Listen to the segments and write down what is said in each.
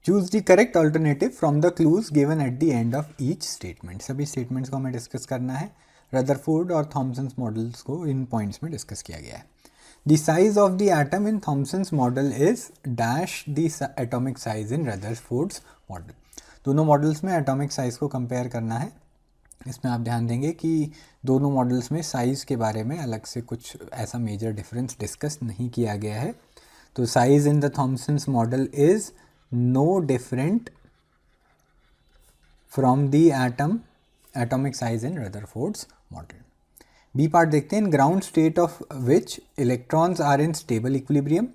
Choose the correct alternative from the clues given at the end of each statement. सभी statements को हमें discuss करना है। Rutherford और थॉमसन्स मॉडल्स को इन पॉइंट्स में डिस्कस किया गया है। The size of the atom in Thomson's model is dash the atomic size in Rutherford's model. दोनों मॉडल्स में एटॉमिक साइज को कंपेयर करना है। इसमें आप ध्यान देंगे कि दोनों मॉडल्स में साइज़ के बारे में अलग से कुछ ऐसा मेजर डिफरेंस डिस्कस नहीं किया गया है। तो size in the Thomson's model is no different from the atomic size in Rutherford's model. B part देखते हैं। In ground state of which electrons are in stable equilibrium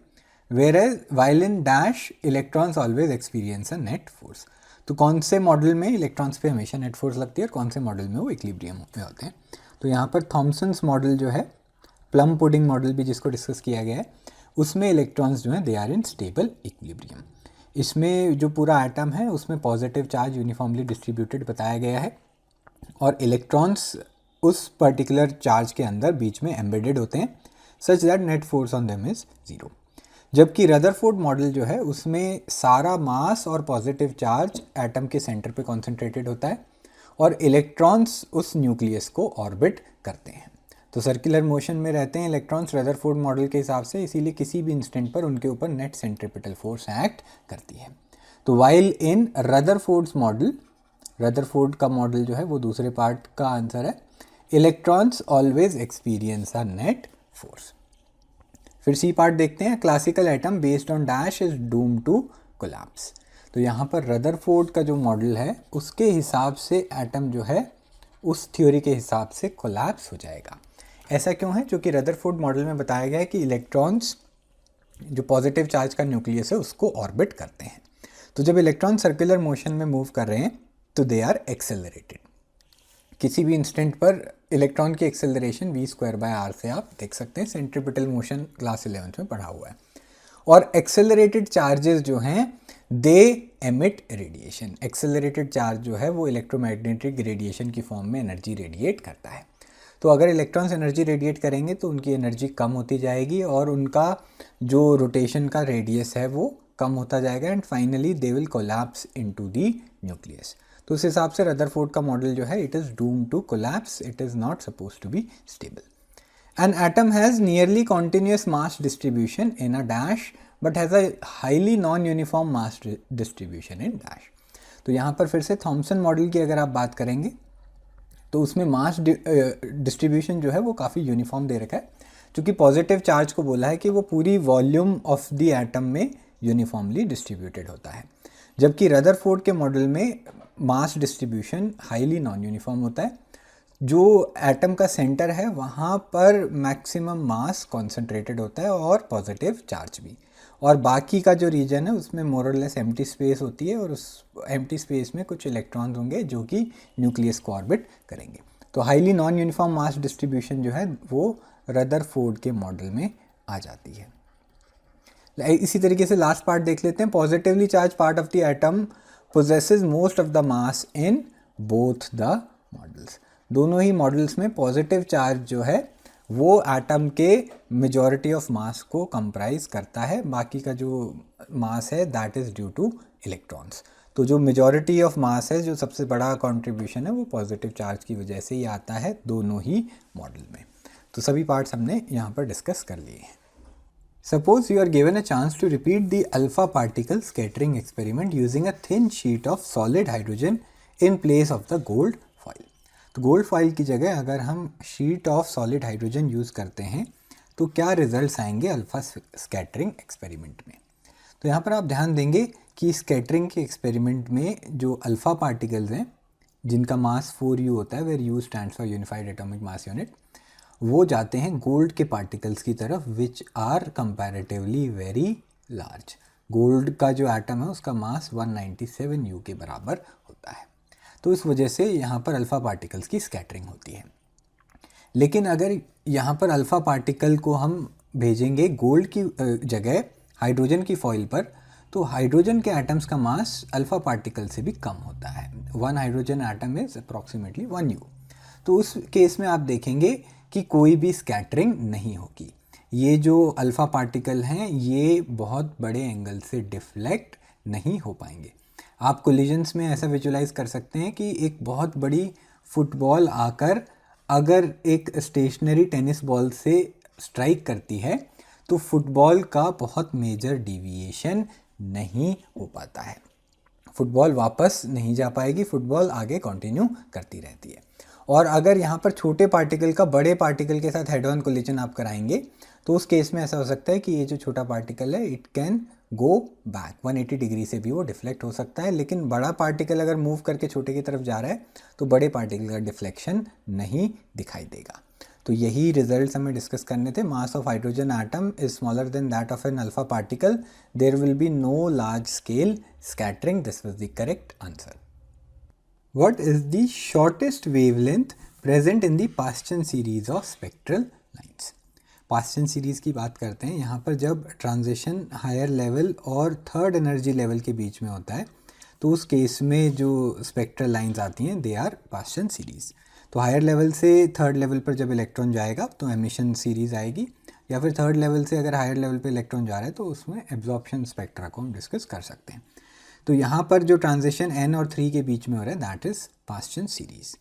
where while in dash electrons always experience a net force. तो कौन से model में electrons पे हमेशा net force लगती है और कौन से मॉडल में वो इक्विलिब्रियम में होते हैं। तो यहाँ पर थॉमसन्स मॉडल जो है, प्लम पुडिंग मॉडल भी जिसको डिस्कस किया गया है, उसमें इलेक्ट्रॉन्स जो हैं they are in stable equilibrium. इसमें जो पूरा एटम है उसमें पॉजिटिव चार्ज यूनिफॉर्मली डिस्ट्रीब्यूटेड बताया गया है और इलेक्ट्रॉन्स उस पर्टिकुलर चार्ज के अंदर बीच में एम्बेडेड होते हैं such that net force on them is 0। जबकि रदरफोर्ड मॉडल जो है उसमें सारा मास और पॉजिटिव चार्ज एटम के सेंटर पे कॉन्सेंट्रेटेड होता है और इलेक्ट्रॉन्स उस न्यूक्लियस को ऑर्बिट करते हैं। तो सर्कुलर मोशन में रहते हैं इलेक्ट्रॉन्स रदरफोर्ड मॉडल के हिसाब से, इसीलिए किसी भी इंस्टेंट पर उनके ऊपर नेट सेंट्रिपिटल फोर्स एक्ट करती है। तो while in Rutherford's model, Rutherford का मॉडल जो है वो दूसरे पार्ट का आंसर है, electrons always experience a net force. फिर सी पार्ट देखते हैं। Classical atom based on dash is doom to collapse. तो यहाँ पर रदरफोर्ड का जो मॉडल है उसके हिसाब से एटम जो है उस थ्योरी के हिसाब से कोलैप्स हो जाएगा। ऐसा क्यों है? क्योंकि रदरफोर्ड मॉडल में बताया गया है कि इलेक्ट्रॉन्स जो पॉजिटिव चार्ज का न्यूक्लियस है उसको ऑर्बिट करते हैं। तो जब इलेक्ट्रॉन सर्कुलर मोशन में मूव कर रहे हैं तो दे आर एक्सेलरेटेड। किसी भी इंस्टेंट पर इलेक्ट्रॉन की एक्सेलरेशन v²/r से आप देख सकते हैं। सेंट्रिपिटल मोशन क्लास 11th में पढ़ा हुआ है। और एक्सेलरेटेड चार्जेस जो हैं दे एमिट रेडिएशन। एक्सेलरेटेड चार्ज जो है वो इलेक्ट्रोमैग्नेटिक रेडिएशन की फॉर्म में एनर्जी रेडिएट करता है। तो अगर इलेक्ट्रॉन्स एनर्जी रेडिएट करेंगे तो उनकी एनर्जी कम होती जाएगी और उनका जो रोटेशन का रेडियस है वो कम होता जाएगा and finally they will collapse into the nucleus. तो उस हिसाब से रदरफोर्ड का मॉडल जो है it is doom to collapse, it is not suppose to be stable. An atom has nearly continuous mass distribution in a dash but has a highly non uniform mass distribution in dash. तो यहाँ पर फिर से Thompson model की अगर आप बात करेंगे तो उसमें मास डिस्ट्रीब्यूशन जो है वो काफ़ी यूनिफॉर्म दे रखा है, क्योंकि पॉजिटिव चार्ज को बोला है कि वो पूरी वॉल्यूम ऑफ द एटम में यूनिफॉर्मली डिस्ट्रीब्यूटेड होता है। जबकि रदरफोर्ड के मॉडल में mass distribution highly non uniform होता है। जो एटम का सेंटर है वहाँ पर मैक्सिमम मास कॉन्सेंट्रेटेड होता है और पॉजिटिव चार्ज भी, और बाकी का जो रीजन है उसमें मोर और लेस एम्प्टी स्पेस होती है और उस एम्प्टी स्पेस में कुछ इलेक्ट्रॉन्स होंगे जो कि न्यूक्लियस को ऑर्बिट करेंगे। तो highly non uniform mass distribution जो है वो रदरफोर्ड के मॉडल में आ जाती है। इसी तरीके से लास्ट पार्ट देख लेते हैं। Positively charge part of the atom possesses most of the mass in both the models। दोनों ही मॉडल्स में पॉजिटिव चार्ज जो है वो एटम के मेजॉरिटी ऑफ मास को कंप्राइज करता है, बाकी का जो मास है that is due two electrons. तो जो मेजॉरिटी ऑफ मास है, जो सबसे बड़ा कंट्रीब्यूशन है, वो पॉजिटिव चार्ज की वजह से ही आता है दोनों ही मॉडल में। तो सभी पार्ट्स हमने यहाँ पर डिस्कस कर लिए हैं। Suppose you are given a chance to repeat the alpha particle scattering experiment using a thin sheet of solid hydrogen in place of the gold foil। तो gold foil की जगह अगर हम sheet of solid hydrogen use करते हैं तो क्या results आएंगे अल्फा स्कैटरिंग एक्सपेरिमेंट में। तो यहाँ पर आप ध्यान देंगे कि स्कैटरिंग के एक्सपेरिमेंट में जो अल्फा पार्टिकल्स हैं जिनका मास 4u होता है, where u stands for unified atomic mass unit, वो जाते हैं गोल्ड के पार्टिकल्स की तरफ which are comparatively very large. Gold का जो एटम है उसका मास 197u के बराबर होता है। तो इस वजह से यहाँ पर अल्फ़ा पार्टिकल्स की स्कैटरिंग होती है। लेकिन अगर यहाँ पर अल्फ़ा पार्टिकल को हम भेजेंगे गोल्ड की जगह हाइड्रोजन की फॉइल पर, तो हाइड्रोजन के एटम्स का मास अल्फ़ा पार्टिकल से भी कम होता है। 1 hydrogen atom is approximately 1u। तो उस केस में आप देखेंगे कि कोई भी स्कैटरिंग नहीं होगी। ये जो अल्फ़ा पार्टिकल हैं ये बहुत बड़े एंगल से डिफ्लेक्ट नहीं हो पाएंगे। आप कोलिजन्स में ऐसा विजुलाइज कर सकते हैं कि एक बहुत बड़ी फुटबॉल आकर अगर एक स्टेशनरी टेनिस बॉल से स्ट्राइक करती है तो फुटबॉल का बहुत मेजर डिविएशन नहीं हो पाता है, फुटबॉल वापस नहीं जा पाएगी, फुटबॉल आगे कंटिन्यू करती रहती है। और अगर यहाँ पर छोटे पार्टिकल का बड़े पार्टिकल के साथ हेड ऑन कोलिजन आप कराएंगे तो उस केस में ऐसा हो सकता है कि ये जो छोटा पार्टिकल है it can go back 180 degree से भी वो डिफ्लेक्ट हो सकता है, लेकिन बड़ा पार्टिकल अगर मूव करके छोटे की तरफ जा रहा है तो बड़े पार्टिकल का डिफ्लेक्शन नहीं दिखाई देगा। तो यही रिजल्ट्स हमें डिस्कस करने थे। Mass of hydrogen atom is smaller than that of an alpha particle, there will be no large scale scattering, this was the correct answer. What is the shortest wavelength present in the Paschen series of spectral lines? Paschen series की बात करते हैं। यहाँ पर जब transition higher level और third energy level के बीच में होता है तो उस केस में जो स्पेक्ट्रल लाइंस आती हैं दे आर पास्चन सीरीज़। तो हायर लेवल से थर्ड लेवल पर जब इलेक्ट्रॉन जाएगा तो एमिशन सीरीज़ आएगी, या फिर थर्ड लेवल से अगर हायर लेवल पे इलेक्ट्रॉन जा रहा है तो उसमें एब्जॉर्प्शन स्पेक्ट्रा को हम डिस्कस कर सकते हैं। तो यहाँ पर जो ट्रांजिशन n और 3 के बीच में हो रहा है दैट इज़ पास्चन सीरीज़।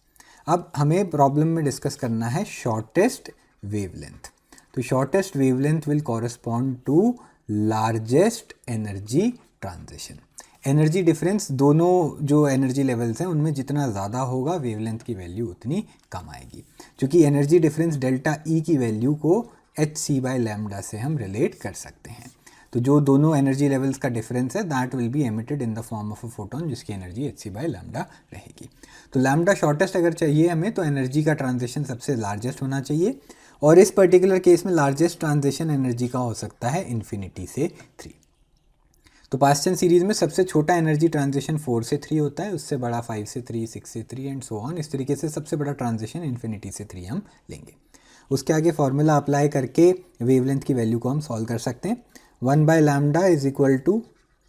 अब हमें प्रॉब्लम में डिस्कस करना है शॉर्टेस्ट वेवलेंथ। तो shortest wavelength will correspond to largest energy transition. Energy difference दोनों जो एनर्जी लेवल्स हैं उनमें जितना ज़्यादा होगा वेवलेंथ की वैल्यू उतनी कम आएगी, क्योंकि एनर्जी डिफरेंस डेल्टा ई की वैल्यू को hc/λ से हम रिलेट कर सकते हैं। तो जो दोनों एनर्जी लेवल्स का डिफरेंस है that will be emitted in the form of a photon जिसकी एनर्जी hc/λ रहेगी। तो लैम्डा शॉर्टेस्ट अगर चाहिए हमें तो एनर्जी का ट्रांजिशन सबसे लार्जेस्ट होना चाहिए, और इस पर्टिकुलर केस में लार्जेस्ट ट्रांजिशन एनर्जी का हो सकता है इन्फिनिटी से 3। तो पास्चन सीरीज़ में सबसे छोटा एनर्जी ट्रांजिशन 4 से 3 होता है, उससे बड़ा 5 से 3, 6 से 3 एंड सो ऑन। इस तरीके से सबसे बड़ा ट्रांजिशन इन्फिनिटी से 3 हम लेंगे। उसके आगे फॉर्मूला अप्लाई करके वेवलेंथ की वैल्यू को हम सॉल्व कर सकते हैं। 1/λ is equal to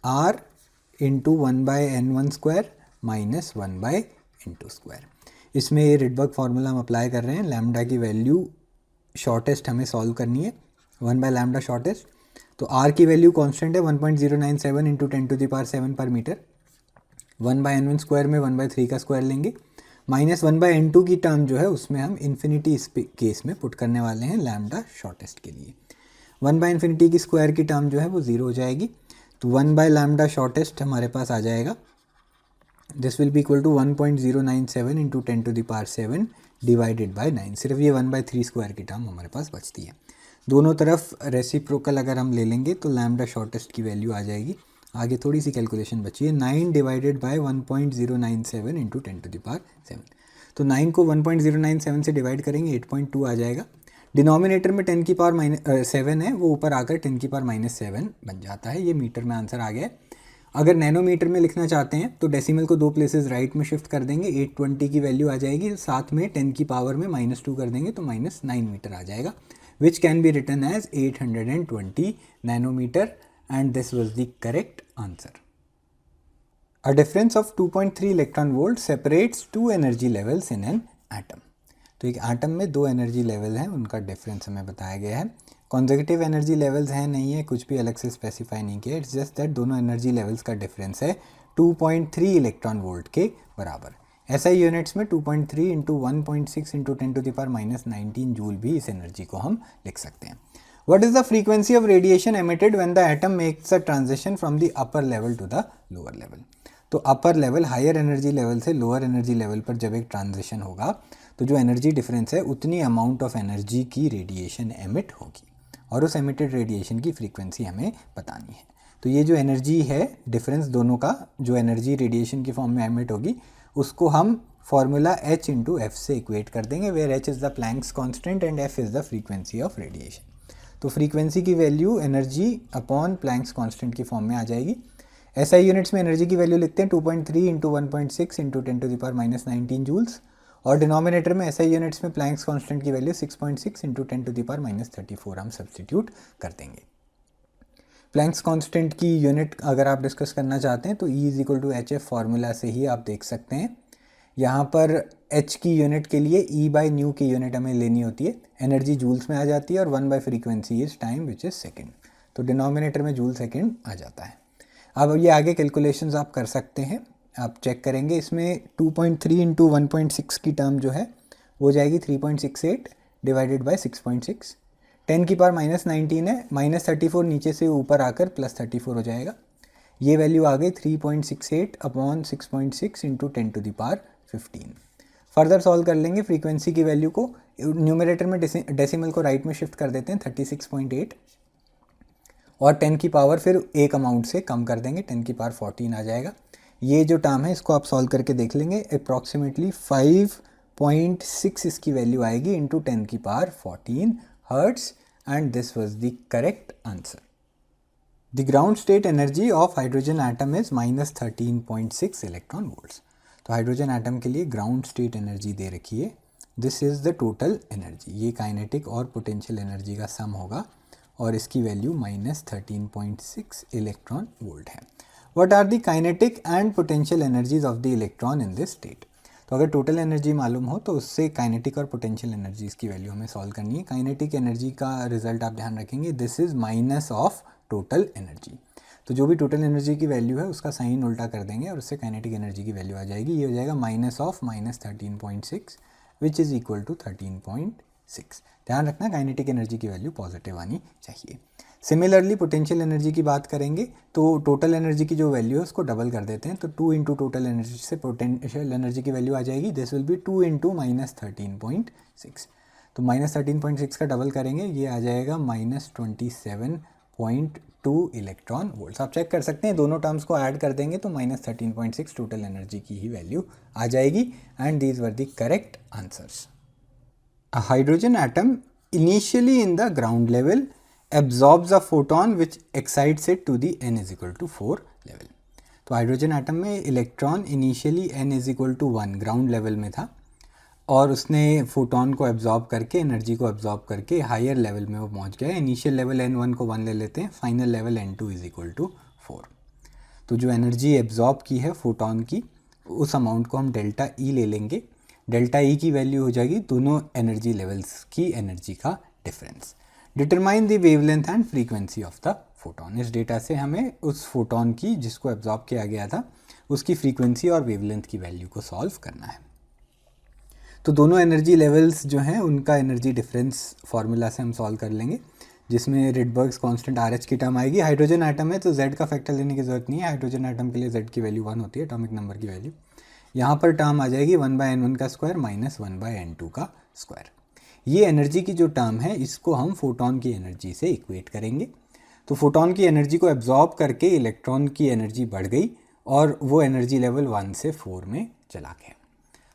r into 1/n1² minus 1/n2²। इसमें ये रिडबर्ग फार्मूला हम अप्लाई कर रहे हैं। लैम्डा की वैल्यू शॉर्टेस्ट हमें सॉल्व करनी है, 1/λ शॉर्टेस्ट। तो r की वैल्यू कांस्टेंट है 1.097 इंटू 10⁻7 पर मीटर। 1/n1² में 1/3 का स्क्वायर लेंगे, माइनस 1/n2 की टर्म जो है उसमें हम इन्फिनिटी इस केस में पुट करने वाले हैं लैम्डा शॉर्टेस्ट के लिए। 1/∞ की स्क्वायर की टर्म जो है वो 0 हो जाएगी, तो 1/λ शॉर्टेस्ट हमारे पास आ जाएगा। This will be equal to 1.097 into 10⁻7 divided by 9। सिर्फ ये 1/3 स्क्वायर की टर्म हमारे पास बचती है। दोनों तरफ रेसिप्रोकल अगर हम ले लेंगे तो लैम्डा शॉर्टेस्ट की वैल्यू आ जाएगी। आगे थोड़ी सी कैलकुलेशन बची है, 9 डिवाइडेड बाय 1.097 इंटू 10⁻7। तो 9 को 1.097 से डिवाइड करेंगे 8.2 आ जाएगा। डिनोमिनेटर में 10⁻7 है, वो ऊपर आकर 10⁻7 बन जाता है। ये मीटर में आंसर आ गया है। अगर नैनोमीटर में लिखना चाहते हैं तो डेसिमल को 2 प्लेसेस राइट में शिफ्ट कर देंगे, 820 की वैल्यू आ जाएगी, साथ में 10 की पावर में -2 कर देंगे तो -9 मीटर आ जाएगा, which can be written as 820 nanometer, and this was the correct answer. A difference of 2.3 electron volt separates two energy levels in an atom. तो एक एटम में 2 एनर्जी लेवल हैं, उनका डिफरेंस हमें बताया गया है। कॉन्जिक्यूटिव एनर्जी लेवल्स हैं नहीं है, कुछ भी अलग से स्पेसिफाई नहीं किया, इट्स जस्ट दैट दोनों एनर्जी लेवल्स का डिफरेंस है 2.3 इलेक्ट्रॉन वोल्ट के बराबर। SI यूनिट्स में 2.3 इंटू 1.6 इंटू 10⁻19 जूल भी इस एनर्जी को हम लिख सकते हैं। What is the frequency of radiation emitted when the atom makes a transition from the upper level to the lower level? तो upper level higher energy level से लोअर एनर्जी लेवल पर जब एक ट्रांजिशन होगा तो जो एनर्जी डिफरेंस है उतनी अमाउंट ऑफ एनर्जी की रेडिएशन एमिट होगी, और उस एमिटेड रेडिएशन की फ्रीक्वेंसी हमें बतानी है। तो ये जो एनर्जी है डिफरेंस दोनों का, जो एनर्जी रेडिएशन की फॉर्म में एमिट होगी उसको हम फॉर्मूला h इंटू एफ से इक्वेट कर देंगे, where h is the Planck's constant and f is the frequency of radiation. तो फ्रीक्वेंसी की value energy upon Planck's constant की फॉर्म में आ जाएगी। SI यूनिट्स में एनर्जी की वैल्यू लिखते हैं 2.3 इंटू 1.6 इंटू 10⁻19 जूल्स, और डिनोमिनेटर में SI यूनिट्स में प्लैंक्स कांस्टेंट की वैल्यू 6.6 इंटू 10⁻34 हम सब्सटीट्यूट कर देंगे। प्लैंक्स कांस्टेंट की यूनिट अगर आप डिस्कस करना चाहते हैं तो E is equal to HF formula से ही आप देख सकते हैं। यहाँ पर H की यूनिट के लिए E/न्यू की यूनिट हमें लेनी होती है, एनर्जी जूल्स में आ जाती है, और 1/फ्रीक्वेंसी is time which is second, तो डिनोमिनेटर में जूल सेकेंड आ जाता है। अब ये आगे कैलकुलेशंस आप कर सकते हैं, आप चेक करेंगे। इसमें 2.3 इंटू 1.6 की टर्म जो है वो जाएगी 3.68 डिवाइडेड बाय 6.6। 10 की पावर -19 है, -34 नीचे से ऊपर आकर +34 हो जाएगा। ये वैल्यू आ गई 3.68 upon 6.6 into 10 to the power 15। Further solve कर लेंगे फ्रीक्वेंसी की वैल्यू को, न्यूमरेटर में डेसिमल को राइट में शिफ्ट कर देते हैं 36.8 और 10 की पावर फिर एक अमाउंट से कम कर देंगे, 10 की पावर 14 आ जाएगा। ये जो टर्म है इसको आप सॉल्व करके देख लेंगे, अप्रॉक्सीमेटली 5.6 इसकी वैल्यू आएगी इंटू 10 की power 14 hertz, and this was the correct answer. The ground state energy of hydrogen atom is -13.6 electron volts. तो हाइड्रोजन एटम के लिए ग्राउंड स्टेट एनर्जी दे रखी है, this is the total energy. ये काइनेटिक और पोटेंशियल एनर्जी का sum होगा और इसकी वैल्यू -13.6 इलेक्ट्रॉन वोल्ट है। What are the kinetic and potential energies of the electron in this state. तो अगर टोटल एनर्जी मालूम हो तो उससे काइनेटिक और पोटेंशियल एनर्जीज की वैल्यू हमें सॉल्व करनी है। काइनेटिक एनर्जी का रिजल्ट आप ध्यान रखेंगे, this is minus of total energy. तो जो भी टोटल एनर्जी की वैल्यू है उसका साइन उल्टा कर देंगे और उससे काइनेटिक एनर्जी की वैल्यू आ जाएगी। ये हो जाएगा minus of -13.6 which is equal to 13.6। ध्यान रखना काइनेटिक एनर्जी की वैल्यू पॉजिटिव आनी चाहिए। सिमिलरली पोटेंशियल एनर्जी की बात करेंगे तो टोटल एनर्जी की जो वैल्यू है उसको डबल कर देते हैं, तो 2 इंटू टोटल एनर्जी से पोटेंशियल एनर्जी की वैल्यू आ जाएगी, दिस विल बी 2 इंटू -13.6। तो -13.6 का डबल करेंगे, ये आ जाएगा -27.2 इलेक्ट्रॉन वोल्ट्स। आप चेक कर सकते हैं, दोनों टर्म्स को ऐड कर देंगे तो -13.6 टोटल एनर्जी की ही वैल्यू आ जाएगी, and these were the correct answers. A hydrogen atom initially in the ground level absorbs a photon which excites it to the n is equal to 4 level। तो hydrogen atom में electron initially n is equal to 1 ground level में था और उसने photon को absorb करके, energy को absorb करके हायर लेवल में वो पहुंच गया। इनिशियल लेवल n1 को 1 ले लेते हैं, final level n2 is equal to 4। तो जो एनर्जी एब्जॉर्ब की है फोटोन की उस अमाउंट को हम डेल्टा ई ले लेंगे। डेल्टा ई की वैल्यू हो जाएगी दोनों एनर्जी लेवल्स की एनर्जी का difference. Determine the wavelength and frequency of the photon. इस डेटा से हमें उस फोटोन की जिसको एब्जॉर्ब किया गया था उसकी फ्रीक्वेंसी और वेवलेंथ की वैल्यू को सॉल्व करना है। तो दोनों एनर्जी लेवल्स जो हैं उनका एनर्जी डिफरेंस फार्मूला से हम सॉल्व कर लेंगे, जिसमें रिडबर्ग्स कांस्टेंट RH की टर्म आएगी। हाइड्रोजन एटम है तो Z का फैक्टर लेने की जरूरत नहीं है, हाइड्रोजन एटम के लिए Z की वैल्यू 1 होती है, एटॉमिक नंबर की वैल्यू। यहाँ पर टर्म आ जाएगी 1/n1 का स्क्वायर माइनस 1/n2 का स्क्वायर। ये एनर्जी की जो टर्म है इसको हम फोटोन की एनर्जी से इक्वेट करेंगे। तो फोटोन की एनर्जी को एब्जॉर्ब करके इलेक्ट्रॉन की एनर्जी बढ़ गई और वो एनर्जी लेवल 1 से 4 में चला गया।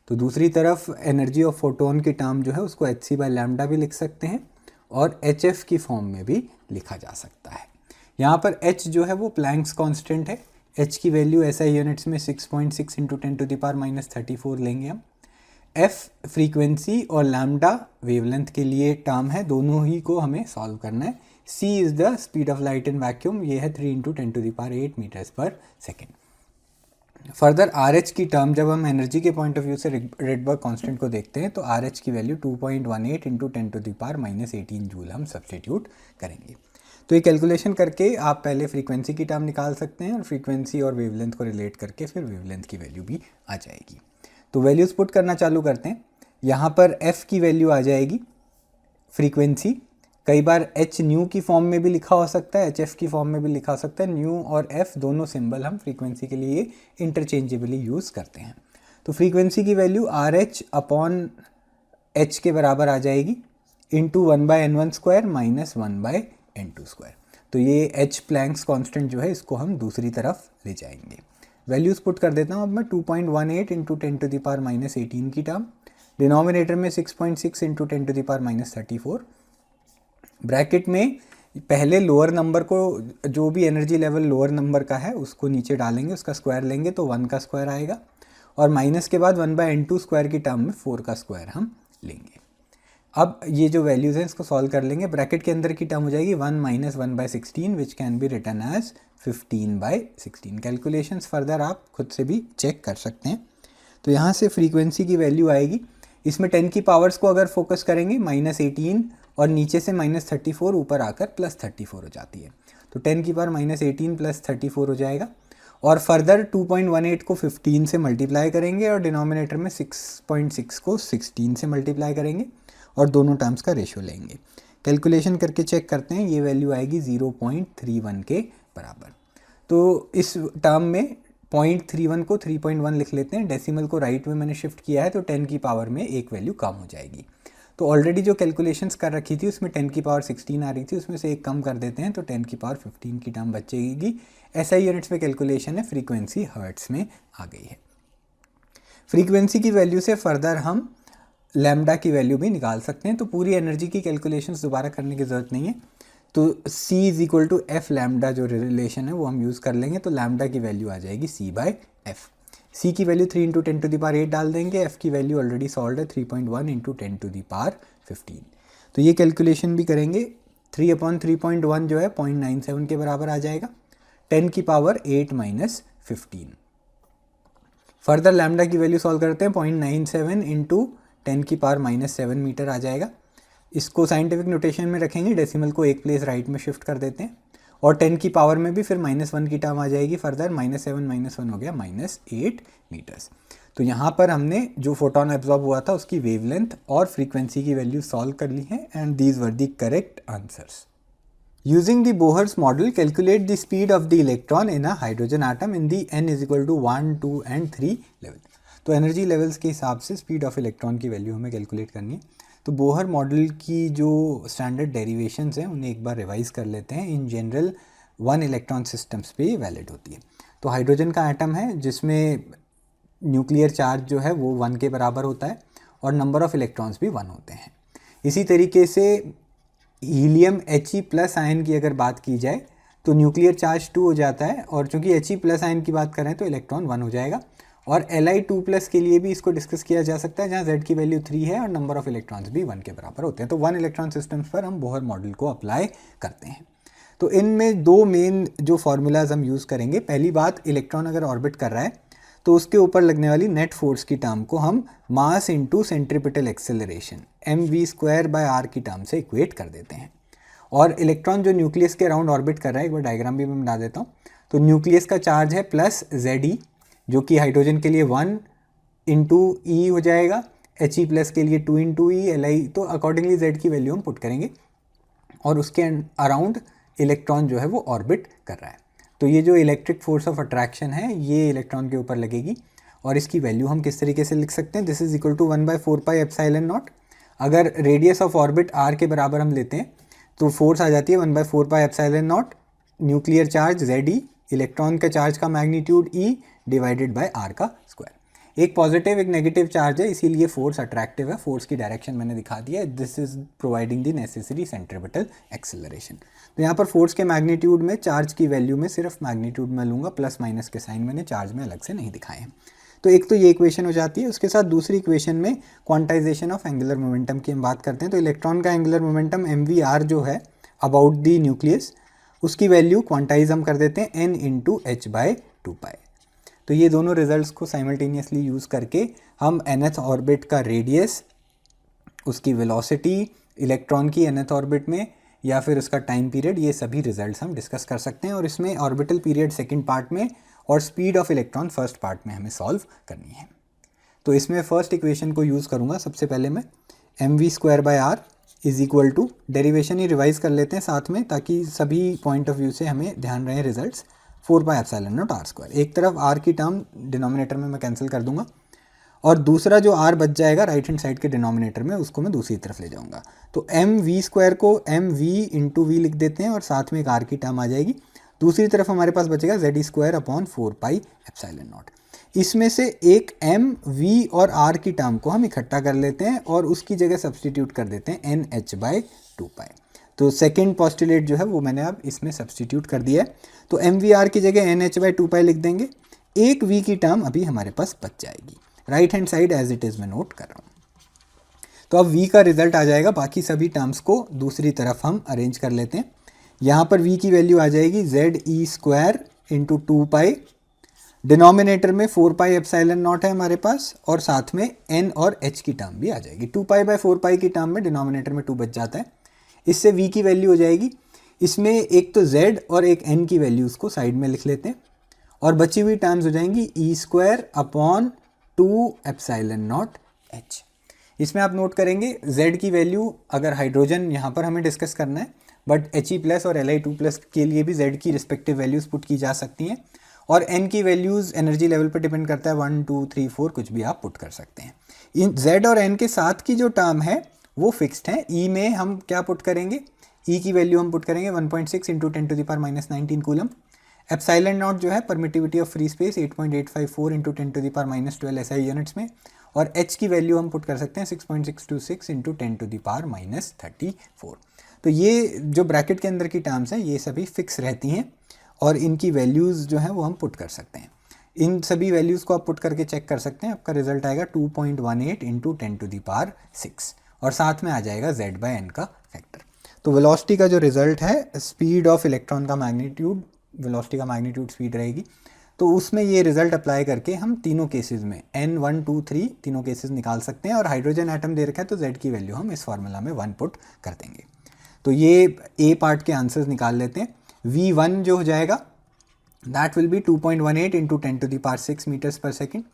तो दूसरी तरफ एनर्जी ऑफ फोटोन की टर्म जो है उसको hc/λ भी लिख सकते हैं और hf की फॉर्म में भी लिखा जा सकता है। यहाँ पर h जो है वो प्लैंक्स कांस्टेंट है, h की वैल्यू SI यूनिट्स में 6.6 इंटू 10 टू द पावर -34 लेंगे हम। f फ्रीक्वेंसी और लैम्डा वेवलेंथ के लिए टर्म है, दोनों ही को हमें सॉल्व करना है। c is the speed of light in vacuum, ये है 3 into 10 to the power 8 metres per second. Further RH की टर्म जब हम एनर्जी के पॉइंट ऑफ व्यू से रेडबर्ग कांस्टेंट को देखते हैं तो RH की value 2.18 into 10 to the power -18 joule हम सब्सटीट्यूट करेंगे। तो ये कैलकुलेशन करके आप पहले फ्रीक्वेंसी की टर्म निकाल सकते हैं और फ्रीक्वेंसी और वेवलेंथ को रिलेट करके फिर वेवलेंथ की वैल्यू भी आ जाएगी। तो वैल्यूज़ पुट करना चालू करते हैं। यहाँ पर f की वैल्यू आ जाएगी फ्रीक्वेंसी, कई बार h न्यू की फॉर्म में भी लिखा हो सकता है, hf की फॉर्म में भी लिखा हो सकता है। न्यू और f दोनों सिंबल हम फ्रीक्वेंसी के लिए इंटरचेंजेबली यूज़ करते हैं। तो फ्रीक्वेंसी की वैल्यू RH अपॉन h के बराबर आ जाएगी into 1/n1 square minus 1/n2 square. तो ये h प्लैंक्स कांस्टेंट जो है इसको हम दूसरी तरफ ले जाएंगे। वैल्यूज़ पुट कर देता हूँ अब मैं, 2.18 इंटू 10 टू द पावर -18 की टर्म, डिनोमिनेटर में 6.6 into 10 to the power -34, bracket में पहले लोअर नंबर को, जो भी एनर्जी लेवल लोअर नंबर का है उसको नीचे डालेंगे, उसका स्क्वायर लेंगे तो 1 का स्क्वायर आएगा और माइनस के बाद 1/n2 स्क्वायर की टर्म में 4 का स्क्वायर हम लेंगे। अब ये जो वैल्यूज़ हैं इसको सॉल्व कर लेंगे। ब्रैकेट के अंदर की टर्म हो जाएगी 1 minus 1/16 which can be written as 15/16। Calculations further आप खुद से भी चेक कर सकते हैं। तो यहाँ से फ्रीक्वेंसी की वैल्यू आएगी, इसमें 10 की पावर्स को अगर फोकस करेंगे -18 और नीचे से -34 ऊपर आकर +34 हो जाती है। तो तो 10 की पावर -18 प्लस 34 हो जाएगा। और फर्दर 2.18 को 15 से मल्टीप्लाई करेंगे और डिनोमिनेटर में 6.6 को 16 से मल्टीप्लाई करेंगे और दोनों टर्म्स का रेशियो लेंगे। कैलकुलेशन करके चेक करते हैं, ये वैल्यू आएगी 0.31 के बराबर। तो इस टर्म में 0.31 को 3.1 लिख लेते हैं, डेसिमल को राइट में मैंने शिफ्ट किया है तो 10 की पावर में एक वैल्यू कम हो जाएगी। तो ऑलरेडी जो कैलकुलेशंस कर रखी थी उसमें 10 की पावर 16 आ रही थी, उसमें से एक कम कर देते हैं तो 10 की पावर 15 की टर्म बचेगी। SI यूनिट्स में कैलकुलेशन है, फ्रीक्वेंसी हर्ट्स में आ गई है। फ्रीक्वेंसी की वैल्यू से फर्दर हम लैम्डा की वैल्यू भी निकाल सकते हैं, तो पूरी एनर्जी की कैलकुलेशंस दोबारा करने की ज़रूरत नहीं है। तो C is equal to f lambda जो रिलेशन है वो हम यूज़ कर लेंगे, तो लैम्डा की वैल्यू आ जाएगी C/F। C की वैल्यू 3 × 10⁸ डाल देंगे, F की वैल्यू ऑलरेडी सॉल्व है 3.1 × 10⁻15। तो ये कैलकुलेशन भी करेंगे, 3/3.1 जो है 0.97 के बराबर आ जाएगा, 10 की पावर 8 - 15। फर्दर लैम्डा की वैल्यू सॉल्व करते हैं, 0.97 × 10 की पावर -7 मीटर आ जाएगा। इसको साइंटिफिक नोटेशन में रखेंगे, डेसिमल को एक प्लेस राइट में शिफ्ट कर देते हैं और 10 की पावर में भी फिर -1 की टर्म आ जाएगी। फर्दर -7 - 1 हो गया -8 मीटर्स। तो यहाँ पर हमने जो फोटोन एब्जॉर्ब हुआ था उसकी वेवलेंथ और फ्रीक्वेंसी की वैल्यू सॉल्व कर ली है and these were the correct answers. Using the Bohr's model, calculate the speed of the electron in a hydrogen atom in the n is equal to 1, 2 and 3 level। तो energy levels के हिसाब से speed of electron की value हमें calculate करनी है। तो Bohr model की जो स्टैंडर्ड डेरिवेशंस हैं उन्हें एक बार रिवाइज कर लेते हैं। इन जनरल 1 इलेक्ट्रॉन सिस्टम्स पे ये वैलिड होती है। तो हाइड्रोजन का एटम है जिसमें न्यूक्लियर चार्ज जो है वो 1 के बराबर होता है और नंबर ऑफ इलेक्ट्रॉन्स भी 1 होते हैं। इसी तरीके से हीलियम He+ आयन की अगर बात की जाए तो न्यूक्लियर चार्ज 2 हो जाता है और चूंकि He+ आयन की बात करें तो इलेक्ट्रॉन 1 हो जाएगा। और Li2+ के लिए भी इसको डिस्कस किया जा सकता है जहाँ Z की वैल्यू 3 है और नंबर ऑफ इलेक्ट्रॉन्स भी 1 के बराबर होते हैं। तो 1 इलेक्ट्रॉन सिस्टम्स पर हम बोहर मॉडल को अप्लाई करते हैं। तो इनमें दो मेन जो फार्मूलाज हम यूज़ करेंगे, पहली बात इलेक्ट्रॉन अगर ऑर्बिट कर रहा है तो उसके ऊपर लगने वाली नेट फोर्स की टर्म को हम mass into centripetal acceleration mv²/r की टर्म से इक्वेट कर देते हैं। और इलेक्ट्रॉन जो न्यूक्लियस के अराउंड ऑर्बिट कर रहा है, एक बार डायग्राम भी मैं बना देता हूँ। तो न्यूक्लियस का चार्ज है +Ze जो कि हाइड्रोजन के लिए 1 × E हो जाएगा, He+ के लिए 2 × E, Li तो अकॉर्डिंगली Z की वैल्यू हम पुट करेंगे और उसके अराउंड इलेक्ट्रॉन जो है वो ऑर्बिट कर रहा है। तो ये जो इलेक्ट्रिक फोर्स ऑफ अट्रैक्शन है ये इलेक्ट्रॉन के ऊपर लगेगी और इसकी वैल्यू हम किस तरीके से लिख सकते हैं, दिस इज इक्वल टू 1/4πε0। अगर रेडियस ऑफ ऑर्बिट r के बराबर हम लेते हैं तो फोर्स आ जाती है 1/4πε0, न्यूक्लियर चार्ज Ze, इलेक्ट्रॉन का चार्ज का magnitude E divided by r का स्क्वायर। एक पॉजिटिव एक नेगेटिव चार्ज है इसीलिए फोर्स अट्रैक्टिव है, फोर्स की डायरेक्शन मैंने दिखा दिया है, this is providing the necessary centripetal acceleration. तो यहाँ पर फोर्स के मैग्नीट्यूड में चार्ज की वैल्यू में सिर्फ मैग्नीट्यूड में लूँगा, + - के साइन मैंने चार्ज में अलग से नहीं दिखाए हैं। तो एक तो ये इक्वेशन हो जाती है, उसके साथ दूसरी इक्वेशन में क्वांटाइजेशन ऑफ एंगुलर मोमेंटम की हम बात करते हैं। तो इलेक्ट्रॉन का एंगुलर मोमेंटम mvr जो है अबाउट द न्यूक्लियस, उसकी वैल्यू क्वांटाइज हम कर देते हैं n × h/2π। तो ये दोनों रिजल्ट्स को साइमल्टेनियसली यूज़ करके हम nth ऑर्बिट का रेडियस, उसकी वेलोसिटी इलेक्ट्रॉन की nth ऑर्बिट में या फिर उसका टाइम पीरियड, ये सभी रिजल्ट्स हम डिस्कस कर सकते हैं। और इसमें ऑर्बिटल पीरियड सेकंड पार्ट में और speed of electron first part में हमें सॉल्व करनी है। तो इसमें फर्स्ट इक्वेशन को यूज़ करूँगा सबसे पहले मैं, mv²/r is equal to, derivation ही रिवाइज कर लेते हैं साथ में ताकि सभी पॉइंट ऑफ व्यू से हमें ध्यान रहे रिजल्ट्स, 4πε0r²। एक तरफ r की टर्म डिनोमिनेटर में मैं कैंसिल कर दूंगा और दूसरा जो r बच जाएगा राइट हैंड साइड के डिनोमिनेटर में उसको मैं दूसरी तरफ ले जाऊंगा। तो mv² को mv × v लिख देते हैं और साथ में एक r की टर्म आ जाएगी। दूसरी तरफ हमारे पास बचेगा Ze²/4πε0। इसमें से एक m, v और r की टर्म को हम इकट्ठा कर लेते हैं और उसकी जगह सब्सटीट्यूट कर देते हैं nh/2π। तो सेकेंड पॉस्टुलेट जो है वो मैंने अब इसमें सब्सटीट्यूट कर दिया है। तो mvr की जगह nh/2π लिख देंगे, एक v की टर्म अभी हमारे पास बच जाएगी। Right hand side as it is मैं नोट कर रहा हूँ। तो अब v का रिजल्ट आ जाएगा, बाकी सभी टर्म्स को दूसरी तरफ हम अरेंज कर लेते हैं। यहाँ पर v की वैल्यू आ जाएगी Ze² × 2π, डिनोमिनेटर में 4πε0 है हमारे पास और साथ में n और h की टर्म भी आ जाएगी। 2π/4π की टर्म में डिनोमिनेटर में 2 बच जाता है, इससे v की वैल्यू हो जाएगी इसमें एक तो z और एक n की वैल्यूज़ को साइड में लिख लेते हैं और बची हुई टर्म्स हो जाएंगी E²/2ε0h। इसमें आप नोट करेंगे z की वैल्यू, अगर हाइड्रोजन यहाँ पर हमें डिस्कस करना है, बट He+ और Li2+ के लिए भी z की रिस्पेक्टिव वैल्यूज़ पुट की जा सकती हैं और n की वैल्यूज़ एनर्जी लेवल पर डिपेंड करता है, 1 2 3 4 कुछ भी आप पुट कर सकते हैं। इन z और n के साथ की जो टर्म है वो फिक्स्ड है। E में हम क्या पुट करेंगे, E की वैल्यू हम पुट करेंगे 1.6 × 10⁻19 कूलम। एप्सिलॉन नॉट जो है permittivity of free space 8.854 × 10⁻12 SI units में, और h की वैल्यू हम पुट कर सकते हैं 6.626 × 10⁻34। तो ये जो ब्रैकेट के अंदर की टर्म्स हैं ये सभी फिक्स रहती हैं और इनकी वैल्यूज़ जो है वो हम पुट कर सकते हैं। इन सभी वैल्यूज़ को आप पुट करके चेक कर सकते हैं, आपका रिजल्ट आएगा 2.18 × 10⁻6 और साथ में आ जाएगा z/n का फैक्टर। तो वेलोसिटी का जो रिजल्ट है, स्पीड ऑफ इलेक्ट्रॉन का मैग्नीट्यूड, वेलोसिटी का मैग्नीट्यूड स्पीड रहेगी, तो उसमें ये रिजल्ट अप्लाई करके हम तीनों केसेस में n 1 2 3 तीनों केसेस निकाल सकते हैं। और हाइड्रोजन एटम दे रखा है तो z की वैल्यू हम इस फार्मूला में 1 पुट कर देंगे। तो ये ए पार्ट के आंसर्स निकाल लेते हैं। V1 जो हो जाएगा that will B 2.18 × 10⁻6 metres per second,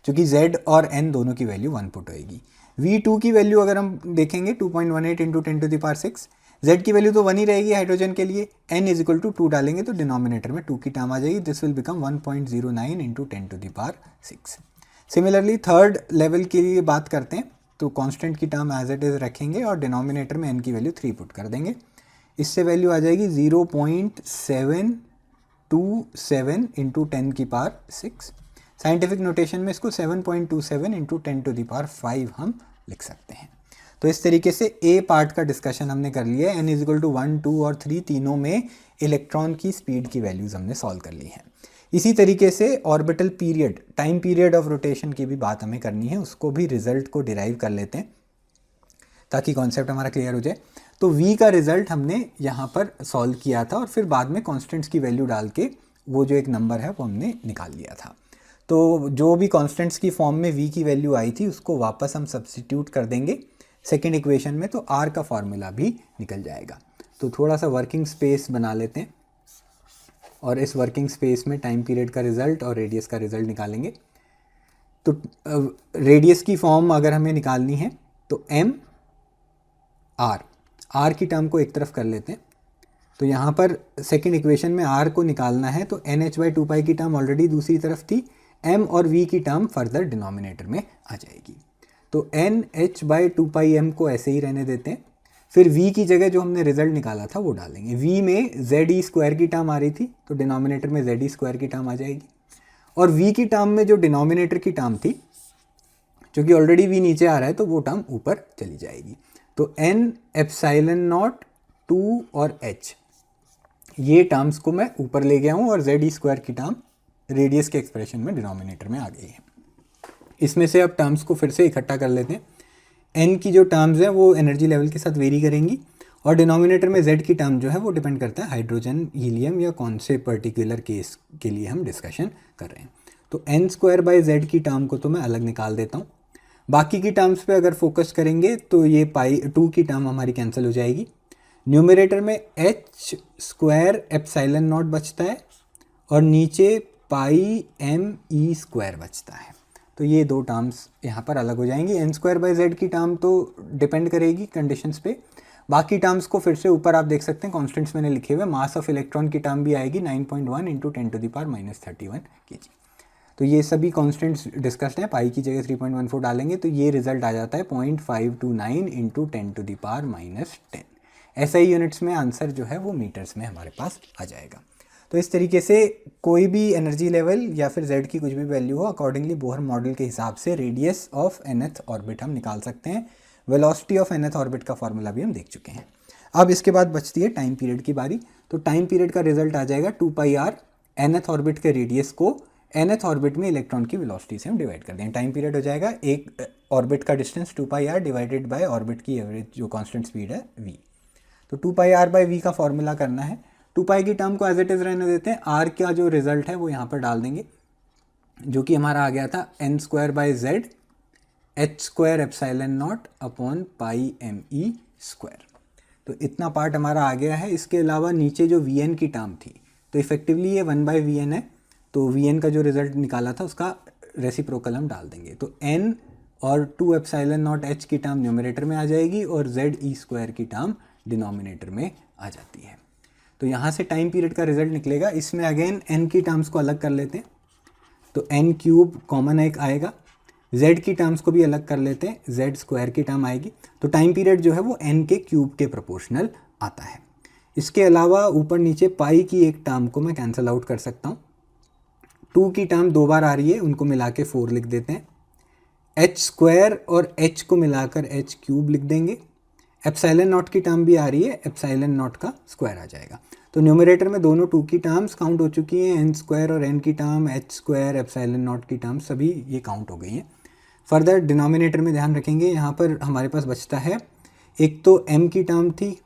क्योंकि z और n दोनों की वैल्यू 1 पुट होएगी। V2 की वैल्यू अगर हम देखेंगे 2.18 × 10⁻6, z की वैल्यू तो 1 ही रहेगी हाइड्रोजन के लिए, n = 2 डालेंगे तो डिनोमिनेटर में 2 की टर्म आ जाएगी, this will become 1.09 × 10⁻6। Similarly third level के लिए बात करते हैं तो कांस्टेंट की टर्म एज इट इज़ रखेंगे और डिनोमिनेटर में n की वैल्यू 3 पुट कर देंगे, इससे वैल्यू आ जाएगी 0.727 × 10⁻6। साइंटिफिक नोटेशन में इसको 7.27 × 10⁻5 हम लिख सकते हैं। तो इस तरीके से ए पार्ट का डिस्कशन हमने कर लिया है। n = 1 2 और 3 तीनों में इलेक्ट्रॉन की स्पीड की वैल्यूज़ हमने सॉल्व कर ली हैं। इसी तरीके से orbital period, time period of rotation की भी बात हमें करनी है, उसको भी रिजल्ट को डिराइव कर लेते हैं ताकि कॉन्सेप्ट हमारा क्लियर हो जाए। तो v का रिजल्ट हमने यहाँ पर सॉल्व किया था और फिर बाद में कॉन्स्टेंट्स की वैल्यू डाल के वो जो एक नंबर है वो हमने निकाल लिया था। तो जो भी कॉन्स्टेंट्स की फॉर्म में v की वैल्यू आई थी उसको वापस हम सब्स्टिट्यूट कर देंगे सेकेंड इक्वेशन में, तो r का फॉर्मूला भी निकल जाएगा। तो थोड़ा सा वर्किंग स्पेस बना लेते हैं और इस वर्किंग स्पेस में टाइम पीरियड का रिजल्ट और रेडियस का रिजल्ट निकालेंगे। तो रेडियस की फॉर्म अगर हमें निकालनी है तो m r की टर्म को एक तरफ कर लेते हैं। तो यहाँ पर सेकेंड इक्वेशन में r को निकालना है तो NH/2π की टर्म ऑलरेडी दूसरी तरफ थी, m और v की टर्म फर्दर डिनोमिनेटर में आ जाएगी। तो NH/2πm को ऐसे ही रहने देते हैं, फिर v की जगह जो हमने रिजल्ट निकाला था वो डालेंगे। v में ze² की टर्म आ रही थी तो डिनोमिनेटर में ze² की टर्म आ जाएगी, और v की टर्म में जो डिनोमिनेटर की टर्म थी, क्योंकि ऑलरेडी v नीचे आ रहा है तो वो टर्म ऊपर चली जाएगी। तो n ε0 2 और h ये टर्म्स को मैं ऊपर ले गया हूँ और ze² की टर्म रेडियस के एक्सप्रेशन में डिनोमिनेटर में आ गई है। इसमें से अब टर्म्स को फिर से इकट्ठा कर लेते हैं। n की जो टर्म्स है वो एनर्जी लेवल के साथ वेरी करेंगी और डिनोमिनेटर में z की टर्म जो है वो डिपेंड करता है हाइड्रोजन, हीलियम या कौन से पर्टिकुलर केस के लिए हम डिस्कशन कर रहे हैं। तो n² z की टर्म को तो मैं अलग निकाल देता हूँ। बाकी की टर्म्स पे अगर फोकस करेंगे तो ये π2 की टर्म हमारी कैंसिल हो जाएगी। न्यूमरेटर में h² ε0 बचता है और नीचे πme² बचता है। तो ये दो टर्म्स यहाँ पर अलग हो जाएंगी। n² z की टर्म तो डिपेंड करेगी कंडीशंस पे, बाकी टर्म्स को फिर से ऊपर आप देख सकते हैं कॉन्स्टेंट्स मैंने लिखे हुए। मास ऑफ इलेक्ट्रॉन की टर्म भी आएगी 9.1 × 10⁻31 kg। तो ये सभी कॉन्स्टेंट्स डिस्कस्ड हैं, पाई की जगह 3.14 डालेंगे तो ये रिजल्ट आ जाता है 0.529 × 10⁻10। SI यूनिट्स में आंसर जो है वो मीटर्स में हमारे पास आ जाएगा। तो इस तरीके से कोई भी एनर्जी लेवल या फिर z की कुछ भी वैल्यू हो, अकॉर्डिंगली बोहर मॉडल के हिसाब से रेडियस ऑफ nth ऑर्बिट हम निकाल सकते हैं। वेलोसिटी ऑफ nth ऑर्बिट का फॉर्मूला भी हम देख चुके हैं। अब इसके बाद बचती है टाइम पीरियड की बारी। तो टाइम पीरियड का रिजल्ट आ जाएगा 2πr nth ऑर्बिट के रेडियस को nth ऑर्बिट में इलेक्ट्रॉन की वेलोसिटी से हम डिवाइड कर देंगे। टाइम पीरियड हो जाएगा एक ऑर्बिट का distance 2πr divided by orbit की एवरेज जो कांस्टेंट स्पीड है v। तो 2πr/v का फॉर्मूला करना है। 2π की टर्म को एज इट इज़ रहने देते हैं, r का जो रिजल्ट है वो यहाँ पर डाल देंगे जो कि हमारा आ गया था n² h² ε0 πme²। तो इतना पार्ट हमारा आ गया है। इसके अलावा नीचे जो वी एन की टर्म थी, तो इफेक्टिवली ये 1/Vn है, तो Vn का जो रिजल्ट निकाला था उसका रेसिप्रोकल हम डाल देंगे। तो n और 2 एप्सिलॉन नॉट h की टर्म न्यूमरेटर में आ जाएगी और ZE² की टर्म डिनोमिनेटर में आ जाती है। तो यहाँ से टाइम पीरियड का रिजल्ट निकलेगा। इसमें अगेन n की टर्म्स को अलग कर लेते हैं, तो n³ कॉमन एक आएगा, z की टर्म्स को भी अलग कर लेते हैं, Z² की टर्म आएगी। तो टाइम पीरियड जो है वो n के क्यूब के प्रोपोर्शनल आता है। इसके अलावा ऊपर नीचे पाई की एक टर्म को मैं कैंसिल आउट कर सकता हूँ। 2 की टर्म 2 बार आ रही है, उनको मिला के 4 लिख देते हैं। h² और h को मिलाकर h³ लिख देंगे। एप्सिलॉन नॉट की टर्म भी आ रही है, एप्सिलॉन नॉट का स्क्वायर आ जाएगा। तो न्यूमरेटर में दोनों 2 की टर्म्स काउंट हो चुकी हैं, n² और n की टर्म, h², एप्सिलॉन नॉट की टर्म सभी ये काउंट हो गई हैं। फर्दर डिनोमिनेटर में ध्यान रखेंगे, यहाँ पर हमारे पास बचता है, एक तो m की टर्म थी,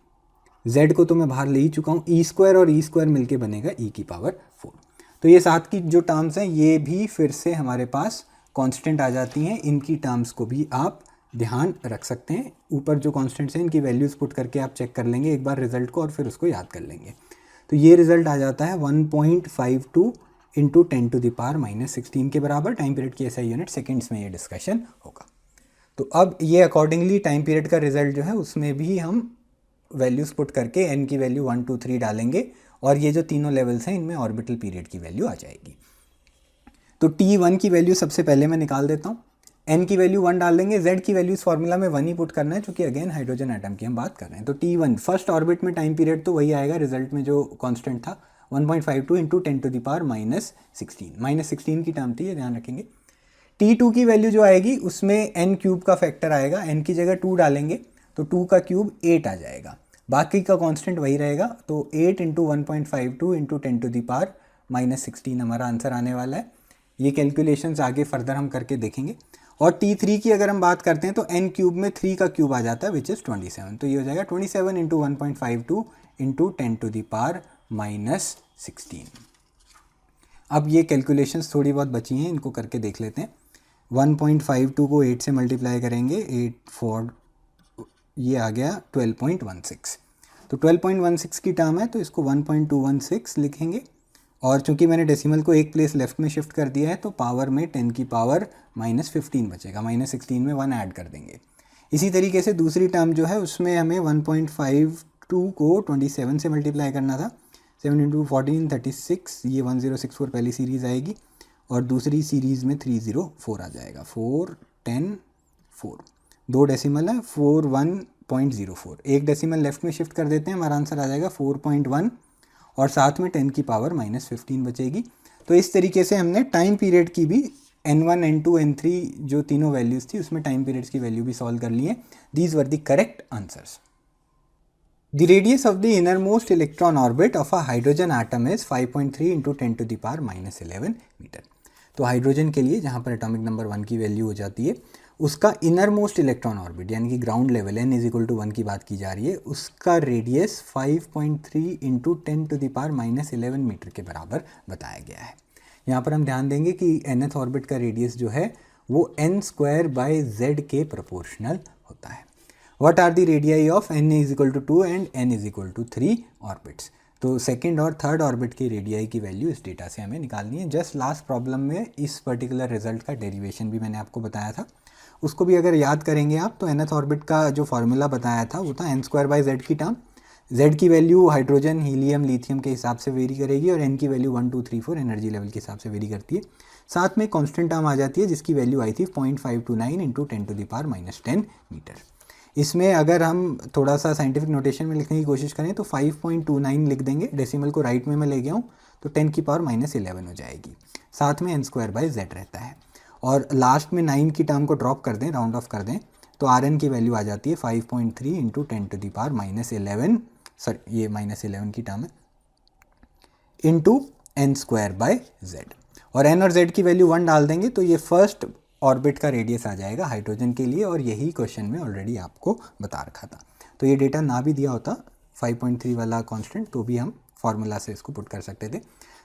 z को तो मैं बाहर ले ही चुका हूँ, e² और e² मिलके बनेगा e⁴। तो ये साथ की जो टर्म्स हैं ये भी फिर से हमारे पास कांस्टेंट आ जाती हैं। इनकी टर्म्स को भी आप ध्यान रख सकते हैं। ऊपर जो कांस्टेंट्स हैं इनकी वैल्यूज़ पुट करके आप चेक कर लेंगे एक बार रिजल्ट को और फिर उसको याद कर लेंगे। तो ये रिजल्ट आ जाता है 1.52 इंटू 10⁻⁻16 के बराबर। टाइम पीरियड की SI यूनिट सेकेंड्स में ये डिस्कशन होगा। तो अब ये अकॉर्डिंगली टाइम पीरियड का रिजल्ट जो है उसमें भी हम वैल्यूज़ पुट करके n की वैल्यू 1 2 3 डालेंगे और ये जो तीनों लेवल्स हैं इनमें ऑर्बिटल पीरियड की वैल्यू आ जाएगी। तो T1 की वैल्यू सबसे पहले मैं निकाल देता हूँ, n की वैल्यू 1 डाल देंगे, z की वैल्यू इस फॉर्मूला में 1 ही पुट करना है क्योंकि अगेन हाइड्रोजन एटम की हम बात कर रहे हैं। तो T1 फर्स्ट ऑर्बिट में टाइम पीरियड तो वही आएगा, रिजल्ट में जो कांस्टेंट था 1.52 इंटू 10⁻⁻16 -16 की टर्म थी, ये ध्यान रखेंगे। T2 की वैल्यू जो आएगी उसमें n³ का फैक्टर आएगा, n की जगह 2 डालेंगे तो 2 का क्यूब 8 आ जाएगा, बाकी का कांस्टेंट वही रहेगा। तो 8 इंटू 1.52 इंटू 10⁻⁻16 हमारा आंसर आने वाला है। ये कैलकुलेशंस आगे फर्दर हम करके देखेंगे। और T3 की अगर हम बात करते हैं तो n³ में 3 का क्यूब आ जाता है विच इज़ 27। तो ये हो जाएगा 27 इंटू 1.52 इंटू 10⁻⁻16। अब ये कैलकुलेशंस थोड़ी बहुत बची हैं, इनको करके देख लेते हैं। 1.52 को 8 से मल्टीप्लाई करेंगे, 8 4 ये आ गया 12.16। तो 12.16 की टर्म है तो इसको 1.216 लिखेंगे और चूंकि मैंने डेसिमल को एक प्लेस लेफ्ट में शिफ्ट कर दिया है तो पावर में 10⁻⁻15 बचेगा, -16 में 1 ऐड कर देंगे। इसी तरीके से दूसरी टर्म जो है उसमें हमें 1.52 को 27 से मल्टीप्लाई करना था, 7 इंटू 14 36, ये 1064 पहली सीरीज़ आएगी और दूसरी सीरीज़ में 304 आ जाएगा, 4 10 4, 2 डेसिमल है 41.04, एक डेसिमल लेफ्ट में शिफ्ट कर देते हैं, हमारा आंसर आ जाएगा 4.1 और साथ में 10⁻⁻15 बचेगी। तो इस तरीके से हमने टाइम पीरियड की भी n1 n2 n3 जो तीनों वैल्यूज़ थी उसमें टाइम पीरियड्स की वैल्यू भी सॉल्व कर ली है। These were the correct answers. The radius of the inner most electron orbit of a hydrogen atom is 5.3 into 10⁻⁻11 metre. तो हाइड्रोजन के लिए जहाँ पर एटॉमिक नंबर 1 की वैल्यू हो जाती है उसका इनर मोस्ट इलेक्ट्रॉन ऑर्बिट यानी कि ग्राउंड लेवल n = 1 की बात की जा रही है, उसका रेडियस 5.3 इंटू 10⁻⁻11 मीटर के बराबर बताया गया है। यहाँ पर हम ध्यान देंगे कि nth ऑर्बिट का रेडियस जो है वो n² के प्रोपोर्शनल होता है। What are the radii of n = 2 and n = 3 orbits. तो सेकेंड और थर्ड ऑर्बिट की रेडियाई की वैल्यू इस डेटा से हमें निकालनी है। जस्ट लास्ट प्रॉब्लम में इस पर्टिकुलर रिजल्ट का डेरिवेशन भी मैंने आपको बताया था, उसको भी अगर याद करेंगे आप तो nth ऑर्बिट का जो फॉर्मूला बताया था वो था n² की टर्म। z की वैल्यू हाइड्रोजन, हीलियम, लिथियम के हिसाब से वेरी करेगी और n की वैल्यू 1 2 3 4 एनर्जी लेवल के हिसाब से वेरी करती है। साथ में कांस्टेंट टर्म आ जाती है जिसकी वैल्यू आई थी 0.529 इंटू 10⁻⁻10 मीटर। इसमें अगर हम थोड़ा सा साइंटिफिक नोटेशन में लिखने की कोशिश करें तो 5.29 लिख देंगे, डेसिमल को राइट में ले गया हूँ तो 10⁻⁻11 हो जाएगी, साथ में n² रहता है और लास्ट में 9 की टर्म को ड्रॉप कर दें, राउंड ऑफ कर दें तो Rn की वैल्यू आ जाती है 5.3 इंटू 10⁻⁻11, सॉरी ये -11 की टर्म है, इंटू n²/z और n और z की वैल्यू 1 डाल देंगे तो ये फर्स्ट ऑर्बिट का रेडियस आ जाएगा हाइड्रोजन के लिए और यही क्वेश्चन में ऑलरेडी आपको बता रखा था। तो ये डेटा ना भी दिया होता 5.3 वाला कांस्टेंट तो भी हम फार्मूला से इसको पुट कर सकते थे।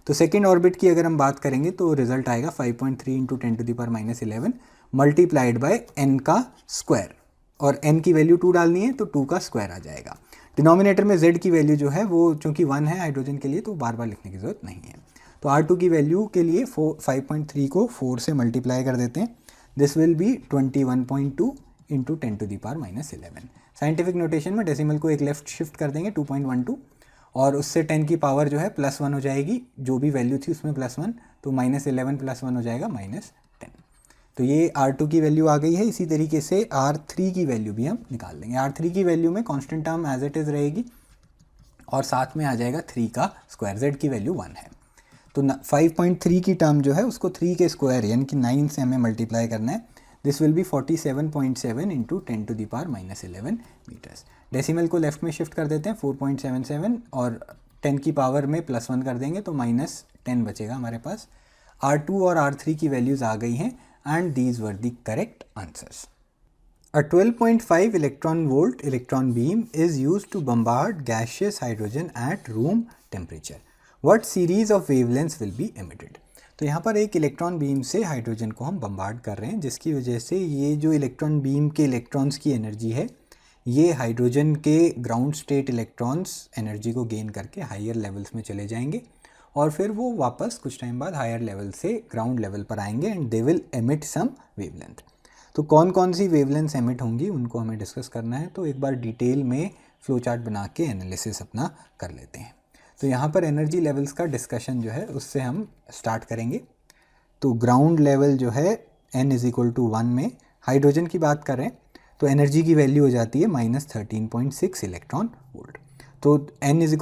तो सेकेंड ऑर्बिट की अगर हम बात करेंगे तो रिजल्ट आएगा 5.3 इंटू 10⁻⁻11 मल्टीप्लाइड बाय n का स्क्वायर और n की वैल्यू 2 डालनी है तो 2 का स्क्वायर आ जाएगा। डिनोमिनेटर में z की वैल्यू जो है वो चूंकि 1 है हाइड्रोजन के लिए तो बार बार लिखने की ज़रूरत नहीं है। तो R2 की वैल्यू के लिए 5.3 को 4 से मल्टीप्लाई कर देते हैं। This will B 21.2 into 10⁻11। Scientific notation में डेसिमल को एक लेफ्ट शिफ्ट कर देंगे 2.12 और उससे 10 की पावर जो है +1 हो जाएगी, जो भी वैल्यू थी उसमें +1, तो -11 +1 हो जाएगा -10। तो ये R2 की वैल्यू आ गई है। इसी तरीके से R3 की वैल्यू भी हम निकाल लेंगे। R3 की वैल्यू में constant term as it is रहेगी और साथ में आ जाएगा 3 का स्क्वायर, z की वैल्यू 1 है। तो 5.3 की टर्म जो है उसको 3 के स्क्वायर यानी कि 9 से हमें मल्टीप्लाई करना है। This will be 47.7 into 10⁻11 metres. Decimal को लेफ्ट में शिफ्ट कर देते हैं 4.77 और 10 की पावर में +1 कर देंगे तो -10 बचेगा हमारे पास। R2 और R3 की वैल्यूज़ आ गई हैं and these were the correct answers. A 12.5 electron volt electron beam is used to bombard gaseous hydrogen at room temperature. What series of wavelengths will be emitted? तो यहाँ पर एक इलेक्ट्रॉन बीम से hydrogen को हम bombard कर रहे हैं, जिसकी वजह से ये जो इलेक्ट्रॉन बीम के इलेक्ट्रॉन्स की एनर्जी है ये हाइड्रोजन के ग्राउंड स्टेट इलेक्ट्रॉन्स एनर्जी को गेन करके हायर लेवल्स में चले जाएंगे और फिर वो वापस कुछ टाइम बाद हायर लेवल से ग्राउंड लेवल पर आएंगे and they will emit some wavelength. तो कौन कौन सी वेवलेंथ्स एमिट होंगी उनको हमें डिस्कस करना है। तो एक बार डिटेल में फ्लो चार्ट बना के एनालिसिस अपना कर लेते हैं। तो यहाँ पर एनर्जी लेवल्स का डिस्कशन जो है उससे हम स्टार्ट करेंगे। तो ग्राउंड लेवल जो है n = 1 में हाइड्रोजन की बात करें तो एनर्जी की वैल्यू हो जाती है -13.6 इलेक्ट्रॉन वोल्ट। तो n =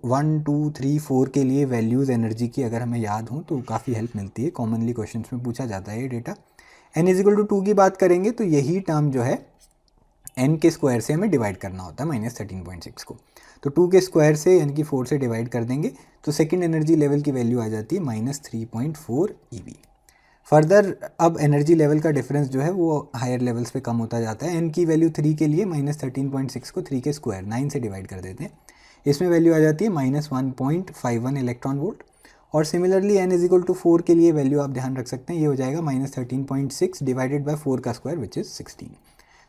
1, 2, 3, 4 के लिए वैल्यूज़ एनर्जी की अगर हमें याद हो तो काफ़ी हेल्प मिलती है। कॉमनली क्वेश्चंस में पूछा जाता है ये डेटा। n = 2 की बात करेंगे तो यही टर्म जो है n के स्क्वायर से हमें डिवाइड करना होता है -13.6 को। तो 2 के स्क्वायर से यानी कि 4 से डिवाइड कर देंगे तो सेकेंड एनर्जी लेवल की वैल्यू आ जाती है -3.4 eV। फर्दर अब एनर्जी लेवल का डिफरेंस जो है वो हायर लेवल्स पे कम होता जाता है। n की वैल्यू 3 के लिए -13.6 को 3 के स्क्वायर 9 से डिवाइड कर देते हैं, इसमें वैल्यू आ जाती है -1.51 इलेक्ट्रॉन वोल्ट। और सिमिलरली n = 4 के लिए वैल्यू आप ध्यान रख सकते हैं, ये हो जाएगा -13.6 डिवाइडेड बाय 4 का स्क्वायर विच इज़ 16।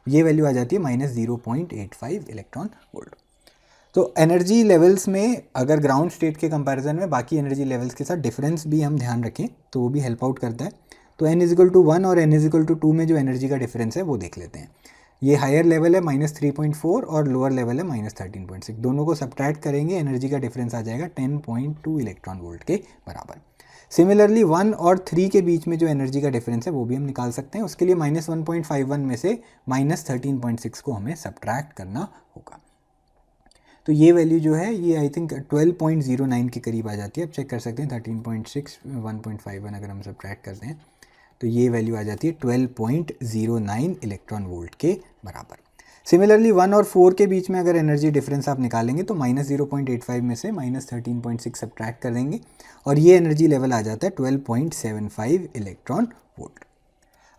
ये वैल्यू आ जाती है -0.85 इलेक्ट्रॉन वोल्ट। तो एनर्जी लेवल्स में अगर ग्राउंड स्टेट के कंपैरिजन में बाकी एनर्जी लेवल्स के साथ डिफरेंस भी हम ध्यान रखें तो वो भी हेल्प आउट करता है। तो n = 1 और n = 2 में जो एनर्जी का डिफरेंस है वो देख लेते हैं। ये हायर लेवल है -3.4 और लोअर लेवल है -13.6। दोनों को सब्ट्रैक्ट करेंगे एनर्जी का डिफरेंस आ जाएगा 10.2 इलेक्ट्रॉन वोल्ट के बराबर। सिमिलरली 1 और 3 के बीच में जो एनर्जी का डिफरेंस है वो भी हम निकाल सकते हैं। उसके लिए -1.51 में से -13.6 को हमें सब्ट्रैक्ट करना होगा। तो ये वैल्यू जो है ये आई थिंक 12.09 के करीब आ जाती है। आप चेक कर सकते हैं 13.6 1.51 अगर हम सब्ट्रैक्ट करते हैं तो ये वैल्यू आ जाती है 12.09 इलेक्ट्रॉन वोल्ट के बराबर। सिमिलरली 1 और 4 के बीच में अगर एनर्जी डिफरेंस आप निकालेंगे तो -0.85 में से -13.6 सब्ट्रैक्ट कर देंगे और ये एनर्जी लेवल आ जाता है 12.75 इलेक्ट्रॉन वोल्ट।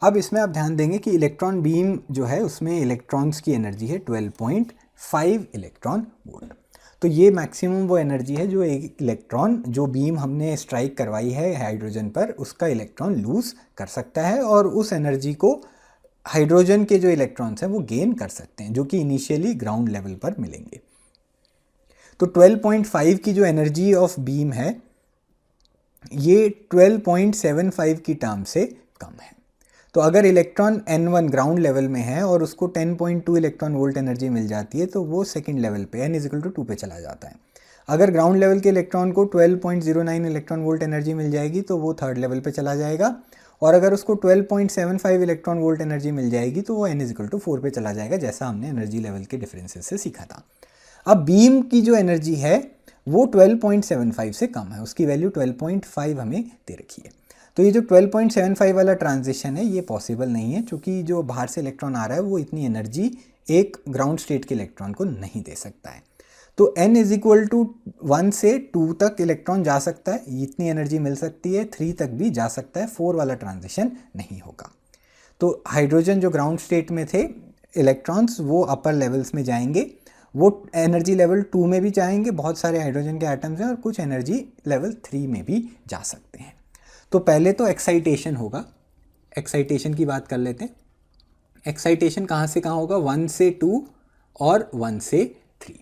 अब इसमें आप ध्यान देंगे कि इलेक्ट्रॉन बीम जो है उसमें इलेक्ट्रॉन्स की एनर्जी है 12.5 इलेक्ट्रॉन वोल्ट। तो ये मैक्सिमम वो एनर्जी है जो एक इलेक्ट्रॉन जो बीम हमने स्ट्राइक करवाई है हाइड्रोजन पर उसका इलेक्ट्रॉन लूज कर सकता है और उस एनर्जी को हाइड्रोजन के जो इलेक्ट्रॉन्स हैं वो गेन कर सकते हैं जो कि इनिशियली ग्राउंड लेवल पर मिलेंगे। तो 12.5 की जो एनर्जी ऑफ बीम है ये 12.75 की टर्म से कम है। तो अगर इलेक्ट्रॉन n1 ग्राउंड लेवल में है और उसको 10.2 इलेक्ट्रॉन वोल्ट एनर्जी मिल जाती है तो वो सेकंड लेवल पे n = 2 पे चला जाता है। अगर ग्राउंड लेवल के इलेक्ट्रॉन को 12.09 इलेक्ट्रॉन वोल्ट एनर्जी मिल जाएगी तो वो थर्ड लेवल पे चला जाएगा और अगर उसको 12.75 इलेक्ट्रॉन वोल्ट एनर्जी मिल जाएगी तो वो n = 4 पे चला जाएगा, जैसा हमने एनर्जी लेवल के डिफरेंसेस से सीखा था। अब बीम की जो एनर्जी है वो 12.75 से कम है, उसकी वैल्यू 12.5 हमें दे रखी है। तो ये जो 12.75 वाला ट्रांजिशन है ये पॉसिबल नहीं है क्योंकि जो बाहर से इलेक्ट्रॉन आ रहा है वो इतनी एनर्जी एक ग्राउंड स्टेट के इलेक्ट्रॉन को नहीं दे सकता है। तो n = 1 से 2 तक इलेक्ट्रॉन जा सकता है, इतनी एनर्जी मिल सकती है, 3 तक भी जा सकता है, 4 वाला ट्रांजिशन नहीं होगा। तो हाइड्रोजन जो ग्राउंड स्टेट में थे इलेक्ट्रॉन्स वो अपर लेवल्स में जाएंगे, वो एनर्जी लेवल 2 में भी जाएंगे, बहुत सारे हाइड्रोजन के एटम्स हैं और कुछ एनर्जी लेवल 3 में भी जा सकते हैं। तो पहले तो एक्साइटेशन होगा, एक्साइटेशन की बात कर लेते हैं। एक्साइटेशन कहाँ से कहाँ होगा, 1 से 2 और 1 से 3।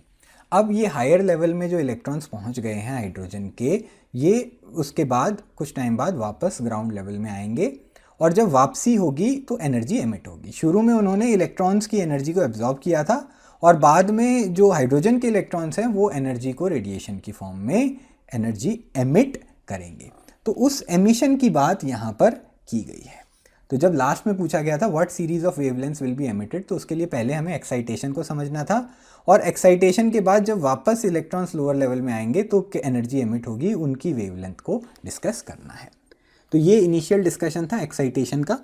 अब ये हायर लेवल में जो इलेक्ट्रॉन्स पहुंच गए हैं हाइड्रोजन के, ये उसके बाद कुछ टाइम बाद वापस ग्राउंड लेवल में आएंगे और जब वापसी होगी तो एनर्जी एमिट होगी। शुरू में उन्होंने इलेक्ट्रॉन्स की एनर्जी को एब्जॉर्ब किया था और बाद में जो हाइड्रोजन के इलेक्ट्रॉन्स हैं वो एनर्जी को रेडिएशन की फॉर्म में एनर्जी एमिट करेंगे। तो उस एमिशन की बात यहाँ पर की गई है। तो जब लास्ट में पूछा गया था what series of wavelengths will be emitted, तो उसके लिए पहले हमें एक्साइटेशन को समझना था और एक्साइटेशन के बाद जब वापस इलेक्ट्रॉन्स लोअर लेवल में आएंगे तो एनर्जी एमिट होगी, उनकी वेवलेंथ को डिस्कस करना है। तो ये इनिशियल डिस्कशन था एक्साइटेशन का,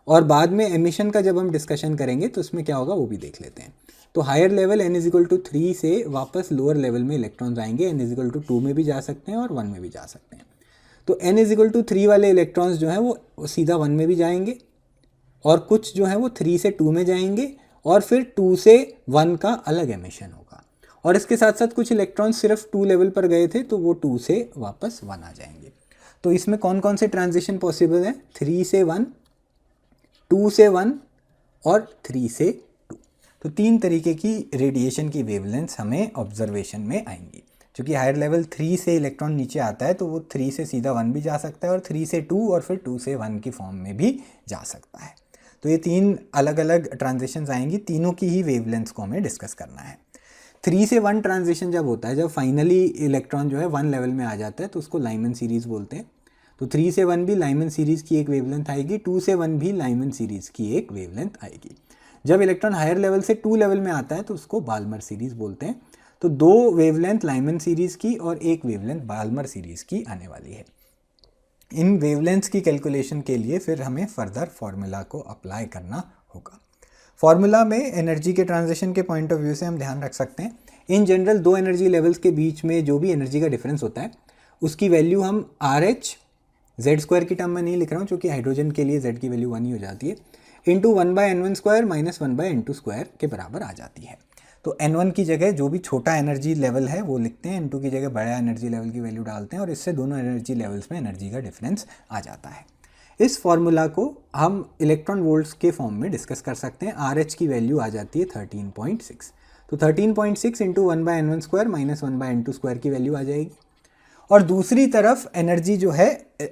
और बाद में एमिशन का जब हम डिस्कशन करेंगे तो उसमें क्या होगा वो भी देख लेते हैं। तो हायर लेवल n=3 से वापस लोअर लेवल में इलेक्ट्रॉन्स आएंगे, n=2 में भी जा सकते हैं और 1 में भी जा सकते हैं। तो n=3 वाले इलेक्ट्रॉन्स जो हैं वो सीधा 1 में भी जाएंगे और कुछ जो हैं वो 3 से 2 में जाएंगे और फिर 2 से 1 का अलग एमिशन होगा। और इसके साथ साथ कुछ इलेक्ट्रॉन्स सिर्फ 2 लेवल पर गए थे तो वो 2 से वापस 1 आ जाएंगे। तो इसमें कौन कौन से ट्रांजिशन पॉसिबल हैं? 3 से 1, 2 से 1 और 3 से 2। तो 3 तरीके की रेडिएशन की वेवलेंथ्स हमें ऑब्जर्वेशन में आएंगी। क्योंकि हायर लेवल 3 से इलेक्ट्रॉन नीचे आता है तो वो 3 से सीधा 1 भी जा सकता है और 3 से 2 और फिर 2 से 1 की फॉर्म में भी जा सकता है। तो ये 3 अलग अलग ट्रांजिशंस आएंगी, तीनों की ही वेवलेंथ्स को हमें डिस्कस करना है। 3 से 1 ट्रांजिशन जब होता है, जब फाइनली इलेक्ट्रॉन जो है 1 लेवल में आ जाता है तो उसको लाइमन सीरीज़ बोलते हैं। तो 3 से 1 भी लाइमन सीरीज़ की एक वेवलेंथ आएगी, 2 से 1 भी लाइमन सीरीज़ की एक वेवलेंथ आएगी। जब इलेक्ट्रॉन हायर लेवल से 2 लेवल में आता है तो उसको बाल्मर सीरीज़ बोलते हैं। तो 2 वेवलेंथ लाइमन सीरीज़ की और 1 वेवलेंथ बाल्मर सीरीज़ की आने वाली है। इन वेवलेंथ्स की कैलकुलेशन के लिए फिर हमें फर्दर फार्मूला को अप्लाई करना होगा। फार्मूला में एनर्जी के ट्रांजिशन के पॉइंट ऑफ व्यू से हम ध्यान रख सकते हैं, इन जनरल 2 एनर्जी लेवल्स के बीच में जो भी एनर्जी का डिफरेंस होता है उसकी वैल्यू हम RH z² की टर्म में नहीं लिख रहा हूँ क्योंकि हाइड्रोजन के लिए z की वैल्यू 1 ही हो जाती है, इंटू 1/n1² माइनस 1/n2² के बराबर आ जाती है। तो n1 की जगह जो भी छोटा एनर्जी लेवल है वो लिखते हैं, n2 की जगह बड़ा एनर्जी लेवल की वैल्यू डालते हैं और इससे दोनों एनर्जी लेवल्स में एनर्जी का डिफरेंस आ जाता है। इस फॉर्मूला को हम इलेक्ट्रॉन वोल्ट्स के फॉर्म में डिस्कस कर सकते हैं। RH की वैल्यू आ जाती है 13.6, तो 13.6 इंटू 1/n1² माइनस 1/n2² की वैल्यू आ जाएगी। और दूसरी तरफ एनर्जी जो है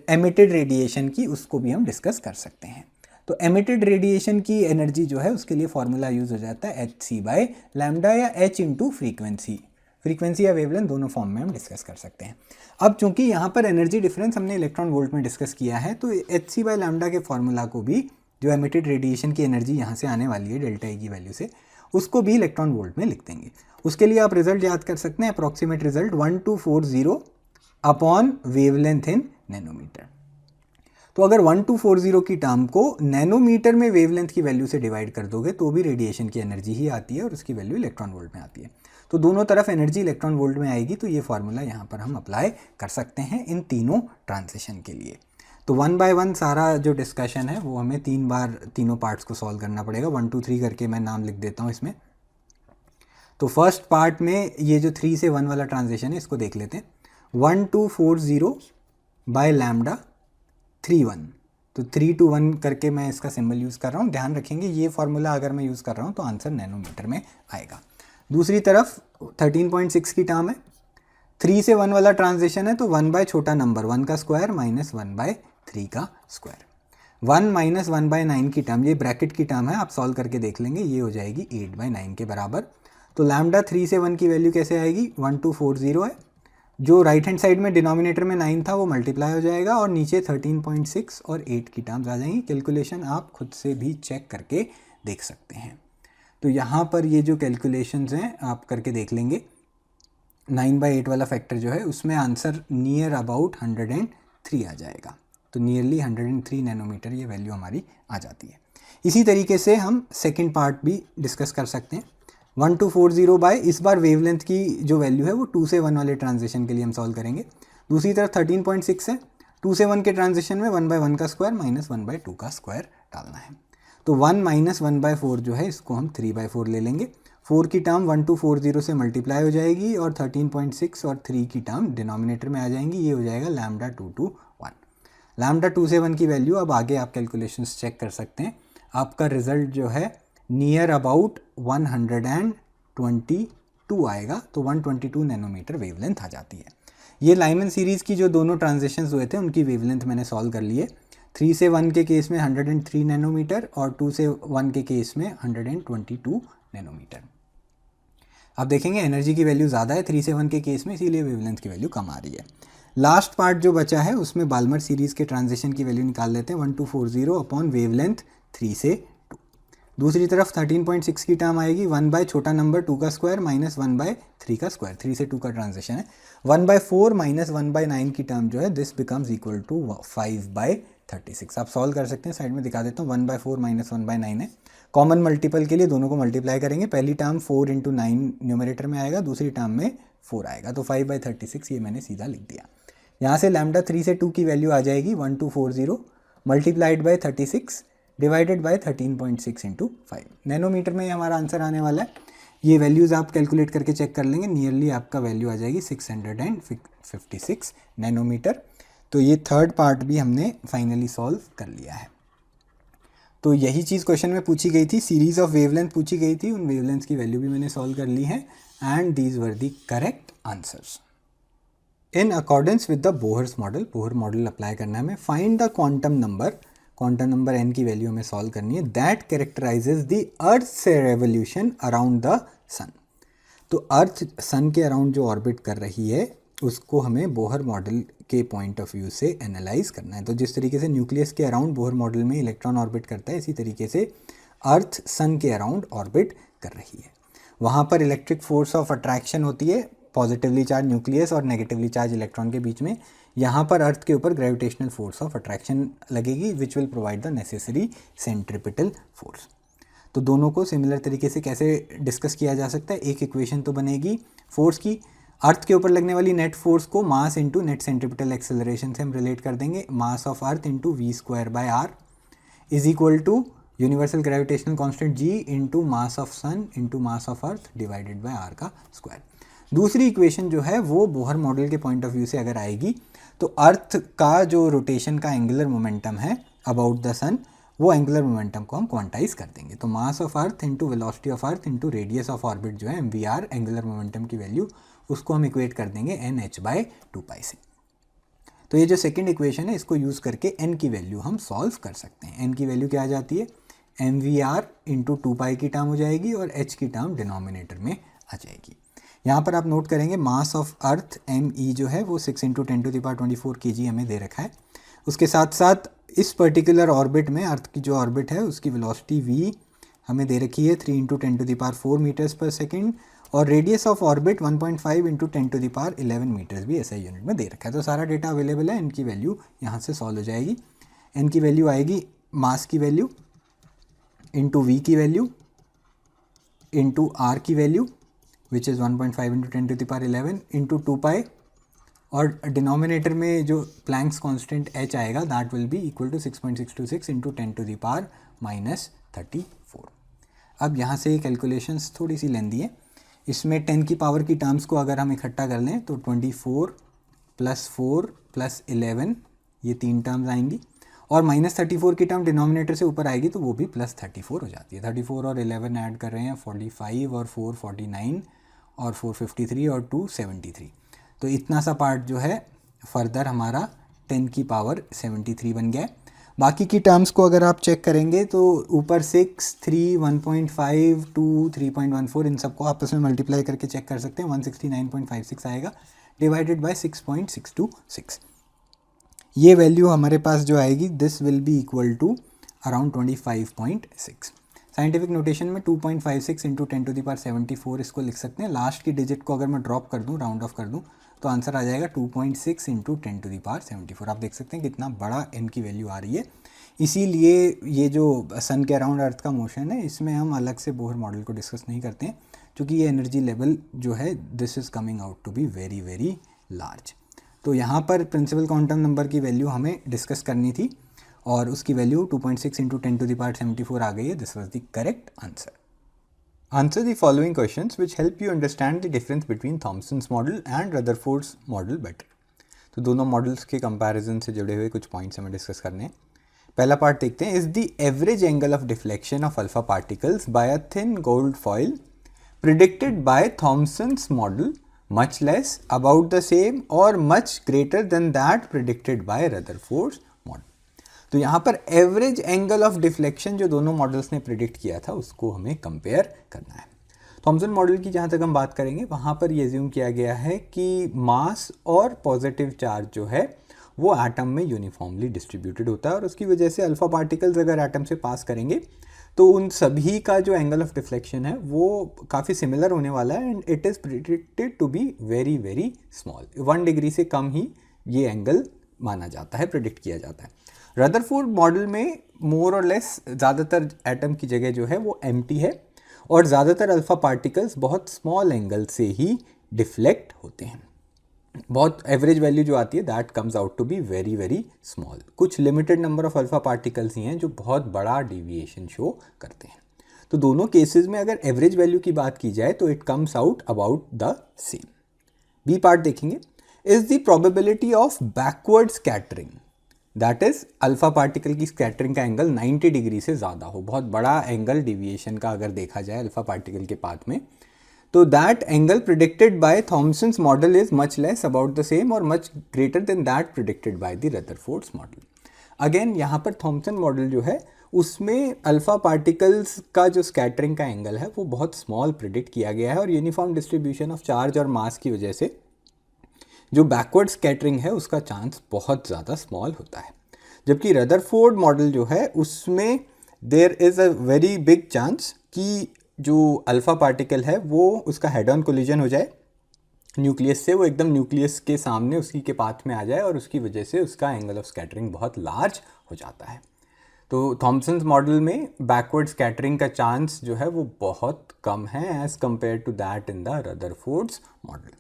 एमिटेड रेडिएशन की, उसको भी हम डिस्कस कर सकते हैं। तो एमिटेड रेडिएशन की एनर्जी जो है उसके लिए फॉर्मूला यूज हो जाता है hc/λ या h इंटू फ्रीक्वेंसी या वेवलेंथ, दोनों फॉर्म में हम डिस्कस कर सकते हैं। अब चूंकि यहाँ पर एनर्जी डिफरेंस हमने इलेक्ट्रॉन वोल्ट में डिस्कस किया है तो hc/λ के फॉर्मूला को भी, जो एमिटेड रेडिएशन की एनर्जी यहाँ से आने वाली है डेल्टा E की वैल्यू से, उसको भी इलेक्ट्रॉन वोल्ट में लिख देंगे। उसके लिए आप रिजल्ट याद कर सकते हैं, approximate result 1240 upon wavelength in nanometre. तो अगर 1240 की टर्म को नैनोमीटर में वेवलेंथ की वैल्यू से डिवाइड कर दोगे तो भी रेडिएशन की एनर्जी ही आती है और उसकी वैल्यू इलेक्ट्रॉन वोल्ट में आती है। तो दोनों तरफ एनर्जी इलेक्ट्रॉन वोल्ट में आएगी, तो ये फार्मूला यहाँ पर हम अप्लाई कर सकते हैं इन तीनों ट्रांजिशन के लिए। तो 1 बाय 1 सारा जो डिस्कशन है वो हमें 3 बार तीनों पार्ट्स को सॉल्व करना पड़ेगा। 1 2 3 करके मैं नाम लिख देता हूँ इसमें। तो फर्स्ट पार्ट में ये जो 3 से 1 वाला ट्रांजिशन है इसको देख लेते हैं। 1240 बाय लैम्डा 31, तो 3 to 1 करके मैं इसका सिंबल यूज़ कर रहा हूँ। ध्यान रखेंगे ये फार्मूला अगर मैं यूज़ कर रहा हूँ तो आंसर नैनोमीटर में आएगा। दूसरी तरफ 13.6 की टर्म है, 3 से 1 वाला ट्रांजिशन है, तो 1 बाय छोटा नंबर 1 का स्क्वायर माइनस 1/3 का स्क्वायर, 1 माइनस 1/9 की टर्म, ये ब्रैकेट की टर्म है, आप सॉल्व करके देख लेंगे, ये हो जाएगी 8/9 के बराबर। तो लैम्डा 3 से 1 की वैल्यू कैसे आएगी, 1240 है, जो राइट हैंड साइड में डिनोमिनेटर में 9 था वो मल्टीप्लाई हो जाएगा और नीचे 13.6 और 8 की टर्म्स आ जाएंगी। कैलकुलेशन आप खुद से भी चेक करके देख सकते हैं। तो यहाँ पर ये जो कैलकुलेशंस हैं आप करके देख लेंगे। 9/8 वाला फैक्टर जो है उसमें आंसर नियर अबाउट 103 आ जाएगा। तो नियरली 103 नैनोमीटर ये वैल्यू हमारी आ जाती है। इसी तरीके से हम सेकेंड पार्ट भी डिस्कस कर सकते हैं। 1240 बाय, इस बार वेवलेंथ की जो वैल्यू है वो 2 से 1 वाले ट्रांजिशन के लिए हम सॉल्व करेंगे। दूसरी तरफ 13.6 है, 2 से 1 के ट्रांजिशन में 1/1 का स्क्वायर माइनस 1/2 का स्क्वायर डालना है। तो 1 माइनस 1/4 जो है इसको हम 3/4 ले लेंगे। 4 की टर्म 1240 से मल्टीप्लाई हो जाएगी और 13.6 और 3 की टर्म डिनोमिनेटर में आ जाएंगी, ये हो जाएगा लैम्डा 2 to 1। लैम्डा 2 से 1 की वैल्यू अब आगे आप कैलकुलेशंस चेक कर सकते हैं। आपका रिजल्ट जो है नियर अबाउट 120 2 आएगा, तो 122 नैनोमीटर वेवलेंथ आ जाती है। ये लाइमन सीरीज़ की जो दोनों ट्रांजिशंस हुए थे उनकी वेवलेंथ मैंने सॉल्व कर लिए। 3 से 1 के केस में 103 नैनोमीटर और 2 से 1 के केस में 122 नैनोमीटर। अब देखेंगे एनर्जी की वैल्यू ज़्यादा है 3 से 1 के केस में, इसीलिए वेवलेंथ की वैल्यू कम आ रही है। लास्ट पार्ट जो बचा है उसमें बाल्मर सीरीज़ के ट्रांजिशन की वैल्यू निकाल लेते हैं, 1240 अपॉन वेवलेंथ 3 से 2। दूसरी तरफ 13.6 की टर्म आएगी 1 बाय छोटा नंबर 2 का स्क्वायर माइनस 1 बाय 3 का स्क्वायर, 3 से 2 का ट्रांजिशन है। 1 बाय 4 माइनस 1 बाय 9 की टर्म जो है this becomes equal to 5 by 36। आप सॉल्व कर सकते हैं, साइड में दिखा देता हूँ। 1 बाय 4 माइनस 1 बाय 9 है। कॉमन मल्टीपल के लिए दोनों को मल्टीप्लाई करेंगे। पहली टर्म 4 इंटू 9 न्यूमरेटर में आएगा, दूसरी टर्म में 4 आएगा, तो 5 बाय 36 ये मैंने सीधा लिख दिया। यहाँ से लैम्डा 3 से 2 की वैल्यू आ जाएगी 1240 multiplied by 36 divided by 13.6 into 5 nanometre में हमारा आंसर आने वाला है। ये वैल्यूज़ आप कैलकुलेट करके चेक कर लेंगे, नियरली आपका वैल्यू आ जाएगी 656 नैनोमीटर। तो ये थर्ड पार्ट भी हमने फाइनली सॉल्व कर लिया है। तो यही चीज़ क्वेश्चन में पूछी गई थी, सीरीज ऑफ वेवलेंथ पूछी गई थी, उन वेवलेंथ की वैल्यू भी मैंने सॉल्व कर ली है and these were the correct answers. In accordance with the Bohr's model, Bohr model apply करना है हमें। Find the quantum number n की वैल्यू हमें सॉल्व करनी है दैट कैरेक्टराइजेज द अर्थ से रेवोल्यूशन अराउंड द सन। तो अर्थ सन के अराउंड जो ऑर्बिट कर रही है उसको हमें बोहर मॉडल के पॉइंट ऑफ व्यू से एनालाइज करना है। तो जिस तरीके से न्यूक्लियस के अराउंड बोहर मॉडल में इलेक्ट्रॉन ऑर्बिट करता है, इसी तरीके से अर्थ सन के अराउंड ऑर्बिट कर रही है। वहाँ पर इलेक्ट्रिक फोर्स ऑफ अट्रैक्शन होती है पॉजिटिवली चार्ज न्यूक्लियस और नेगेटिवली चार्ज इलेक्ट्रॉन के बीच में। यहाँ पर अर्थ के ऊपर ग्रेविटेशनल फोर्स ऑफ अट्रैक्शन लगेगी which will provide the necessary centripetal force. तो दोनों को सिमिलर तरीके से कैसे डिस्कस किया जा सकता है, एक इक्वेशन तो बनेगी फोर्स की। अर्थ के ऊपर लगने वाली नेट फोर्स को mass into net centripetal acceleration से हम रिलेट कर देंगे। Mass of earth into v square by r is equal to universal gravitational constant G into mass of sun into mass of earth divided by r का स्क्वायर। दूसरी equation जो है वो बोहर मॉडल के पॉइंट ऑफ व्यू से अगर आएगी तो अर्थ का जो रोटेशन का एंगुलर मोमेंटम है अबाउट द सन, वो एंगुलर मोमेंटम को हम क्वांटाइज कर देंगे। तो mass of earth into velocity of earth into radius of orbit जो है MVR एंगुलर मोमेंटम की वैल्यू, उसको हम इक्वेट कर देंगे NH/2π से। तो ये जो सेकंड इक्वेशन है इसको यूज़ करके n की वैल्यू हम सॉल्व कर सकते हैं। n की वैल्यू क्या आ जाती है, MVR इंटू 2π की टर्म हो जाएगी और h की टर्म डिनोमिनेटर में आ जाएगी। यहाँ पर आप नोट करेंगे मास ऑफ अर्थ ME जो है वो 6 इंटू 10⁻24 kg हमें दे रखा है। उसके साथ साथ इस पर्टिकुलर ऑर्बिट में अर्थ की जो ऑर्बिट है उसकी वेलोसिटी v हमें दे रखी है 3 इंटू 10⁻4 मीटर्स पर सेकेंड और radius of orbit 1.5 into 10⁻11 metres भी ऐसा यूनिट में दे रखा है। तो सारा डेटा अवेलेबल है, इनकी वैल्यू यहाँ से सॉल्व हो जाएगी। n की वैल्यू आएगी मास की वैल्यू इंटू v की वैल्यू इंटू r की value which is 1.5 into 10⁻11 into 2π और डिनोमिनेटर में जो प्लैंक्स कांस्टेंट h आएगा that will be equal to 6.626 into 10⁻−34। अब यहाँ से कैलकुलेशंस थोड़ी सी लेंदी है। इसमें 10 की पावर की टर्म्स को अगर हम इकट्ठा कर लें तो 24 + 4 + 11 ये 3 टर्म्स आएंगी और -34 की टर्म डिनोमिनेटर से ऊपर आएगी तो वो भी +34 हो जाती है। 34 और 11 ऐड कर रहे हैं 45 और 4 49 और 4 53 और 2 73। तो इतना सा पार्ट जो है फर्दर हमारा 10 की पावर 73 बन गया। बाकी की टर्म्स को अगर आप चेक करेंगे तो ऊपर 6 3 1.5 2 3.14 इन सबको आपस में मल्टीप्लाई करके चेक कर सकते हैं। 169.56 आएगा डिवाइडेड बाय 6.626। ये वैल्यू हमारे पास जो आएगी this will be equal to around 25.6। Scientific notation में 2.56 इंटू 10⁻74 इसको लिख सकते हैं। लास्ट की डिजिट को अगर मैं ड्रॉप कर दूं, राउंड ऑफ कर दूं, तो आंसर आ जाएगा 2.6 इंटू 10⁻74। आप देख सकते हैं कितना बड़ा n की वैल्यू आ रही है। इसीलिए ये जो सन के अराउंड अर्थ का मोशन है इसमें हम अलग से बोहर मॉडल को डिस्कस नहीं करते हैं, क्योंकि ये एनर्जी लेवल जो है this is coming out to be very very large. तो यहाँ पर प्रिंसिपल क्वांटम नंबर की वैल्यू हमें डिस्कस करनी थी और उसकी वैल्यू 2.6 इंटू 10⁻74 आ गई है। This was the correct answer. Answer the following questions which help you understand the difference between Thomson's model and Rutherford's model better. तो दोनों मॉडल्स के कंपैरिजन से जुड़े हुए कुछ पॉइंट्स हमें डिस्कस करने हैं। पहला पार्ट देखते हैं, is the average angle of deflection of alpha particles by a thin gold foil predicted by Thomson's model much less, about the same or much greater than that predicted by Rutherford's model. तो यहाँ पर average angle of deflection जो दोनों models ने predict किया था उसको हमें कंपेयर करना है। थॉमसन मॉडल की जहाँ तक हम बात करेंगे वहाँ पर ये एज्यूम किया गया है कि मास और पॉजिटिव चार्ज जो है वो एटम में यूनिफॉर्मली डिस्ट्रीब्यूटेड होता है और उसकी वजह से अल्फा पार्टिकल्स अगर एटम से पास करेंगे तो उन सभी का जो एंगल ऑफ डिफ्लेक्शन है वो काफ़ी सिमिलर होने वाला है and it is predicted to be very very small. 1 degree से कम ही ये एंगल माना जाता है, प्रिडिक्ट किया जाता है। रदरफोर्ड मॉडल में मोर और लेस ज़्यादातर एटम की जगह जो है वो एम्प्टी है और ज़्यादातर अल्फ़ा पार्टिकल्स बहुत स्मॉल एंगल से ही डिफ्लेक्ट होते हैं। बहुत एवरेज वैल्यू जो आती है that comes out to be very very small. कुछ limited number of alpha particles ही हैं जो बहुत बड़ा डिविएशन शो करते हैं। तो दोनों केसेस में अगर एवरेज वैल्यू की बात की जाए तो it comes out about the same. B part देखेंगे, is the probability of backward scattering, that is alpha particle की स्कैटरिंग का एंगल 90 डिग्री से ज़्यादा हो, बहुत बड़ा एंगल डिविएशन का अगर देखा जाए अल्फा पार्टिकल के पाथ में, तो that angle predicted by Thomson's model is much less, about the same और much greater than that predicted by the Rutherford's model. Again यहाँ पर थॉमसन मॉडल जो है उसमें अल्फा पार्टिकल्स का जो स्कैटरिंग का एंगल है वो बहुत स्मॉल प्रिडिक्ट किया गया है और यूनिफॉर्म डिस्ट्रीब्यूशन ऑफ चार्ज और मास की वजह से जो बैकवर्ड स्कैटरिंग है उसका चांस बहुत ज़्यादा स्मॉल होता है। जबकि रदरफोर्ड मॉडल जो है उसमें there is a very big chance कि जो अल्फ़ा पार्टिकल है वो उसका हेड ऑन कोलिजन हो जाए न्यूक्लियस से, वो एकदम न्यूक्लियस के सामने उसी के पाथ में आ जाए और उसकी वजह से उसका एंगल ऑफ स्कैटरिंग बहुत लार्ज हो जाता है। तो थॉमसन्स मॉडल में बैकवर्ड स्कैटरिंग का चांस जो है वो बहुत कम है as compare to that in the Rutherford's model.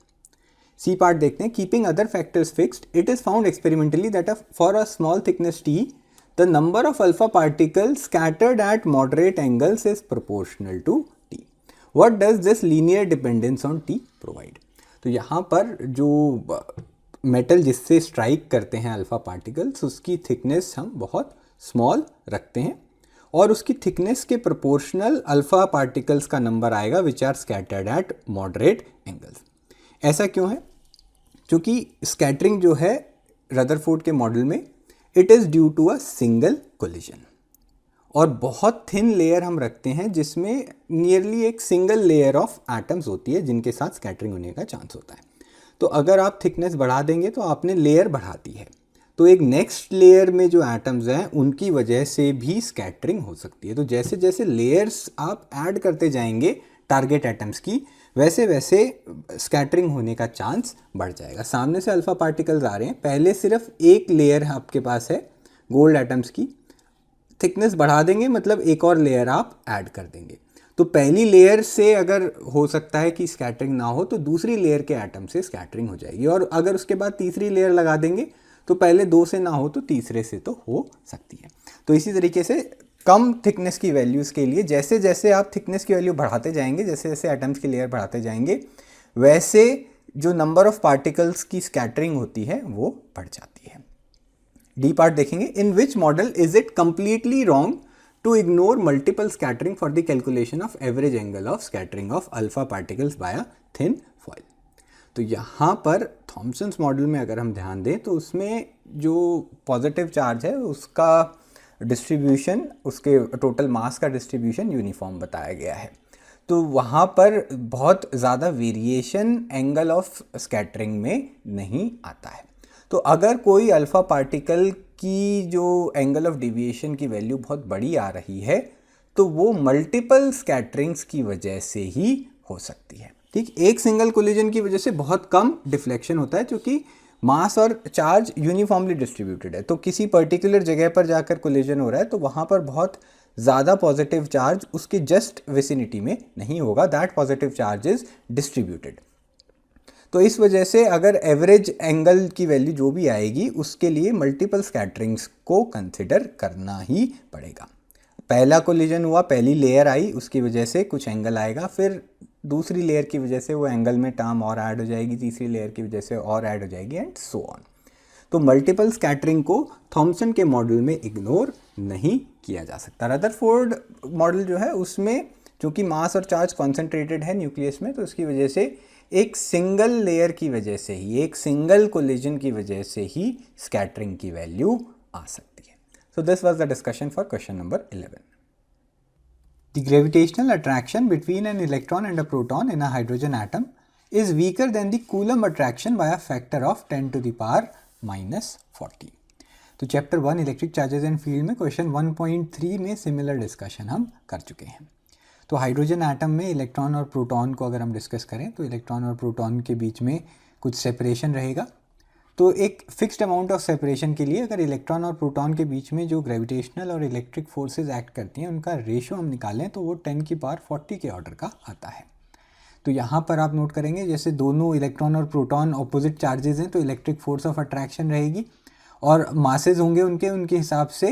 C part देखते हैं, keeping other factors fixed it is found experimentally that for a small thickness t the number of alpha particles scattered at moderate angles is proportional to t. What does this linear dependence on t provide? तो यहाँ पर जो metal जिससे strike करते हैं alpha particles उसकी thickness हम बहुत स्मॉल रखते हैं और उसकी थिकनेस के प्रोपोर्शनल अल्फा पार्टिकल्स का नंबर आएगा which are scattered at moderate angles. ऐसा क्यों है? क्योंकि स्कैटरिंग जो है रदरफोर्ड के मॉडल में it is due to a single collision और बहुत थिन लेयर हम रखते हैं जिसमें नियरली एक सिंगल लेयर ऑफ एटम्स होती है जिनके साथ स्कैटरिंग होने का चांस होता है। तो अगर आप थिकनेस बढ़ा देंगे तो आपने लेयर बढ़ा दी है, तो एक नेक्स्ट लेयर में जो एटम्स हैं उनकी वजह से भी स्कैटरिंग हो सकती है। तो जैसे जैसे लेयर्स आप ऐड करते जाएंगे टारगेट एटम्स की वैसे वैसे स्कैटरिंग होने का चांस बढ़ जाएगा। सामने से अल्फ़ा पार्टिकल्स आ रहे हैं, पहले सिर्फ एक लेयर आपके पास है गोल्ड एटम्स की, थिकनेस बढ़ा देंगे मतलब एक और लेयर आप ऐड कर देंगे। तो पहली लेयर से अगर हो सकता है कि स्कैटरिंग ना हो तो दूसरी लेयर के एटम से स्कैटरिंग हो जाएगी और अगर उसके बाद तीसरी लेयर लगा देंगे तो पहले 2 से ना हो तो तीसरे से तो हो सकती है। तो इसी तरीके से कम थिकनेस की वैल्यूज़ के लिए जैसे जैसे आप थिकनेस की वैल्यू बढ़ाते जाएंगे, जैसे जैसे एटम्स की लेयर बढ़ाते जाएंगे वैसे जो नंबर ऑफ पार्टिकल्स की स्कैटरिंग होती है वो बढ़ जाती है। डी पार्ट देखेंगे, in which model is it completely wrong to ignore multiple scattering for the calculation of average angle of scattering of alpha particles by a thin foil. तो यहाँ पर थॉमसन्स मॉडल में अगर हम ध्यान दें तो उसमें जो पॉजिटिव चार्ज है उसका डिस्ट्रीब्यूशन, उसके टोटल मास का डिस्ट्रीब्यूशन यूनिफॉर्म बताया गया है। तो वहाँ पर बहुत ज़्यादा वेरिएशन एंगल ऑफ स्कैटरिंग में नहीं आता है। तो अगर कोई अल्फ़ा पार्टिकल की जो एंगल ऑफ डिविएशन की वैल्यू बहुत बड़ी आ रही है तो वो मल्टीपल स्कैटरिंग्स की वजह से ही हो सकती है। ठीक, एक सिंगल कोलिजन की वजह से बहुत कम डिफ्लेक्शन होता है क्योंकि मास और चार्ज यूनिफॉर्मली डिस्ट्रीब्यूटेड है। तो किसी पर्टिकुलर जगह पर जाकर कोलिजन हो रहा है तो वहाँ पर बहुत ज़्यादा पॉजिटिव चार्ज उसके जस्ट विसिनिटी में नहीं होगा, that positive charge is distributed. तो इस वजह से अगर एवरेज एंगल की वैल्यू जो भी आएगी उसके लिए मल्टीपल स्कैटरिंग्स को कंसिडर करना ही पड़ेगा। पहला कोलिजन हुआ, पहली लेयर आई, उसकी वजह से कुछ एंगल आएगा, फिर दूसरी लेयर की वजह से वो एंगल में टर्म और ऐड हो जाएगी, तीसरी लेयर की वजह से और ऐड हो जाएगी एंड सो ऑन। तो मल्टीपल स्कैटरिंग को थॉमसन के मॉडल में इग्नोर नहीं किया जा सकता। रदरफोर्ड मॉडल जो है उसमें क्योंकि मास और चार्ज कॉन्सेंट्रेटेड है न्यूक्लियस में, तो इसकी वजह से एक सिंगल लेयर की वजह से ही, एक सिंगल कोलिजन की वजह से ही स्कैटरिंग की वैल्यू आ सकती है. So this was the discussion for question number 11. The gravitational attraction between an electron and a proton in a hydrogen atom is weaker than the Coulomb attraction by a factor of 10 to the power minus 40. तो chapter 1 electric charges and field में question 1.3 में similar discussion हम कर चुके हैं. तो hydrogen atom में electron और प्रोटॉन को अगर हम डिस्कस करें तो इलेक्ट्रॉन और प्रोटॉन के बीच में कुछ सेपरेशन रहेगा. तो एक फिक्स्ड अमाउंट ऑफ सेपरेशन के लिए अगर इलेक्ट्रॉन और प्रोटॉन के बीच में जो ग्रेविटेशनल और इलेक्ट्रिक फोर्सेस एक्ट करती हैं उनका रेशो हम निकालें तो वो 10 की पावर 40 के ऑर्डर का आता है. तो यहाँ पर आप नोट करेंगे जैसे दोनों इलेक्ट्रॉन और प्रोटॉन ऑपोजिट चार्जेस हैं तो इलेक्ट्रिक फोर्स ऑफ अट्रैक्शन रहेगी और मासेज होंगे उनके हिसाब से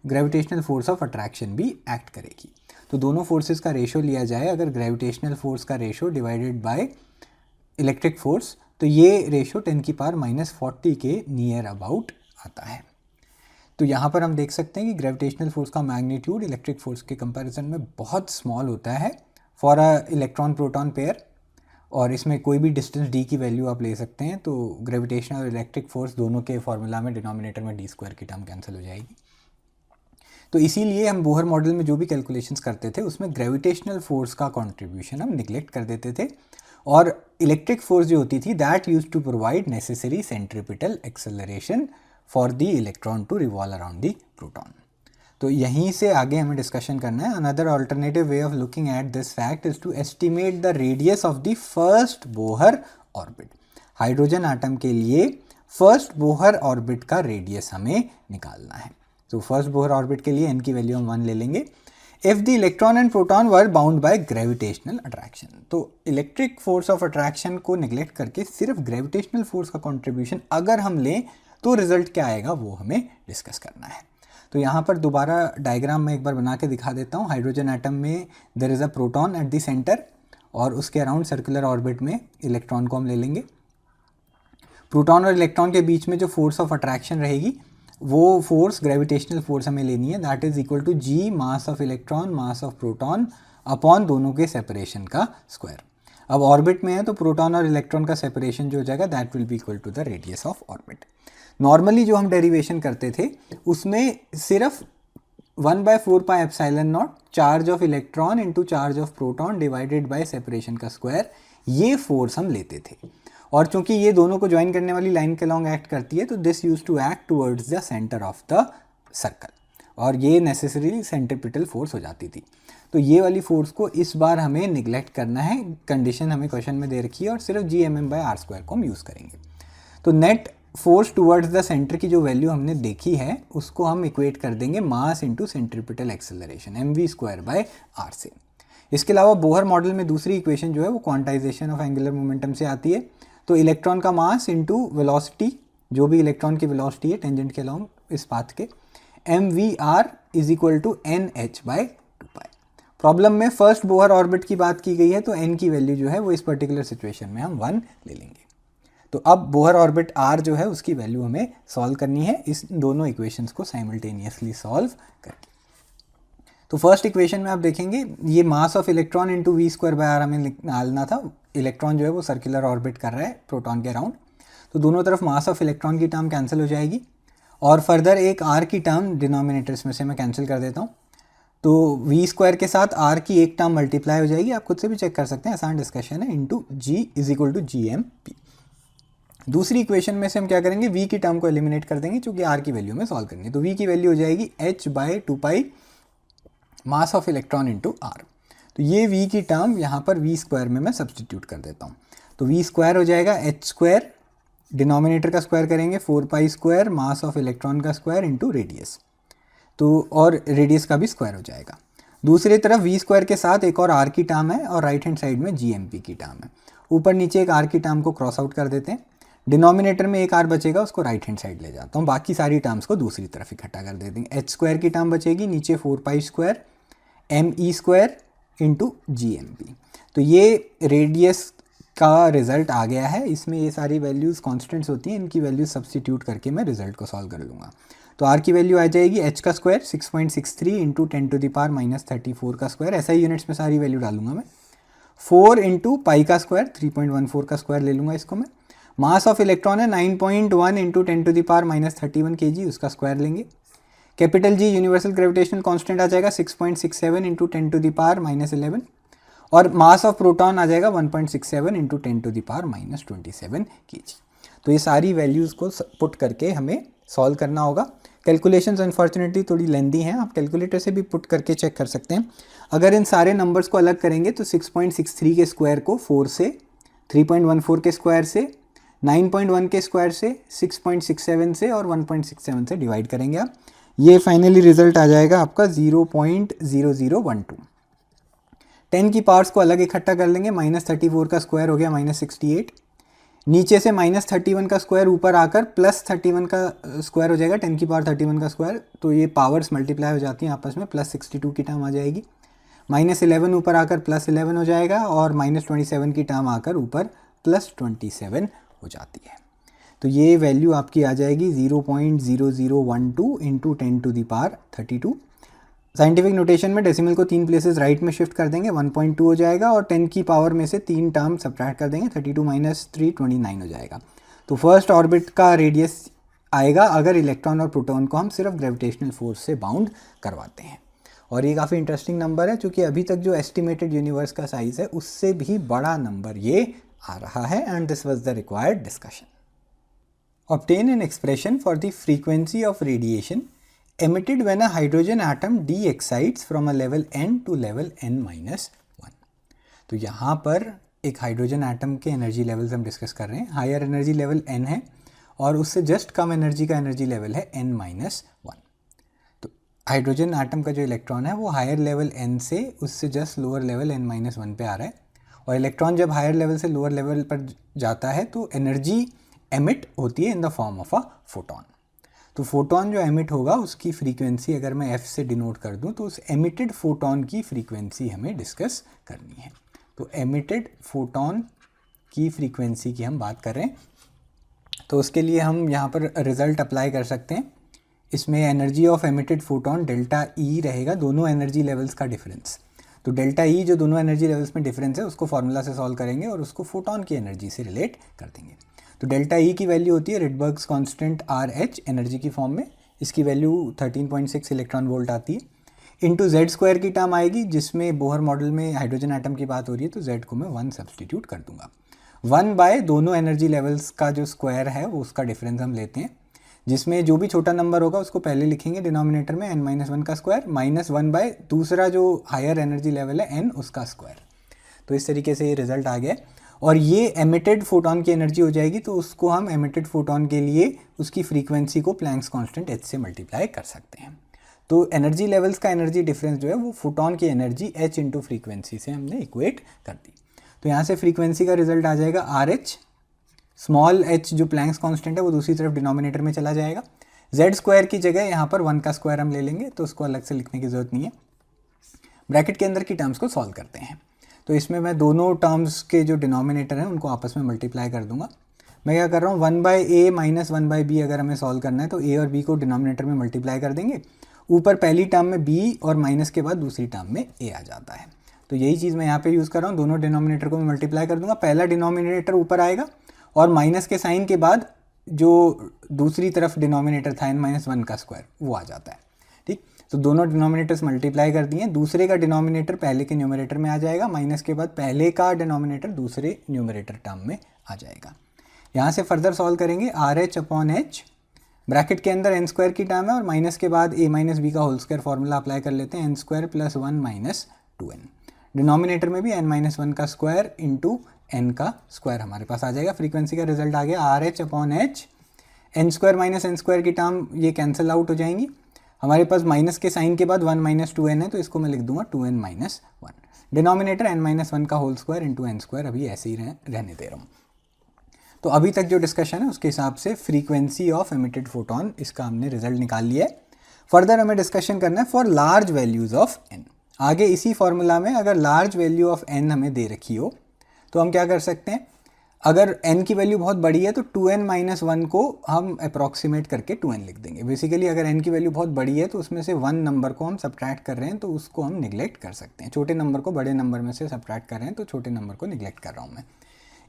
ग्रेविटेशनल फोर्स ऑफ अट्रैक्शन भी एक्ट करेगी. तो दोनों फोर्सेस का रेशो लिया जाए अगर ग्रेविटेशनल फोर्स का ratio divided by electric force तो ये रेशो 10 की पावर माइनस 40 के नियर अबाउट आता है. तो यहाँ पर हम देख सकते हैं कि ग्रेविटेशनल फोर्स का मैग्नीट्यूड इलेक्ट्रिक फोर्स के कंपैरिजन में बहुत स्मॉल होता है for a electron proton pair, और इसमें कोई भी डिस्टेंस d की वैल्यू आप ले सकते हैं. तो ग्रेविटेशनल और इलेक्ट्रिक फोर्स दोनों के फॉर्मूला में डिनोमिनेटर में d² की टर्म कैंसिल हो जाएगी. तो इसीलिए हम बोहर मॉडल में जो भी कैलकुलेशंस करते थे उसमें ग्रेविटेशनल फोर्स का कॉन्ट्रीब्यूशन हम निगलेक्ट कर देते थे और इलेक्ट्रिक फोर्स जो होती थी that used to provide necessary centripetal acceleration for the electron to revolve around the proton. तो यहीं से आगे हमें डिस्कशन करना है. Another alternative way of looking at this fact is to estimate the radius of the first Bohr orbit. Hydrogen atom के लिए first Bohr orbit का रेडियस हमें निकालना है. तो फर्स्ट बोहर ऑर्बिट के लिए n की वैल्यू हम 1 ले लेंगे. If the electron and proton were bound by gravitational attraction, तो इलेक्ट्रिक फोर्स ऑफ अट्रैक्शन को निगलेक्ट करके सिर्फ ग्रेविटेशनल फोर्स का कॉन्ट्रीब्यूशन अगर हम लें तो रिजल्ट क्या आएगा वो हमें डिस्कस करना है. तो यहाँ पर दोबारा डायग्राम में एक बार बना के दिखा देता हूँ. हाइड्रोजन एटम में there is a proton at the centre और उसके अराउंड सर्कुलर ऑर्बिट में इलेक्ट्रॉन को हम ले लेंगे. प्रोटॉन और इलेक्ट्रॉन के बीच में जो फोर्स ऑफ अट्रैक्शन रहेगी वो फोर्स ग्रेविटेशनल फोर्स हमें लेनी है, that is equal to G mass of electron mass of proton upon दोनों के सेपरेशन का स्क्वायर. अब ऑर्बिट में है तो प्रोटॉन और इलेक्ट्रॉन का सेपरेशन जो हो जाएगा that will be equal to the radius of orbit. Normally जो हम डेरिवेशन करते थे उसमें सिर्फ 1/4 pi epsilon naught charge of electron into charge of proton divided by separation का स्क्वायर ये फोर्स हम लेते थे. और चूंकि ये दोनों को ज्वाइन करने वाली लाइन के लॉन्ग एक्ट करती है तो this use to act towards the centre of the circle और ये नेसेसरीली सेंट्रीपिटल फोर्स हो जाती थी. तो ये वाली फोर्स को इस बार हमें निगलेक्ट करना है. कंडीशन हमें क्वेश्चन में दे रखी है और सिर्फ Gmm/r² को हम यूज़ करेंगे. तो net force towards the centre की जो वैल्यू हमने देखी है उसको हम इक्वेट कर देंगे mass into centripetal acceleration mv²/r से. इसके अलावा बोहर मॉडल में दूसरी इक्वेशन जो है वो क्वांटाइजेशन ऑफ एंगुलर मोमेंटम से आती है. तो इलेक्ट्रॉन का मास इंटू वेलोसिटी, जो भी इलेक्ट्रॉन की वेलोसिटी है टेंजेंट के अलॉन्ग इस पाथ के, mvr is equal to nh/2π. Problem में फर्स्ट बोहर ऑर्बिट की बात की गई है तो n की वैल्यू जो है वो इस पर्टिकुलर सिचुएशन में हम 1 ले लेंगे. तो अब बोहर ऑर्बिट r जो है उसकी वैल्यू हमें सॉल्व करनी है इस दोनों इक्वेशंस को साइमल्टेनियसली सॉल्व करके. तो फर्स्ट इक्वेशन में आप देखेंगे ये मास ऑफ इलेक्ट्रॉन इंटू v²/r हमें निकालना था. इलेक्ट्रॉन जो है वो सर्कुलर ऑर्बिट कर रहा है प्रोटॉन के अराउंड, तो दोनों तरफ मास ऑफ इलेक्ट्रॉन की टर्म कैंसिल हो जाएगी और फर्दर एक r की टर्म डिनोमिनेटर्स में से मैं कैंसिल कर देता हूँ. तो v² के साथ r की एक टर्म मल्टीप्लाई हो जाएगी, आप खुद से भी चेक कर सकते हैं, आसान डिस्कशन है, into g is equal to gmp. दूसरी इक्वेशन में से हम क्या करेंगे v की टर्म को एलिमिनेट कर देंगे क्योंकि r की वैल्यू में सॉल्व करनी है. तो v की वैल्यू हो जाएगी h/2π mass of electron into r. तो ये v की टर्म यहाँ पर v² में मैं सब्सटीट्यूट कर देता हूँ. तो v² हो जाएगा h², डिनोमिनेटर का स्क्वायर करेंगे 4π² मास ऑफ इलेक्ट्रॉन का स्क्वायर इंटू रेडियस, तो और रेडियस का भी स्क्वायर हो जाएगा. दूसरी तरफ v² के साथ एक और r की टर्म है और राइट हैंड साइड में gmp की टर्म है. ऊपर नीचे एक r की टर्म को क्रॉस आउट कर देते हैं. डिनोमिनेटर में एक r बचेगा उसको राइट हैंड साइड ले जाता हूँ, बाकी सारी टर्म्स को दूसरी तरफ इकट्ठा कर देते हैं. h² की टर्म बचेगी, नीचे 4π² me² इंटू gmp. तो ये रेडियस का रिजल्ट आ गया है. इसमें ये सारी वैल्यूज़ कॉन्स्टेंट्स होती हैं, इनकी वैल्यूज सब्सटीट्यूट करके मैं रिजल्ट को सॉल्व कर लूँगा. तो आर की वैल्यू आ जाएगी एच का स्क्वायर 6.63 इंटू 10⁻⁻34 का स्क्वायर, ऐसा ही यूनिट्स में सारी वैल्यू डालूंगा मैं। 4 इंटू पाई का स्क्वायर 3.14 का स्क्वायर ले लूँगा इसको मैं। मास ऑफ इलेक्ट्रॉन है 9.1 इंटू 10⁻31 kg, उसका स्क्वायर लेंगे। Capital G universal gravitational constant आ जाएगा 6.67 इंटू 10⁻11, और मास ऑफ प्रोटॉन आ जाएगा 1.67 इंटू 10⁻27 kg। तो ये सारी वैल्यूज़ को पुट करके हमें सॉल्व करना होगा। कैलकुलेशंस अनफॉर्चुनेटली थोड़ी लेंदी हैं, आप कैलकुलेटर से भी पुट करके चेक कर सकते हैं। अगर इन सारे नंबर्स को अलग करेंगे तो 6.63 के स्क्वायर को 4 से, 3.14 के स्क्वायर से, 9.1 के स्क्वायर से, 6.67 से और 1.67 से डिवाइड करेंगे आप, ये फाइनली रिजल्ट आ जाएगा आपका 0.0012। 10 की पावर्स को अलग इकट्ठा कर लेंगे, -34 का स्क्वायर हो गया -68, नीचे से -31 का स्क्वायर ऊपर आकर +31 का स्क्वायर हो जाएगा, 10 की पावर 31 का स्क्वायर, तो ये पावर्स मल्टीप्लाई हो जाती हैं आपस में, +62 की टर्म आ जाएगी। -11 ऊपर आकर +11 हो जाएगा, और -27 की टर्म आकर ऊपर +27 हो जाती है। तो ये वैल्यू आपकी आ जाएगी 0.0012 इंटू 10⁻32। साइंटिफिक नोटेशन में डेसिमल को 3 प्लेसेस राइट में शिफ्ट कर देंगे, 1.2 हो जाएगा, और 10 की पावर में से 3 टर्म सब्ट्रैक्ट कर देंगे, 32 - 3 29 हो जाएगा। तो फर्स्ट ऑर्बिट का रेडियस आएगा अगर इलेक्ट्रॉन और प्रोटॉन को हम सिर्फ ग्रेविटेशनल फोर्स से बाउंड करवाते हैं। और ये काफ़ी इंटरेस्टिंग नंबर है, क्योंकि अभी तक जो एस्टिमेटेड यूनिवर्स का साइज़ है उससे भी बड़ा नंबर ये आ रहा है, and this was the required discussion. Obtain an expression for the frequency of radiation emitted when a hydrogen atom de-excites from a level n to level n-1। तो यहाँ पर एक हाइड्रोजन एटम के एनर्जी लेवल्स हम discuss कर रहे हैं। Higher energy level n है और उससे जस्ट कम एनर्जी का एनर्जी लेवल है n-1। तो हाइड्रोजन एटम का जो इलेक्ट्रॉन है वो हायर लेवल n से उससे जस्ट लोअर लेवल n-1 पे आ रहा है, और इलेक्ट्रॉन जब हायर लेवल से लोअर लेवल पर जाता है तो एनर्जी एमिट होती है in the form of a photon. तो फोटोन जो एमिट होगा उसकी फ्रीक्वेंसी अगर मैं f से डिनोट कर दूं तो उस एमिटेड फोटोन की फ्रीक्वेंसी हमें डिस्कस करनी है। तो एमिटेड फोटोन की फ्रीक्वेंसी की हम बात कर रहे हैं, तो उसके लिए हम यहाँ पर रिजल्ट अप्लाई कर सकते हैं। इसमें energy of emitted photon delta E रहेगा, दोनों एनर्जी लेवल्स का डिफरेंस। तो डेल्टा E जो दोनों एनर्जी लेवल्स में डिफरेंस है उसको फॉर्मूला से सॉल्व करेंगे और उसको फोटोन की एनर्जी से रिलेट कर देंगे। तो डेल्टा E की वैल्यू होती है रिडबर्ग्स कांस्टेंट RH एनर्जी की फॉर्म में, इसकी वैल्यू 13.6 इलेक्ट्रॉन वोल्ट आती है, इंटू Z स्क्वायर की टर्म आएगी, जिसमें बोहर मॉडल में हाइड्रोजन एटम की बात हो रही है, तो Z को मैं 1 सब्सटीट्यूट कर दूंगा। 1 बाय दोनों एनर्जी लेवल्स का जो स्क्वायर है वो उसका डिफरेंस हम लेते हैं, जिसमें जो भी छोटा नंबर होगा उसको पहले लिखेंगे डिनोमिनेटर में n-1 का स्क्वायर, -1 बाय दूसरा जो हायर एनर्जी लेवल है n उसका स्क्वायर। तो इस तरीके से ये रिजल्ट आ गया, और ये एमिटेड फोटोन की एनर्जी हो जाएगी, तो उसको हम एमिटेड फोटोन के लिए उसकी फ्रीक्वेंसी को प्लैंक्स कांस्टेंट h से मल्टीप्लाई कर सकते हैं। तो एनर्जी लेवल्स का एनर्जी डिफरेंस जो है वो फोटोन की एनर्जी h इंटू फ्रीक्वेंसी से हमने इक्वेट कर दी। तो यहाँ से फ्रीक्वेंसी का रिजल्ट आ जाएगा RH, स्मॉल h जो प्लैंक्स कांस्टेंट है वो दूसरी तरफ डिनोमिनेटर में चला जाएगा, Z स्क्वायर की जगह यहाँ पर 1 का स्क्वायर हम ले लेंगे, तो उसको अलग से लिखने की जरूरत नहीं है। ब्रैकेट के अंदर की टर्म्स को सॉल्व करते हैं, तो इसमें मैं दोनों टर्म्स के जो डिनोमिनेटर हैं उनको आपस में मल्टीप्लाई कर दूंगा। मैं क्या कर रहा हूँ, 1/a माइनस 1/b अगर हमें सॉल्व करना है तो a और b को डिनोमिनेटर में मल्टीप्लाई कर देंगे, ऊपर पहली टर्म में b और माइनस के बाद दूसरी टर्म में a आ जाता है। तो यही चीज़ मैं यहाँ पे यूज़ कर रहा हूँ, दोनों डिनोमिनेटर को मैं मल्टीप्लाई कर दूंगा, पहला डिनोमिनेटर ऊपर आएगा और माइनस के साइन के बाद जो दूसरी तरफ डिनोमिनेटर था n-1 का स्क्वायर वो आ जाता है। ठीक, तो दोनों डिनोमिनेटर्स मल्टीप्लाई कर दिए, दूसरे का डिनोमिनेटर पहले के न्यूमरेटर में आ जाएगा, माइनस के बाद पहले का डिनोमिनेटर दूसरे न्यूमरेटर टर्म में आ जाएगा। यहाँ से फर्दर सॉल्व करेंगे, RH/H ब्रैकेट के अंदर n स्क्वायर की टर्म है और माइनस के बाद a माइनस बी का होल स्क्वायर फॉर्मूला अप्लाई कर लेते हैं, n square plus 1 minus 2n। Denominator में भी n-1 का स्क्वायर इंटू n का स्क्वायर हमारे पास आ जाएगा। फ्रीक्वेंसी का रिजल्ट आ गया RH/H, n square minus n square की टर्म ये कैंसिल आउट हो जाएंगी, हमारे पास माइनस के साइन के बाद 1 माइनस 2n है, तो इसको मैं लिख दूंगा 2n माइनस 1। डिनोमिनेटर n-1 का whole square into n square अभी ऐसे ही रहने दे रहा हूँ। तो अभी तक जो डिस्कशन है उसके हिसाब से फ्रीक्वेंसी ऑफ एमिटेड फोटोन इसका हमने रिजल्ट निकाल लिया है। फर्दर हमें डिस्कशन करना है for large values of n। आगे इसी फॉर्मूला में अगर लार्ज वैल्यू ऑफ n हमें दे रखी हो तो हम क्या कर सकते हैं, अगर n की वैल्यू बहुत बड़ी है तो 2n माइनस 1 को हम अप्रॉक्सीमेट करके 2n लिख देंगे। बेसिकली अगर n की वैल्यू बहुत बड़ी है तो उसमें से 1 नंबर को हम सब्ट्रैक्ट कर रहे हैं तो उसको हम निगलेक्ट कर सकते हैं। छोटे नंबर को बड़े नंबर में से सब्ट्रैक्ट कर रहे हैं तो छोटे नंबर को निगलेक्ट कर रहा हूँ मैं।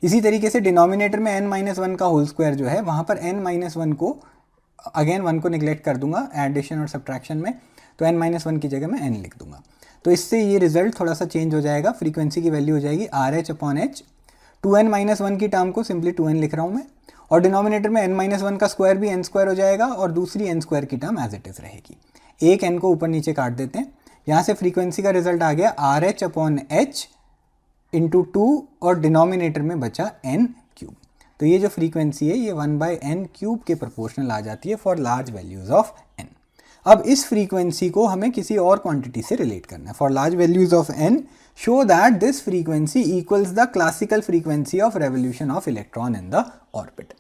इसी तरीके से डिनोमिनेटर में n माइनस 1 का होल स्क्वायर जो है वहाँ पर n माइनस 1 को अगेन 1 को निगलेक्ट कर दूंगा एडिशन और सब्ट्रैक्शन में, तो n माइनस 1 की जगह मैं n लिख दूंगा। तो इससे ये रिजल्ट थोड़ा सा चेंज हो जाएगा, फ्रीक्वेंसी की वैल्यू हो जाएगी RH upon H. 2n minus 1 की टर्म को सिंपली 2n लिख रहा हूँ मैं, और डिनोमिनेटर में n माइनस 1 का स्क्वायर भी n स्क्वायर हो जाएगा और दूसरी n स्क्वायर की टर्म एज इट इज़ रहेगी। एक n को ऊपर नीचे काट देते हैं, यहाँ से फ्रीक्वेंसी का रिजल्ट आ गया RH अपॉन एच इंटू 2 और डिनोमिनेटर में बचा n क्यूब। तो ये जो फ्रीक्वेंसी है ये 1/n क्यूब के प्रोपोर्शनल आ जाती है for large values of n। अब इस फ्रीक्वेंसी को हमें किसी और क्वांटिटी से रिलेट करना है। For large values of n show that this frequency equals the classical frequency of revolution of electron in the orbit.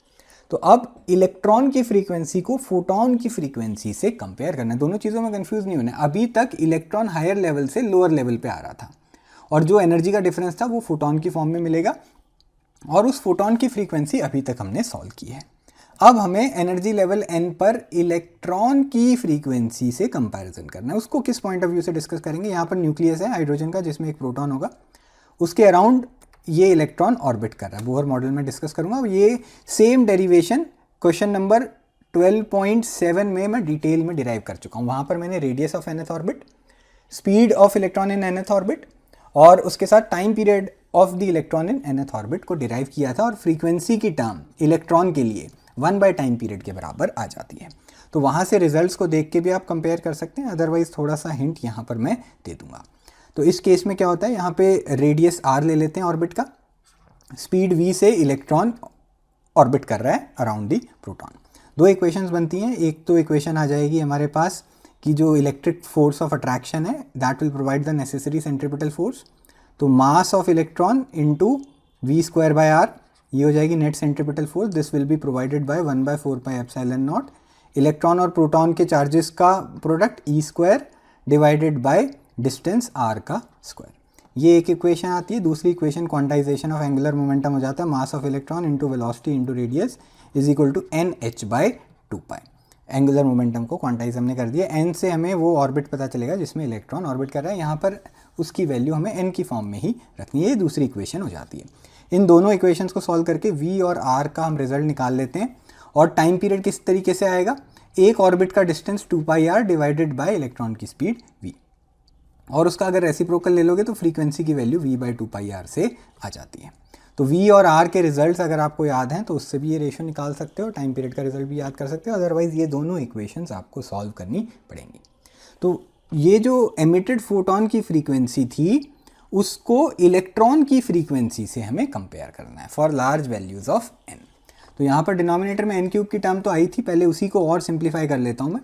तो अब इलेक्ट्रॉन की फ्रीक्वेंसी को फोटोन की फ्रीक्वेंसी से कंपेयर करना है। दोनों चीज़ों में कंफ्यूज नहीं होना है। अभी तक इलेक्ट्रॉन हायर लेवल से लोअर लेवल पे आ रहा था और जो एनर्जी का डिफरेंस था वो फोटोन की फॉर्म में मिलेगा, और उस फोटोन की फ्रीक्वेंसी अभी तक हमने सॉल्व की है। अब हमें एनर्जी लेवल n पर इलेक्ट्रॉन की फ्रीक्वेंसी से कंपैरिजन करना है। उसको किस पॉइंट ऑफ व्यू से डिस्कस करेंगे? यहाँ पर न्यूक्लियस है हाइड्रोजन का जिसमें एक प्रोटॉन होगा, उसके अराउंड ये इलेक्ट्रॉन ऑर्बिट कर रहा है। बोहर मॉडल में डिस्कस करूँगा। ये सेम डेरिवेशन क्वेश्चन नंबर 12.7 में मैं डिटेल में डिराइव कर चुका हूँ। वहाँ पर मैंने radius of nth orbit, speed of electron in nth orbit और उसके साथ time period of the electron in nth orbit को डिराइव किया था, और फ्रीक्वेंसी की टर्म इलेक्ट्रॉन के लिए 1 टाइम पीरियड के बराबर आ जाती है। तो वहाँ से रिजल्ट्स को देख के भी आप कंपेयर कर सकते हैं, अदरवाइज थोड़ा सा हिंट यहाँ पर मैं दे दूंगा। तो इस केस में क्या होता है, यहाँ पे रेडियस r ले लेते हैं ऑर्बिट का, स्पीड v से इलेक्ट्रॉन ऑर्बिट कर रहा है अराउंड दी प्रोटॉन। दो इक्वेशंस बनती हैं। एक तो इक्वेशन आ जाएगी हमारे पास कि जो इलेक्ट्रिक फोर्स ऑफ अट्रैक्शन है that will provide the necessary centripetal force, तो mass of electron into v square by r, ये हो जाएगी net centripetal force. This will be provided by 1/4 pi epsilon naught electron और proton के charges का product e square divided by distance r का square. ये एक इक्वेशन आती है। दूसरी equation quantization of angular momentum हो जाता है, मास of electron into velocity into radius is equal to NH/2π। Angular momentum को क्वांटाइज हमने कर दिया। n से हमें वो ऑर्बिट पता चलेगा जिसमें इलेक्ट्रॉन ऑर्बिट कर रहा है, यहाँ पर उसकी वैल्यू हमें n की फॉर्म में ही रखनी है। ये दूसरी इक्वेशन हो जाती है। इन दोनों इक्वेशंस को सॉल्व करके v और r का हम रिजल्ट निकाल लेते हैं, और टाइम पीरियड किस तरीके से आएगा, एक ऑर्बिट का distance 2πr divided by electron की स्पीड v, और उसका अगर रेसिप्रोकल ले लोगे तो फ्रीक्वेंसी की वैल्यू v/2πr से आ जाती है। तो v और r के रिजल्ट्स अगर आपको याद हैं तो उससे भी ये रेशो निकाल सकते हो, टाइम पीरियड का रिजल्ट भी याद कर सकते हो। अदरवाइज ये दोनों इक्वेशंस आपको सॉल्व करनी पड़ेंगी। तो ये जो एमिटेड फोटोन की फ्रीक्वेंसी थी उसको इलेक्ट्रॉन की फ्रीक्वेंसी से हमें कंपेयर करना है for large values of n। तो यहाँ पर डिनोमिनेटर में n क्यूब की टर्म तो आई थी, पहले उसी को और सिंप्लीफाई कर लेता हूँ मैं।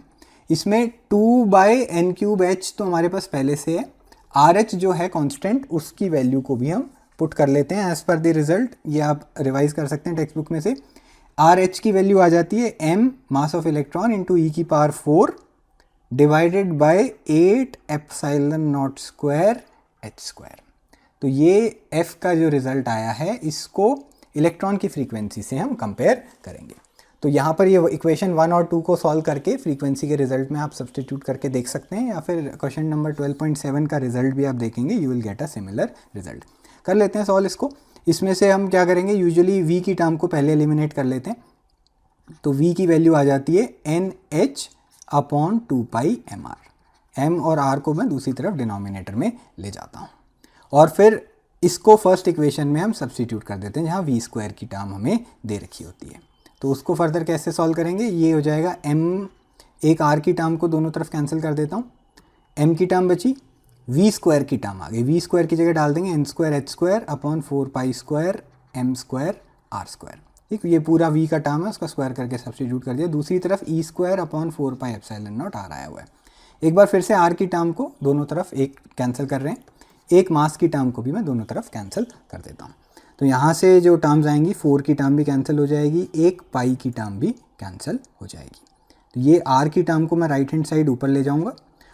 इसमें 2/n³ तो हमारे पास पहले से है, RH जो है कांस्टेंट उसकी वैल्यू को भी हम पुट कर लेते हैं एज पर द रिजल्ट। ये आप रिवाइज कर सकते हैं टेक्स्ट बुक में से। RH की वैल्यू आ जाती है m mass of electron into e⁴ divided by 8 epsilon not square h²। तो ये f का जो रिजल्ट आया है इसको इलेक्ट्रॉन की फ्रीक्वेंसी से हम कंपेयर करेंगे। तो यहाँ पर ये इक्वेशन 1 और 2 को सॉल्व करके फ्रीक्वेंसी के रिजल्ट में आप सब्सटीट्यूट करके देख सकते हैं, या फिर क्वेश्चन नंबर 12.7 का रिजल्ट भी आप देखेंगे, you will get a similar result. कर लेते हैं सॉल्व इसको। इसमें से हम क्या करेंगे, यूजुअली v की टर्म को पहले एलिमिनेट कर लेते हैं। तो v की वैल्यू आ जाती है NH/2πmr। m और r को मैं दूसरी तरफ डिनोमिनेटर में ले जाता हूँ, और फिर इसको फर्स्ट इक्वेशन में हम सब्सटीट्यूट कर देते हैं जहाँ v² की टर्म हमें दे रखी होती है। तो उसको फर्दर कैसे सॉल्व करेंगे, ये हो जाएगा m, एक r की टर्म को दोनों तरफ कैंसिल कर देता हूँ, m की टर्म बची, v² की टर्म आ गई, v² की जगह डाल देंगे n² h² / 4π² m² r²। ठीक, ये पूरा v का टर्म है, उसका स्क्वायर करके सब्सटीट्यूट कर दिया। दूसरी तरफ e² / 4π एप्सिलॉन नॉट r आया हुआ है। एक बार फिर से r की टर्म को दोनों तरफ एक कैंसिल कर रहे हैं, एक मास की टर्म को भी मैं दोनों तरफ कैंसिल कर देता हूँ। तो यहाँ से जो टर्म्स आएंगी 4 की टर्म भी कैंसिल हो जाएगी, एक पाई की टर्म भी कैंसिल हो जाएगी। तो ये r की टर्म को मैं राइट हैंड साइड ऊपर ले जाऊँगा,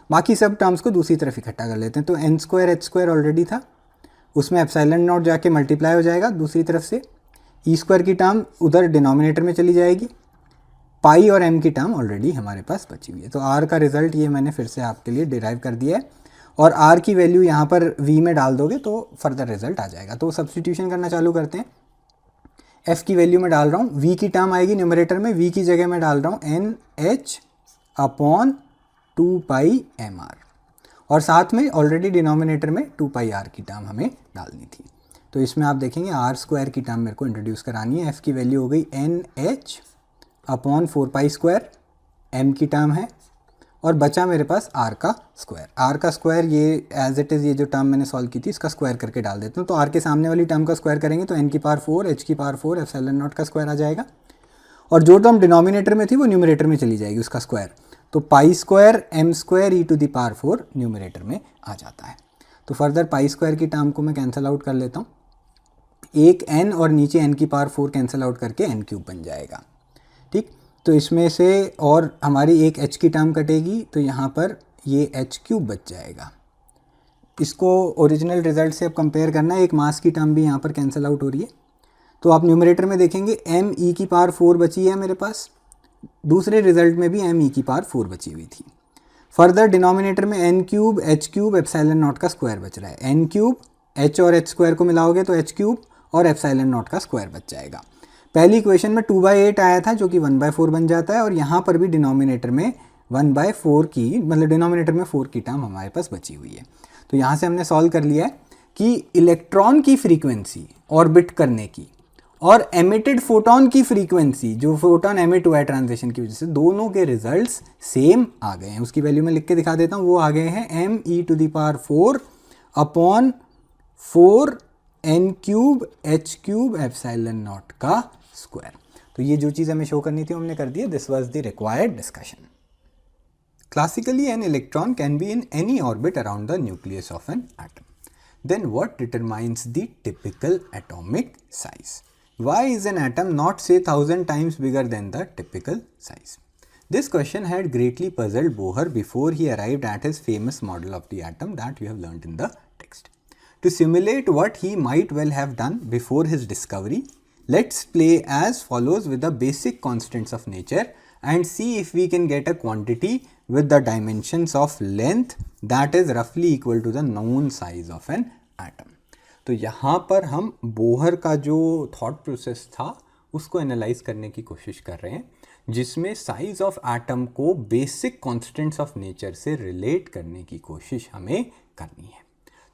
बाकी सब टर्म्स को दूसरी तरफ इकट्ठा कर लेते हैं। तो n² h² ऑलरेडी था, उसमें एप्सिलॉन नॉट जाके मल्टीप्लाई हो जाएगा दूसरी तरफ से, ई स्क्वायर की टर्म उधर डिनोमिनेटर में चली जाएगी, पाई और एम की टर्म ऑलरेडी हमारे पास बची हुई है। तो आर का रिजल्ट ये मैंने फिर से आपके लिए डिराइव कर दिया है, और आर की वैल्यू यहाँ पर वी में डाल दोगे तो फर्दर रिजल्ट आ जाएगा। तो सब्सटीट्यूशन करना चालू करते हैं। एफ की वैल्यू में डाल रहा हूँ, वी की टर्म आएगी न्यूमरेटर में, वी की जगह मैं डाल रहा हूँ एन एच अपॉन 2 पाई एम आर, और साथ में ऑलरेडी डिनोमिनेटर में 2 पाई आर की टर्म हमें डालनी थी। तो इसमें आप देखेंगे आर स्क्वायर की टर्म मेरे को इंट्रोड्यूस करानी है। एफ की वैल्यू हो गई n h upon 4 pi square, m की टर्म है, और बचा मेरे पास आर का स्क्वायर। आर का स्क्वायर ये एज इट इज़, ये जो टर्म मैंने सॉल्व की थी इसका स्क्वायर करके डाल देता हूँ। तो आर के सामने वाली टर्म का स्क्वायर करेंगे तो एन की पावर 4, एच की पावर 4, एप्सिलॉन नॉट का स्क्वायर आ जाएगा, और जो टर्म डिनोमिनेटर में थी वो न्यूमरेटर में चली जाएगी उसका स्क्वायर। तो pi square m square e to the power 4 numerator में आ जाता है। तो फर्दर पाई स्क्वायर की टर्म को मैं कैंसिल आउट कर लेता हूँ, एक एन और नीचे एन की पावर 4 कैंसिल आउट करके एन क्यूब बन जाएगा। ठीक, तो इसमें से और हमारी एक एच की टर्म कटेगी, तो यहाँ पर ये एच क्यूब बच जाएगा। इसको ओरिजिनल रिजल्ट से अब कंपेयर करना है, एक मास की टर्म भी यहाँ पर कैंसिल आउट हो रही है। तो आप न्यूमरेटर में देखेंगे एम ई की पावर 4 बची है मेरे पास, दूसरे रिजल्ट में भी एम ई की पावर 4 बची हुई थी। फर्दर डिनोमिनेटर में n cube h cube epsilon naught का स्क्वायर बच रहा है। एन क्यूब एच और एच स्क्वायर को मिलाओगे तो एच क्यूब और एप्सिलॉन नॉट का स्क्वायर बच जाएगा। पहली इक्वेशन में 2/8 आया था जो कि 1/4 बन जाता है, और यहाँ पर भी डिनोमिनेटर में 1/4 की, मतलब डिनोमिनेटर में 4 की टर्म हमारे पास बची हुई है। तो यहाँ से हमने सॉल्व कर लिया है कि इलेक्ट्रॉन की फ्रीक्वेंसी ऑर्बिट करने की और एमिटेड फोटोन की फ्रीक्वेंसी, जो फोटोन एमिट हुआ है ट्रांजिशन की वजह से, दोनों के रिजल्ट्स सेम आ गए हैं। उसकी वैल्यू मैं लिख के दिखा देता हूँ, वो आ गए हैं m e to the power 4 upon 4 n cube h cube epsilon naught का स्क्वायर। तो ये जो चीज़ हमें शो करनी थी हमने कर दी है। This was the required discussion. Classically, an electron can be in any orbit around the nucleus of an atom. Then what determines the typical atomic size? Why is an atom not say 1000 times bigger than the typical size? This question had greatly puzzled Bohr before he arrived at his famous model of the atom that we have learnt in the text. To simulate what he might well have done before his discovery, let's play as follows with the basic constants of nature and see if we can get a quantity with the dimensions of length that is roughly equal to the known size of an atom. तो यहाँ पर हम Bohr का जो thought process था उसको analyse करने की कोशिश कर रहे हैं, जिसमें साइज ऑफ एटम को बेसिक कॉन्स्टेंट्स ऑफ नेचर से रिलेट करने की कोशिश हमें करनी है।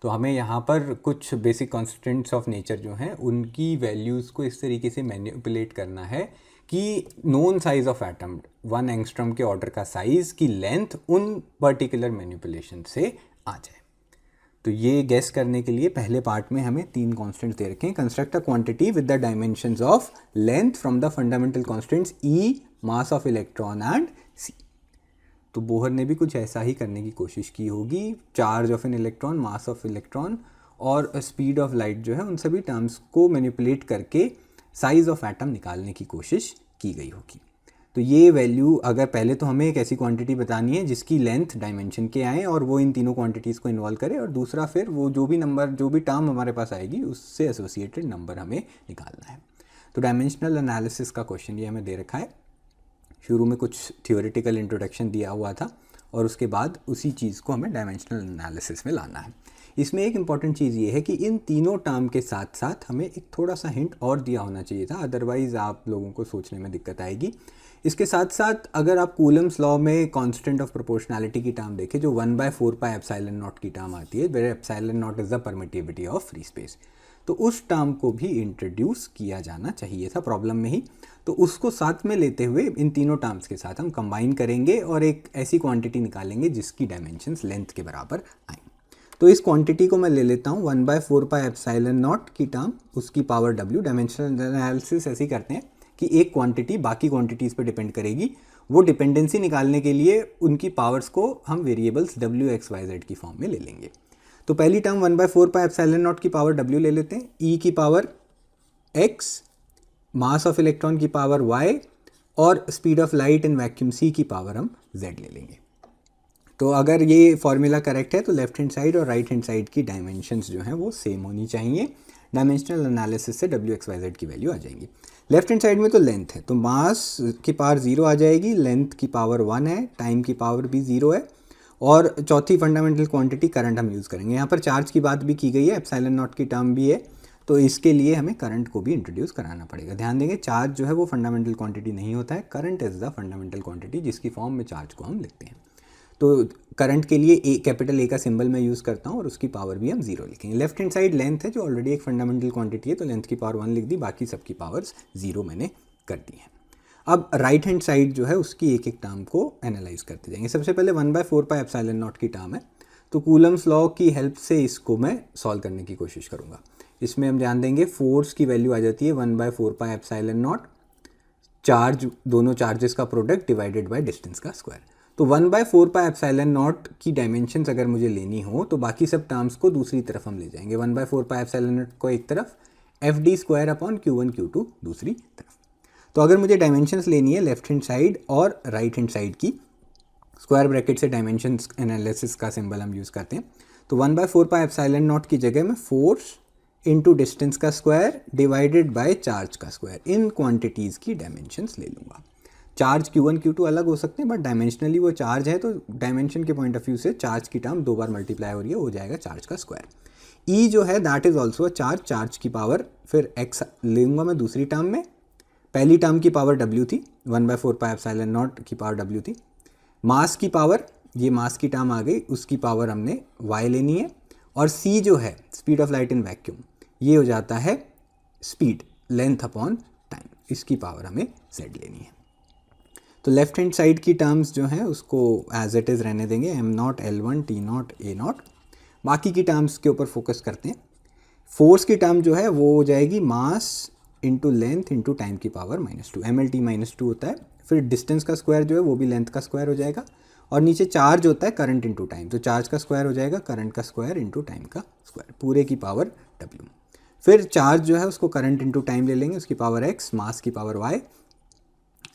तो हमें यहाँ पर कुछ बेसिक कॉन्स्टेंट्स ऑफ नेचर जो हैं उनकी वैल्यूज़ को इस तरीके से मैनिपुलेट करना है कि known size of atom 1 angstrom के ऑर्डर का साइज की लेंथ उन पर्टिकुलर मैनिपुलेशन से आ जाए। तो ये गेस करने के लिए पहले पार्ट में हमें 3 कॉन्स्टेंट्स दे रखे हैं। Construct a quantity with the dimensions of length from the fundamental constants e, mass of electron and c. तो बोहर ने भी कुछ ऐसा ही करने की कोशिश की होगी। Charge of an electron, mass of electron और स्पीड ऑफ लाइट जो है उन सभी टर्म्स को मैनिपुलेट करके साइज ऑफ एटम निकालने की कोशिश की गई होगी। तो ये वैल्यू अगर पहले तो हमें एक ऐसी क्वांटिटी बतानी है जिसकी लेंथ डायमेंशन के आए और वो इन तीनों क्वांटिटीज़ को इन्वॉल्व करे, और दूसरा फिर वो जो भी नंबर, जो भी टर्म हमारे पास आएगी उससे एसोसिएटेड नंबर हमें निकालना है। तो डायमेंशनल एनालिसिस का क्वेश्चन ये हमें दे रखा है। शुरू में कुछ थियोरेटिकल इंट्रोडक्शन दिया हुआ था और उसके बाद उसी चीज़ को हमें डायमेंशनल एनालिसिस में लाना है। इसमें एक इम्पॉर्टेंट चीज़ ये है कि इन तीनों टर्म के साथ साथ हमें एक थोड़ा सा हिंट और दिया होना चाहिए था, अदरवाइज़ आप लोगों को सोचने में दिक्कत आएगी। इसके साथ साथ अगर आप कूलम्स लॉ में कांस्टेंट ऑफ प्रोपोर्शनैलिटी की टर्म देखें जो 1/4 पाई एप्सिलॉन नॉट की टर्म आती है, where epsilon naught is the permittivity of free space, तो उस टर्म को भी इंट्रोड्यूस किया जाना चाहिए था प्रॉब्लम में ही। तो उसको साथ में लेते हुए इन तीनों टर्म्स के साथ हम कंबाइन करेंगे और एक ऐसी क्वांटिटी निकालेंगे जिसकी डायमेंशंस लेंथ के बराबर आए। तो इस क्वांटिटी को मैं ले लेता हूँ 1/4 पाई एप्सिलॉन नॉट की टर्म, उसकी पावर w। डायमेंशनल एनालिसिस ऐसे ही करते हैं कि एक क्वांटिटी बाकी क्वांटिटीज़ पे डिपेंड करेगी। वो डिपेंडेंसी निकालने के लिए उनकी पावर्स को हम variables w, x, y, z की फॉर्म में ले लेंगे। तो पहली टर्म 1/4 पाई एप्सिलॉन नॉट की पावर w ले लेते हैं, e की power x, mass of electron की पावर y और speed of light in vacuum c की पावर हम z ले लेंगे। तो अगर ये फॉर्मूला करेक्ट है तो लेफ्ट हैंड साइड और राइट हैंड साइड की डायमेंशंस जो हैं वो सेम होनी चाहिए। डायमेंशनल एनालिसिस से WXYZ की वैल्यू आ जाएंगी। लेफ्ट हैंड साइड में तो लेंथ है, तो मास की पावर 0 आ जाएगी, लेंथ की पावर 1 है, टाइम की पावर भी 0 है, और चौथी फंडामेंटल क्वांटिटी करंट हम यूज़ करेंगे। यहाँ पर चार्ज की बात भी की गई है, एप्सिलॉन नॉट की टर्म भी है, तो इसके लिए हमें करंट को भी इंट्रोड्यूस कराना पड़ेगा। ध्यान देंगे चार्ज जो है वो फंडामेंटल क्वांटिटी नहीं होता है, current is the fundamental quantity जिसकी फॉर्म में चार्ज को हम लिखते हैं। तो करंट के लिए कैपिटल ए का सिंबल मैं यूज़ करता हूँ और उसकी पावर भी हम 0 लिखेंगे। लेफ्ट हैंड साइड लेंथ है जो ऑलरेडी एक फंडामेंटल क्वांटिटी है, तो लेंथ की पावर 1 लिख दी, बाकी सबकी पावर्स 0 मैंने कर दी है। अब राइट हैंड साइड जो है उसकी एक एक टर्म को एनालाइज करते जाएंगे। सबसे पहले 1/4 पाई एप्सिलॉन नॉट की टर्म है, तो कूलम्स लॉ की हेल्प से इसको मैं सॉल्व करने की कोशिश करूँगा। इसमें हम ध्यान देंगे फोर्स की वैल्यू आ जाती है 1/4 पाई एप्सिलॉन नॉट, चार्ज दोनों चार्जेस का प्रोडक्ट डिवाइडेड बाय डिस्टेंस का स्क्वायर। तो 1/4 पाई एप्सिलॉन नॉट की डायमेंशंस अगर मुझे लेनी हो तो बाकी सब टर्म्स को दूसरी तरफ हम ले जाएंगे। 1/4 पाई एप्सिलॉन नॉट को एक तरफ, FD² अपॉन Q1 Q2 दूसरी तरफ। तो अगर मुझे डायमेंशंस लेनी है लेफ्ट हैंड साइड और राइट हैंड साइड की, स्क्वायर ब्रैकेट से डायमेंशंस एनालिसिस का सिंबल हम यूज़ करते हैं। तो 1/4 पाई एप्सिलॉन नॉट की जगह में फोर्स इंटू डिस्टेंस का स्क्वायर डिवाइडेड बाय चार्ज का स्क्वायर, इन क्वांटिटीज़ की डायमेंशंस ले लूँगा। चार्ज Q1 Q2 अलग हो सकते हैं, बट डायमेंशनली वो चार्ज है, तो डायमेंशन के पॉइंट ऑफ व्यू से चार्ज की टर्म 2 बार मल्टीप्लाई हो रही है, हो जाएगा चार्ज का स्क्वायर। E जो है that is also a charge, charge की पावर फिर x लूँगा मैं दूसरी टर्म में। पहली टर्म की पावर W थी, 1/4 पाई एप्सिलॉन नॉट की पावर W थी। मास की पावर, ये मास की टर्म आ गई, उसकी पावर हमने y लेनी है। और c जो है speed of light in vacuum, ये हो जाता है स्पीड लेंथ अपॉन टाइम, इसकी पावर हमें z लेनी है। तो लेफ्ट हैंड साइड की टर्म्स जो हैं उसको एज इट इज़ रहने देंगे, m0 L1 T0 A0। बाकी की टर्म्स के ऊपर फोकस करते हैं। फोर्स की टर्म जो है वो हो जाएगी mass into length into time की पावर -2, MLT -2 होता है। फिर डिस्टेंस का स्क्वायर जो है वो भी लेंथ का स्क्वायर हो जाएगा, और नीचे चार्ज होता है करंट इंटू टाइम, तो चार्ज का स्क्वायर हो जाएगा करंट का स्क्वायर इंटू टाइम का स्क्वायर, पूरे की पावर W। फिर चार्ज जो है उसको करंट इंटू टाइम ले लेंगे, उसकी पावर x, मास की पावर y,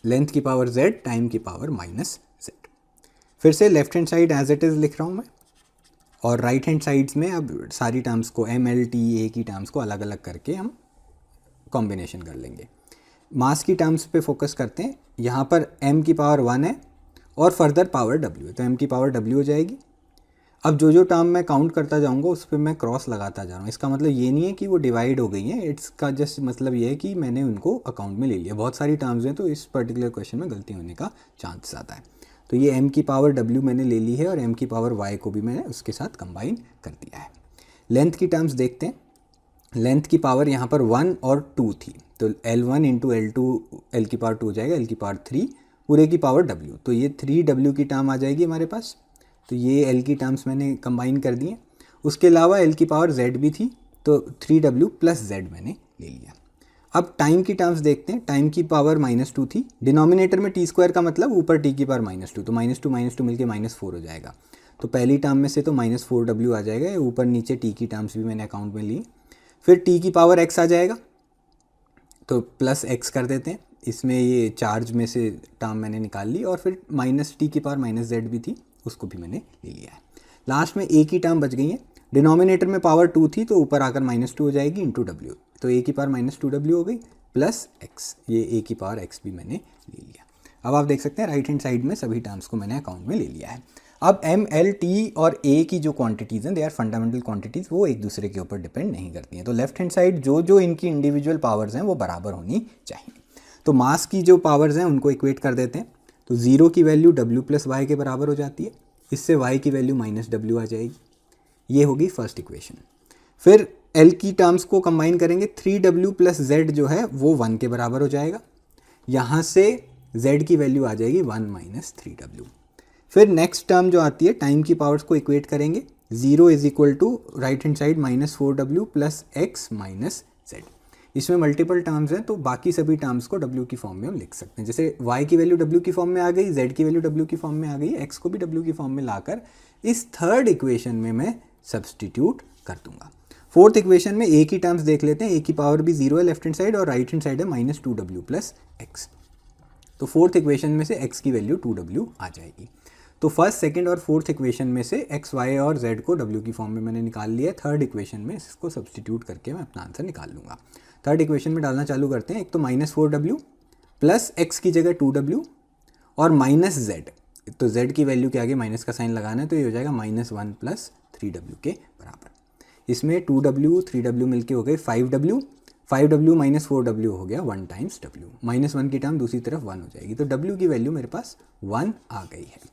लेंथ की पावर z, टाइम की पावर -z। फिर से left hand side as it is लिख रहा हूँ मैं, और राइट हैंड साइड्स में अब सारी टर्म्स को MLT A की टर्म्स को अलग अलग करके हम कॉम्बिनेशन कर लेंगे। मास की टर्म्स पे फोकस करते हैं। यहाँ पर m की पावर 1 है और फर्दर पावर W है, तो m की पावर W हो जाएगी। अब जो जो टर्म मैं काउंट करता जाऊँगा उस पर मैं क्रॉस लगाता जा रहा हूँ। इसका मतलब ये नहीं है कि वो डिवाइड हो गई हैं, इसका जस्ट मतलब ये है कि मैंने उनको अकाउंट में ले लिया। बहुत सारी टर्म्स हैं तो इस पर्टिकुलर क्वेश्चन में गलती होने का चांस ज़्यादा है। तो ये m की पावर W मैंने ले ली है और m की पावर y को भी मैंने उसके साथ कंबाइन कर दिया है। लेंथ की टर्म्स देखते हैं। लेंथ की पावर यहाँ पर 1 और 2 थी, तो L1 इंटू L2, L की पावर 2 हो जाएगा, L की पावर 3, पूरे की पावर W, तो ये 3W की टर्म आ जाएगी हमारे पास। तो ये L की टर्म्स मैंने कंबाइन कर दी हैं। उसके अलावा L की पावर Z भी थी, तो 3W प्लस Z मैंने ले लिया। अब टाइम की टर्म्स देखते हैं। टाइम की पावर -2 थी, डिनोमिनेटर में t² का मतलब ऊपर t की पावर -2, तो -2 मिलके -4 हो जाएगा। तो पहली टर्म में से तो -4W आ जाएगा, ऊपर नीचे t की टर्म्स भी मैंने अकाउंट में ली। फिर t की पावर x आ जाएगा, तो प्लस x कर देते हैं। इसमें ये चार्ज में से टर्म मैंने निकाल ली, और फिर -t की पावर -z भी थी, उसको भी मैंने ले लिया है। लास्ट में a की टर्म बच गई है। डिनोमिनेटर में पावर 2 थी, तो ऊपर आकर -2 हो जाएगी इंटू W, तो a की पावर -2W हो गई प्लस x, ये a की पावर x भी मैंने ले लिया। अब आप देख सकते हैं राइट हैंड साइड में सभी टर्म्स को मैंने अकाउंट में ले लिया है। अब m, l, t और a की जो क्वांटिटीज़ हैं, दे आर फंडामेंटल क्वांटिटीज़, वो एक दूसरे के ऊपर डिपेंड नहीं करती हैं। तो लेफ्ट हैंड साइड जो जो इनकी इंडिविजुअल पावर्स हैं वो बराबर होनी चाहिए। तो मास की जो पावर्स हैं उनको इक्वेट कर देते हैं। तो 0 की वैल्यू W प्लस y के बराबर हो जाती है, इससे y की वैल्यू -W आ जाएगी। ये होगी फर्स्ट इक्वेशन। फिर L की टर्म्स को कंबाइन करेंगे, 3W प्लस Z जो है वो 1 के बराबर हो जाएगा। यहाँ से Z की वैल्यू आ जाएगी 1 - 3W। फिर नेक्स्ट टर्म जो आती है, टाइम की पावर्स को इक्वेट करेंगे। 0 is equal to right hand side -4W plus x minus z। इसमें मल्टीपल टर्म्स हैं, तो बाकी सभी टर्म्स को W की फॉर्म में हम लिख सकते हैं। जैसे y की वैल्यू W की फॉर्म में आ गई, z की वैल्यू W की फॉर्म में आ गई, x को भी W की फॉर्म में लाकर इस थर्ड इक्वेशन में मैं सब्सटीट्यूट कर दूंगा। फोर्थ इक्वेशन में a की टर्म्स देख लेते हैं। a की पावर भी 0 है लेफ्ट हैंड साइड, और राइट हैंड साइड है -2W प्लस x। तो फोर्थ इक्वेशन में से x की वैल्यू 2W आ जाएगी। तो फर्स्ट, सेकंड और फोर्थ इक्वेशन में से एक्स, वाई और जेड को डब्ल्यू की फॉर्म में मैंने निकाल लिया है। थर्ड इक्वेशन में इसको सब्सटीट्यूट करके मैं अपना आंसर निकाल लूँगा। थर्ड इक्वेशन में डालना चालू करते हैं। एक तो -4w प्लस एक्स की जगह 2w और माइनस जेड, तो जेड की वैल्यू के आगे माइनस का साइन लगाना है, तो ये हो जाएगा -1 प्लस 3w के बराबर। इसमें 2w 3w मिलके हो गए 5w, 5w माइनस 4w हो गया 1 टाइम्स w, -1 की टर्म दूसरी तरफ 1 हो जाएगी, तो w की वैल्यू मेरे पास 1 आ गई है।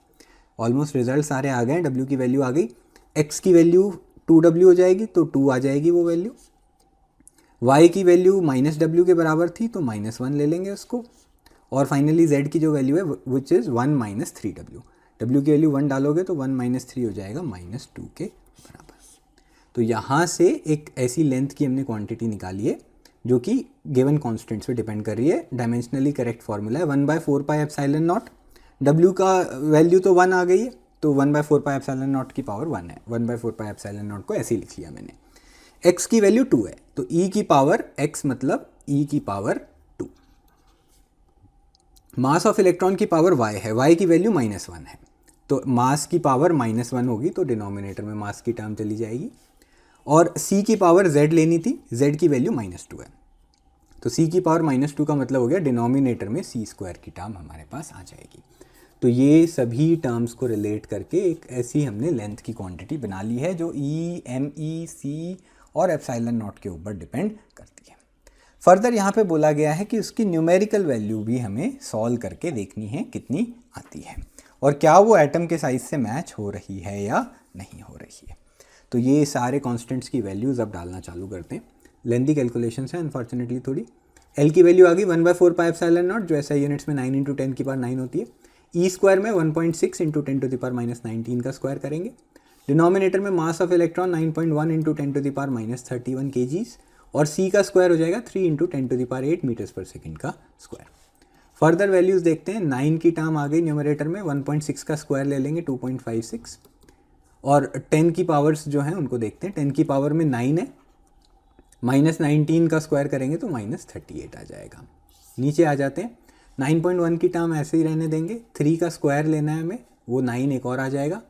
ऑलमोस्ट रिजल्ट सारे आ गए, w की वैल्यू आ गई। x की वैल्यू 2w हो जाएगी, तो 2 आ जाएगी वो वैल्यू। y की वैल्यू -w के बराबर थी, तो -1 ले लेंगे उसको। और फाइनली z की जो वैल्यू है which is 1 minus 3w, w की वैल्यू 1 डालोगे तो 1 माइनस 3 हो जाएगा -2 के बराबर। तो यहाँ से एक ऐसी लेंथ की हमने क्वांटिटी निकाली है जो कि गिवन कॉन्स्टेंट्स पे डिपेंड कर रही है। डायमेंशनली करेक्ट फार्मूला है 1/4 पाई एप्सिलॉन नॉट। w का वैल्यू तो 1 आ गई है, तो 1/4 पाई एप्सिलॉन नॉट की पावर 1 है। 1/4 पाई एप्सिलॉन नॉट को ऐसे ही लिख लिया मैंने। x की वैल्यू 2 है, तो e की पावर x मतलब e की पावर 2। मास ऑफ इलेक्ट्रॉन की पावर y है, y की वैल्यू -1 है, तो मास की पावर -1 होगी, तो डिनोमिनेटर में मास की टर्म चली जाएगी। और c की पावर z लेनी थी, z की वैल्यू -2 है, तो c की पावर -2 का मतलब हो गया डिनोमिनेटर में c² की टर्म हमारे पास आ जाएगी। तो ये सभी टर्म्स को रिलेट करके एक ऐसी हमने लेंथ की क्वांटिटी बना ली है जो e, m, e, c और एप्सिलॉन नॉट के ऊपर डिपेंड करती है। फर्दर यहाँ पे बोला गया है कि उसकी न्यूमेरिकल वैल्यू भी हमें सॉल्व करके देखनी है कितनी आती है और क्या वो एटम के साइज से मैच हो रही है या नहीं हो रही है। तो ये सारे कॉन्स्टेंट्स की वैल्यूज़ अब डालना चालू करते हैं। लेंथी कैलकुलेशन है अनफॉर्चुनेटली थोड़ी। एल की वैल्यू आ गई 1/4 पाई एप्सिलॉन नॉट, जो ऐसा यूनिट्स में 9 × 10 की पावर 9 होती है। ई स्क्वायर में 1.6 × 10⁻⁻19 का स्क्वायर करेंगे। डिनोमिनेटर में मास ऑफ इलेक्ट्रॉन 9.1 × 10⁻31 kgs और c का स्क्वायर हो जाएगा 3 × 10⁸ मीटर्स पर सेकेंड का स्क्वायर। फर्दर वैल्यूज़ देखते हैं। 9 की टर्म आ गई न्यूमरेटर में, 1.6 का स्क्वायर ले लेंगे 2.56 और 10 की पावर्स जो हैं उनको देखते हैं। 10 की पावर में 9 है, -19 का स्क्वायर करेंगे तो -38 आ जाएगा। नीचे आ जाते हैं। 9.1 की टर्म ऐसे ही रहने देंगे, 3 का स्क्वायर लेना है हमें, वो 9 एक और आ जाएगा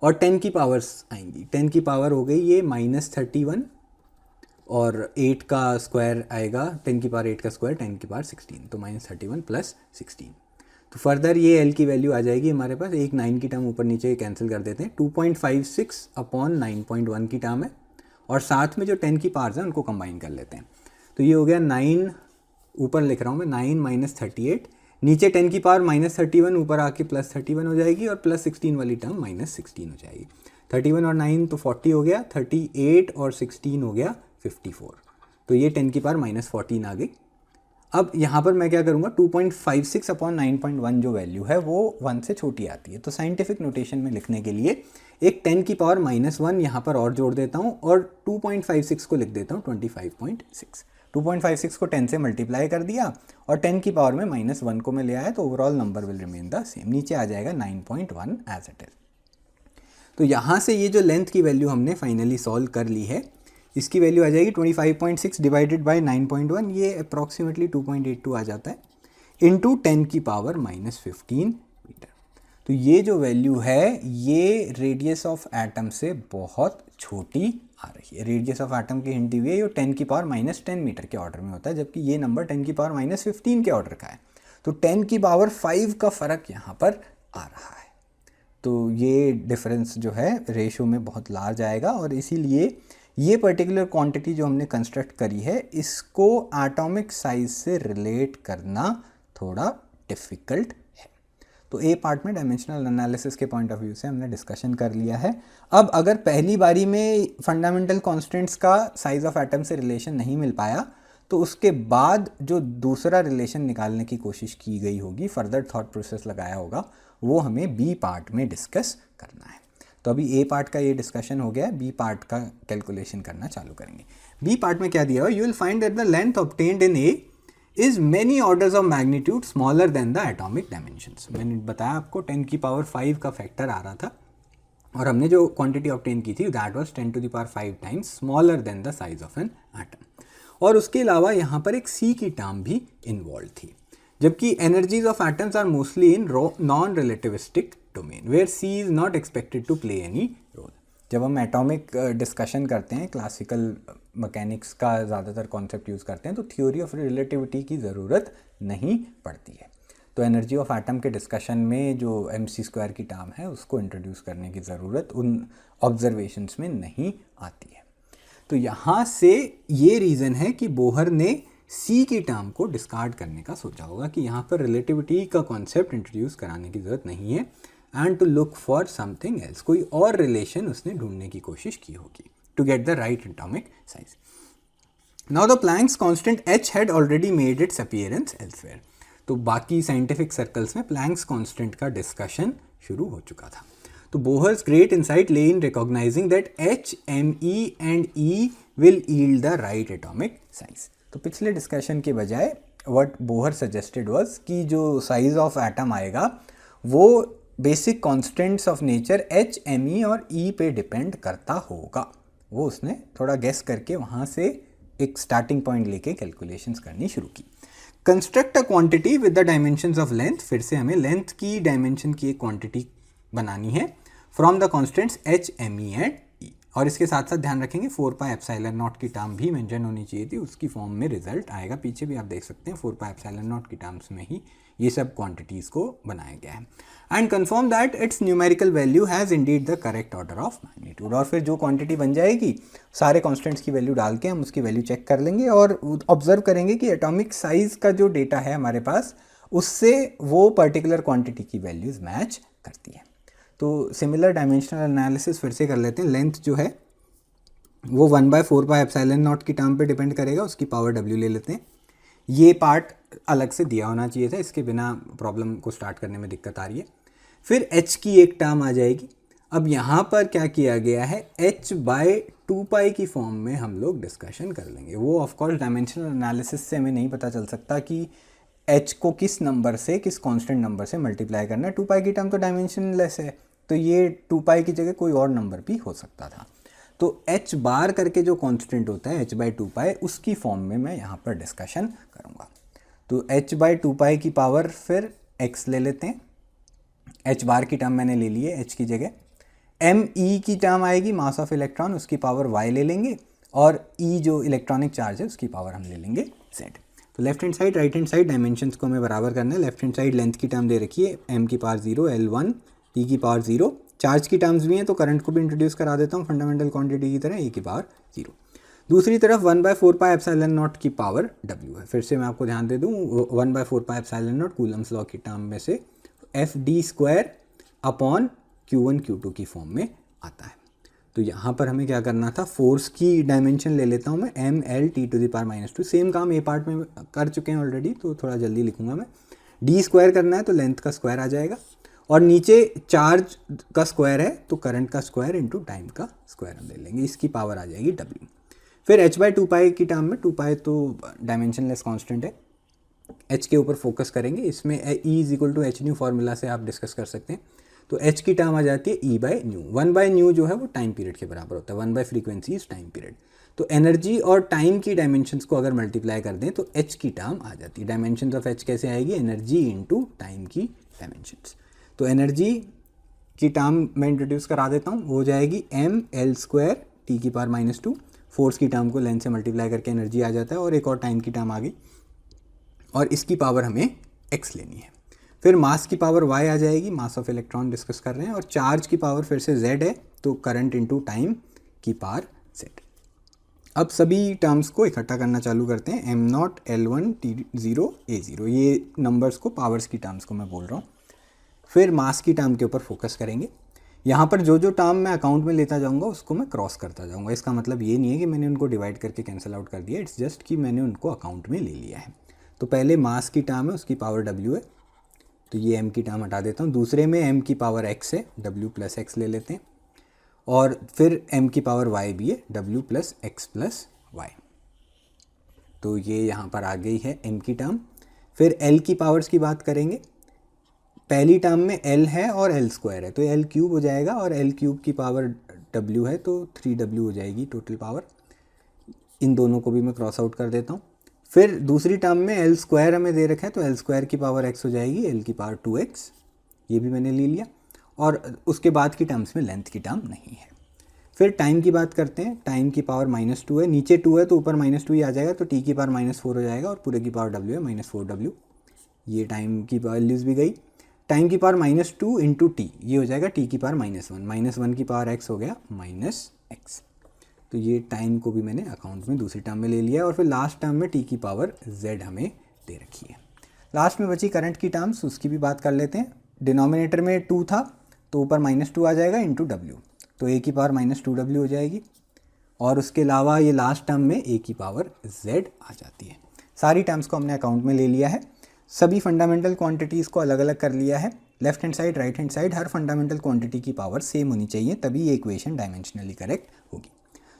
और 10 की पावर्स आएंगी। 10 की पावर हो गई ये -31 और 8 का स्क्वायर आएगा, 10 की पावर 8 का स्क्वायर 10 की पावर 16, तो -31 + 16। तो फर्दर ये L की वैल्यू आ जाएगी हमारे पास। एक 9 की टर्म ऊपर नीचे कैंसिल कर देते हैं। 2.56 अपॉन 9.1 की टर्म है और साथ में जो 10 की पावर्स हैं उनको कंबाइन कर लेते हैं। तो ये हो गया 9, ऊपर लिख रहा हूँ मैं 9 - 38, नीचे 10 की पावर -31, ऊपर आके +31 हो जाएगी और +16 वाली टर्म -16 हो जाएगी। 31 और 9 तो 40 हो गया, 38 और 16 हो गया 54, तो ये 10 की पावर -14 आ गई। अब यहाँ पर मैं क्या करूँगा, 2.56 अपॉन 9.1 जो वैल्यू है वो 1 से छोटी आती है, तो साइंटिफिक नोटेशन में लिखने के लिए एक 10 की पावर -1 यहाँ पर और जोड़ देता हूँ और 2.56 को लिख देता हूँ 25.6। 2.56 को 10 से मल्टीप्लाई कर दिया और 10 की पावर में -1 को मैं ले आया, तो overall number will remain the same. नीचे आ जाएगा 9.1 एज इट इज। तो यहाँ से ये जो लेंथ की वैल्यू हमने फाइनली सॉल्व कर ली है, इसकी वैल्यू आ जाएगी 25.6 डिवाइडेड बाय 9.1, ये अप्रॉक्सीमेटली 2.82 आ जाता है, इंटू 10 की पावर -15 मीटर। तो ये जो वैल्यू है ये रेडियस ऑफ एटम से बहुत छोटी आ रही है। रेडियस ऑफ एटम की हिंट दी हुई है, ये 10 की पावर -10 मीटर के ऑर्डर में होता है, जबकि ये नंबर 10 की पावर -15 के ऑर्डर का है। तो 10 की पावर 5 का फ़र्क यहाँ पर आ रहा है। तो ये डिफरेंस जो है रेशो में बहुत लार्ज आएगा और इसीलिए ये पर्टिकुलर क्वांटिटी जो हमने कंस्ट्रक्ट करी है इसको एटॉमिक साइज से रिलेट करना थोड़ा डिफ़िकल्ट है। तो ए पार्ट में डायमेंशनल एनालिसिस के पॉइंट ऑफ व्यू से हमने डिस्कशन कर लिया है। अब अगर पहली बारी में फंडामेंटल कॉन्स्टेंट्स का साइज ऑफ एटम से रिलेशन नहीं मिल पाया, तो उसके बाद जो दूसरा रिलेशन निकालने की कोशिश की गई होगी, फर्दर थॉट प्रोसेस लगाया होगा, वो हमें बी पार्ट में डिस्कस करना है। तो अभी ए पार्ट का ये डिस्कशन हो गया, बी पार्ट का कैलकुलेशन करना चालू करेंगे। बी पार्ट में क्या दिया हुआ, you will find that the length obtained in A is many orders of magnitude smaller than the atomic dimensions. मैंने बताया आपको 10 की पावर 5 का फैक्टर आ रहा था और हमने जो क्वांटिटी ऑब्टेन की थी that was 10 to the power 5 times smaller than the size of an atom. और उसके अलावा यहाँ पर एक सी की टर्म भी इन्वॉल्व थी। जबकि energies of atoms are mostly in non relativistic domain where c is not expected to play any role. जब हम एटॉमिक डिस्कशन करते हैं, क्लासिकल मैकेनिक्स का ज़्यादातर कॉन्सेप्ट यूज़ करते हैं, तो थ्योरी ऑफ रिलेटिविटी की ज़रूरत नहीं पड़ती है। तो एनर्जी ऑफ एटम के डिस्कशन में जो mc² की टर्म है उसको इंट्रोड्यूस करने की ज़रूरत उन ऑब्जर्वेशंस में नहीं आती है। तो यहाँ से ये रीज़न है कि बोहर ने सी की टर्म को डिस्कार्ड करने का सोचा होगा कि यहाँ पर रिलेटिविटी का कॉन्सेप्ट इंट्रोड्यूस कराने की ज़रूरत नहीं है and to look for something else, कोई और रिलेशन उसने ढूंढने की कोशिश की होगी to get the right atomic size. Now the Planck's constant h had already made its appearance elsewhere. तो बाकी साइंटिफिक सर्कल्स में प्लैंक्स कांस्टेंट का डिस्कशन शुरू हो चुका था। तो Bohr's great insight lay in recognizing that h, m, e and e will yield the right atomic size. तो पिछले डिस्कशन के बजाय व्हाट बोहर सजेस्टेड वाज कि जो साइज ऑफ एटम आएगा वो basic constants of nature h, m, e और e पे डिपेंड करता होगा। वो उसने थोड़ा गेस करके वहाँ से एक स्टार्टिंग पॉइंट लेके कैलकुलेशंस करनी शुरू की। Construct a quantity with the dimensions of length, फिर से हमें लेंथ की डायमेंशन की एक क्वांटिटी बनानी है from the constants h, m, e and e। और इसके साथ साथ ध्यान रखेंगे 4πε0 की टर्म भी मेंशन होनी चाहिए थी, उसकी फॉर्म में रिजल्ट आएगा। पीछे भी आप देख सकते हैं 4πε0 की टर्म्स में ही ये सब क्वांटिटीज़ को बनाया गया है। And confirm that it's numerical value has Indeed the correct order of magnitude. और फिर जो क्वांटिटी बन जाएगी सारे कॉन्स्टेंट्स की वैल्यू डाल के हम उसकी वैल्यू चेक कर लेंगे और ऑब्जर्व करेंगे कि एटॉमिक साइज़ का जो डेटा है हमारे पास उससे वो पर्टिकुलर क्वांटिटी की वैल्यूज़ मैच करती है। तो सिमिलर डायमेंशनल एनालिसिस फिर से कर लेते हैं। लेंथ जो है वो 1/4πε0 की टर्म पे डिपेंड करेगा, उसकी पावर w ले लेते हैं। ये पार्ट अलग से दिया होना चाहिए था, इसके बिना प्रॉब्लम को स्टार्ट करने में दिक्कत आ रही है। फिर h की एक टर्म आ जाएगी। अब यहाँ पर क्या किया गया है, h/2π की फॉर्म में हम लोग डिस्कशन कर लेंगे। वो ऑफकोर्स डायमेंशनल एनालिसिस से हमें नहीं पता चल सकता कि h को किस नंबर से, किस कांस्टेंट नंबर से मल्टीप्लाई करना है। 2π की टर्म तो डायमेंशनलेस है, तो ये 2π की जगह कोई और नंबर भी हो सकता था। तो h बार करके जो कांस्टेंट होता है h/2π, उसकी फॉर्म में मैं यहाँ पर डिस्कशन करूँगा। तो h/2π की पावर फिर x ले लेते हैं। h बार की टर्म मैंने ले ली है h की जगह। me की टर्म आएगी मास ऑफ इलेक्ट्रॉन, उसकी पावर y ले लेंगे और e जो इलेक्ट्रॉनिक चार्ज है उसकी पावर हम ले लेंगे z। तो left hand side right hand side dimensions को हमें बराबर करना है। लेफ्ट हैंड साइड लेंथ की टर्म दे रखी है m की पावर 0, L1 t की पावर 0। चार्ज की टर्म्स भी हैं तो करंट को भी इंट्रोड्यूस करा देता हूँ फंडामेंटल क्वांटिटी की तरह, a की पावर 0। दूसरी तरफ 1/4πε0 की पावर w है। फिर से मैं आपको ध्यान दे दूँ 1/4πε0 कूलम्स लॉ की टर्म में से fd² अपॉन q1 q2 की फॉर्म में आता है। तो यहाँ पर हमें क्या करना था, फोर्स की डायमेंशन ले लेता हूँ मैं mL(T⁻²). सेम काम ए पार्ट में कर चुके हैं ऑलरेडी, तो थोड़ा जल्दी लिखूंगा मैं। d² करना है तो लेंथ का स्क्वायर आ जाएगा और नीचे चार्ज का स्क्वायर है तो करंट का स्क्वायर इंटू टाइम का स्क्वायर हम ले लेंगे, इसकी पावर आ जाएगी w। फिर h/2π की टर्म में 2π तो डायमेंशनलेस कांस्टेंट है, h के ऊपर फोकस करेंगे। इसमें E=hν फार्मूला से आप डिस्कस कर सकते हैं। तो h की टर्म आ जाती है E/ν। 1/ν जो है वो टाइम पीरियड के बराबर होता है, 1/फ्रीक्वेंसी इज टाइम पीरियड। तो एनर्जी और टाइम की डायमेंशंस को अगर मल्टीप्लाई कर दें तो h की टर्म आ जाती है। डायमेंशंस ऑफ h कैसे आएगी, एनर्जी इंटू टाइम की डायमेंशंस। तो एनर्जी की टर्म मैं इंट्रोड्यूस करा देता हूँ, हो जाएगी mL² T⁻²। फोर्स की टर्म को लेंथ से मल्टीप्लाई करके एनर्जी आ जाता है और एक और टाइम की टर्म आ गई और इसकी पावर हमें x लेनी है। फिर मास की पावर y आ जाएगी, मास ऑफ इलेक्ट्रॉन डिस्कस कर रहे हैं, और चार्ज की पावर फिर से z है तो करंट इंटू टाइम की पावर z। अब सभी टर्म्स को इकट्ठा करना चालू करते हैं। m0 L1 T0 A0, ये नंबर्स को पावर्स की टर्म्स को मैं बोल रहा हूँ। फिर मास की टर्म के ऊपर फोकस करेंगे। यहाँ पर जो जो टर्म मैं अकाउंट में लेता जाऊँगा उसको मैं क्रॉस करता जाऊँगा। इसका मतलब ये नहीं है कि मैंने उनको डिवाइड करके कैंसिल आउट कर दिया, इट्स जस्ट कि मैंने उनको अकाउंट में ले लिया है। तो पहले मास की टर्म है उसकी पावर w है, तो ये m की टर्म हटा देता हूँ। दूसरे में m की पावर x है, w प्लस x ले लेते हैं। और फिर m की पावर y भी है, w plus x plus y। तो ये यहाँ पर आ गई है m की टर्म। फिर l की पावर्स की बात करेंगे। पहली टर्म में l है और l² है तो l³ हो जाएगा, और l³ की पावर w है तो 3w हो जाएगी टोटल पावर। इन दोनों को भी मैं क्रॉस आउट कर देता हूँ। फिर दूसरी टर्म में l² हमें दे रखा है तो l² की पावर x हो जाएगी, l की पावर 2x, ये भी मैंने ले लिया। और उसके बाद की टर्म्स में लेंथ की टर्म नहीं है। फिर टाइम की बात करते हैं, टाइम की पावर -2 है, नीचे 2 है तो ऊपर -2 ही आ जाएगा, तो t की पावर -4 हो जाएगा और पूरे की पावर w है -4w। ये टाइम की वैल्यूज़ भी गई। टाइम की पावर -2 इंटू टी, ये हो जाएगा t की पावर -1, -1 की पावर x हो गया -x। तो ये टाइम को भी मैंने अकाउंट में दूसरी टर्म में ले लिया, और फिर लास्ट टर्म में t की पावर z हमें दे रखी है। लास्ट में बची करंट की टर्म्स, उसकी भी बात कर लेते हैं। डिनोमिनेटर में 2 था तो ऊपर -2 आ जाएगा इंटू w, तो a की पावर -2w हो जाएगी, और उसके अलावा ये लास्ट टर्म में a की पावर z आ जाती है। सारी टर्म्स को हमने अकाउंट में ले लिया है। सभी फंडामेंटल क्वांटिटीज़ को अलग अलग कर लिया है। Left hand side, right hand side, हर फंडामेंटल क्वांटिटी की पावर सेम होनी चाहिए, तभी ये इक्वेशन डायमेंशनली करेक्ट होगी।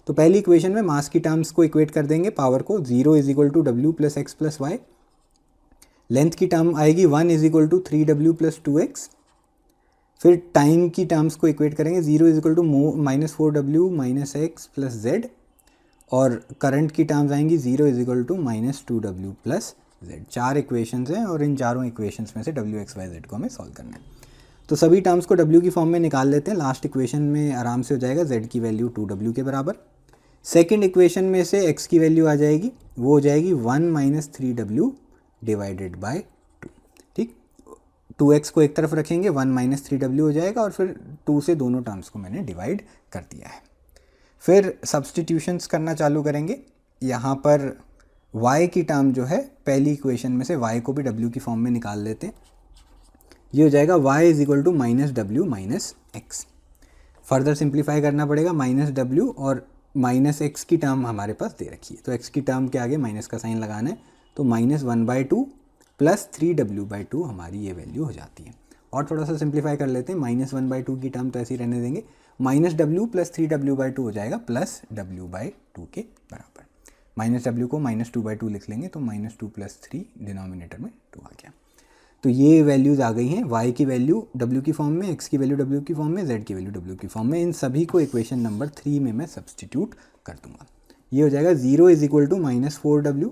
तो पहली इक्वेशन में मास की टर्म्स को इक्वेट कर देंगे, पावर को 0 = w + x + y। लेंथ की टर्म आएगी 1 = 3w + 2x। फिर टाइम की टर्म्स को इक्वेट करेंगे, 0 = -4w - x + z, और करंट की टर्म्स आएंगी 0 = -2w + z। 4 इक्वेशंस हैं और इन चारों इक्वेशंस में से w, x, y, z को हमें सॉल्व करना है। तो सभी टर्म्स को w की फॉर्म में निकाल लेते हैं। लास्ट इक्वेशन में आराम से हो जाएगा z की वैल्यू 2w के बराबर। सेकंड इक्वेशन में से x की वैल्यू आ जाएगी, वो हो जाएगी 1 - 3w / 2। ठीक, 2x को एक तरफ रखेंगे, 1 - 3w हो जाएगा, और फिर 2 से दोनों टर्म्स को मैंने डिवाइड कर दिया है। फिर सब्सटीट्यूशंस करना चालू करेंगे। यहाँ पर y की टर्म जो है, पहली इक्वेशन में से y को भी w की फॉर्म में निकाल लेते हैं। ये हो जाएगा y = -w - x। Further simplify करना पड़ेगा, -w और -x की टर्म हमारे पास दे रखी है, तो x की टर्म के आगे माइनस का साइन लगाना है, तो -1/2 + 3w/2 हमारी ये वैल्यू हो जाती है। और थोड़ा सा सिंप्लीफाई कर लेते हैं, -1/2 की टर्म तो ऐसे ही रहने देंगे, -w + 3w/2 हो जाएगा +w/2 के बराबर। -w को -2/2 लिख लेंगे, तो -2 + 3 डिनोमिनेटर में 2 आ गया। तो ये वैल्यूज़ आ गई हैं, y की वैल्यू w की फॉर्म में, x की वैल्यू w की फॉर्म में, z की वैल्यू w की फॉर्म में। इन सभी को इक्वेशन नंबर 3 में मैं सब्सटीट्यूट कर दूंगा। ये हो जाएगा 0 = -4w,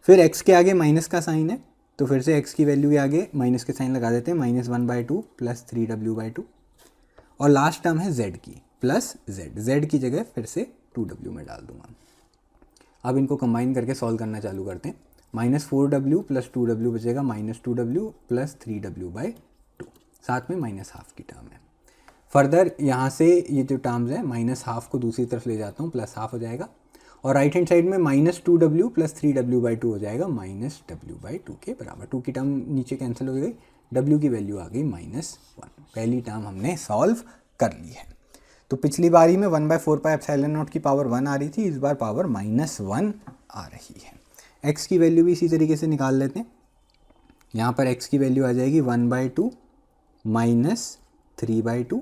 फिर x के आगे माइनस का साइन है, तो फिर से x की वैल्यू के आगे माइनस के साइन लगा देते हैं, -1/2 + 3w/2, और लास्ट टर्म है z की प्लस z की जगह फिर से 2w में डाल दूंगा। अब इनको कंबाइन करके सॉल्व करना चालू करते हैं। -4w + 2w बचेगा, -2w + 3w/2, साथ में -½ की टर्म है। फर्दर यहाँ से ये जो टर्म्स हैं, -½ को दूसरी तरफ ले जाता हूँ, +½ हो जाएगा, और राइट हैंड साइड में -2w + 3w/2 हो जाएगा -w/2 के बराबर। 2 की टर्म नीचे कैंसिल हो गई, w की वैल्यू आ गई -1। पहली टर्म हमने सॉल्व कर ली है। तो पिछली बारी में 1/4πε0 की पावर 1 आ रही थी, इस बार पावर -1 आ रही है। x की वैल्यू भी इसी तरीके से निकाल लेते हैं। यहाँ पर x की वैल्यू आ जाएगी 1/2 - 3/2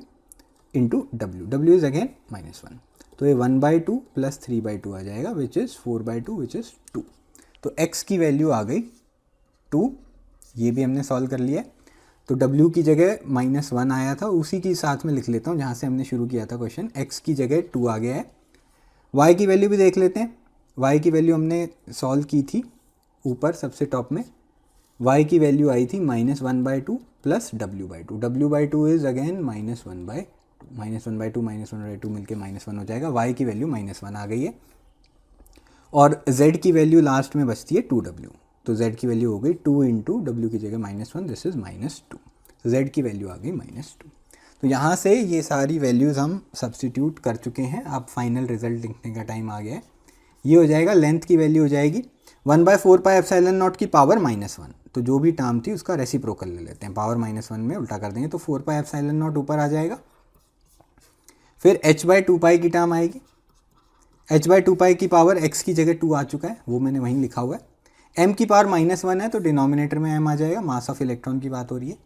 इंटू w इज़ अगेन -1, तो ये 1/2 + 3/2 आ जाएगा, विच इज़ 4/2 विच इज़ 2। तो x की वैल्यू आ गई 2, ये भी हमने सॉल्व कर लिया है। तो w की जगह -1 आया था, उसी के साथ में लिख लेता हूँ जहाँ से हमने शुरू किया था क्वेश्चन। x की जगह 2 आ गया है। y की वैल्यू भी देख लेते हैं। y की वैल्यू हमने सॉल्व की थी ऊपर सबसे टॉप में, y की वैल्यू आई थी -1/2 + w/2। w/2 इज़ अगेन -1/2, -1/2 -1/2 मिलके -1 हो जाएगा। y की वैल्यू -1 आ गई है, और z की वैल्यू लास्ट में बचती है 2w, तो z की वैल्यू हो गई 2 इंटू w की जगह -1, दिस इज़ -2, तो z की वैल्यू आ गई -2। तो यहाँ से ये सारी वैल्यूज़ हम सब्सटीट्यूट कर चुके हैं। अब फाइनल रिजल्ट लिखने का टाइम आ गया है। ये हो जाएगा, लेंथ की वैल्यू हो जाएगी 1/4πε0 की पावर -1, तो जो भी टर्म थी उसका रेसिप्रोकल ले लेते हैं, पावर -1 में उल्टा कर देंगे, तो 4πε0 ऊपर आ जाएगा। फिर h/2π की टर्म आएगी, h/2π की पावर x की जगह 2 आ चुका है, वो मैंने वहीं लिखा हुआ है। m की पावर -1 है, तो डिनोमिनेटर में m आ जाएगा, मास ऑफ इलेक्ट्रॉन की बात हो रही है,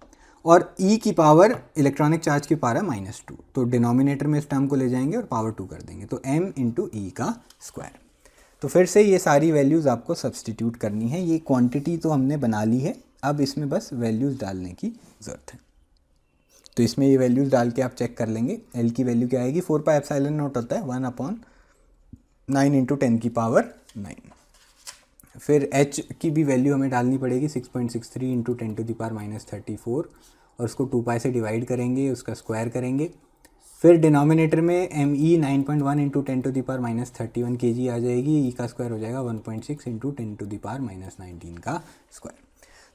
और e की पावर इलेक्ट्रॉनिक चार्ज की पावर है -2, तो डिनोमिनेटर में इस टर्म को ले जाएंगे और पावर 2 कर देंगे, तो m × e का स्क्वायर। तो फिर से ये सारी वैल्यूज़ आपको सब्सटीट्यूट करनी है। ये क्वांटिटी तो हमने बना ली है, अब इसमें बस वैल्यूज़ डालने की ज़रूरत है। तो इसमें ये वैल्यूज़ डाल के आप चेक कर लेंगे। L की वैल्यू क्या आएगी, 4πε0 होता है 1/9 × 10⁻9। फिर h की भी वैल्यू हमें डालनी पड़ेगी, 6.63 × 10⁻34, और उसको 2 पाई से डिवाइड करेंगे, उसका स्क्वायर करेंगे। फिर डिनोमिनेटर में ME 9.1 इंटू 10⁻⁻31 kg आ जाएगी, ई का स्क्वायर हो जाएगा 1.6 इंटू 10⁻⁻19 का स्क्वायर।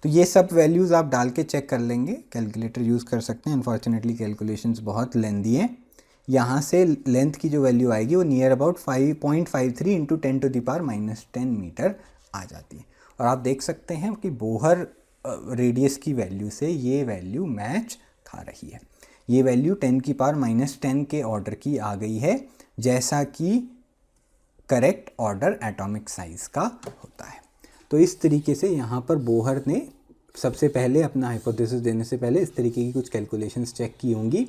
तो ये सब वैल्यूज़ आप डाल के चेक कर लेंगे, कैलकुलेटर यूज़ कर सकते हैं। अनफॉर्चुनेटली कैलकुलेशंस बहुत लेंदी हैं। यहाँ से लेंथ की जो वैल्यू आएगी वो नियर अबाउट 5.53 इंटू 10⁻10 मीटर आ जाती है। और आप देख सकते हैं कि बोहर रेडियस की वैल्यू से ये वैल्यू मैच खा रही है। ये वैल्यू 10⁻10 के ऑर्डर की आ गई है, जैसा कि करेक्ट ऑर्डर एटॉमिक साइज का होता है। तो इस तरीके से यहाँ पर बोहर ने सबसे पहले अपना हाइपोथेसिस देने से पहले इस तरीके की कुछ कैलकुलेशंस चेक की होंगी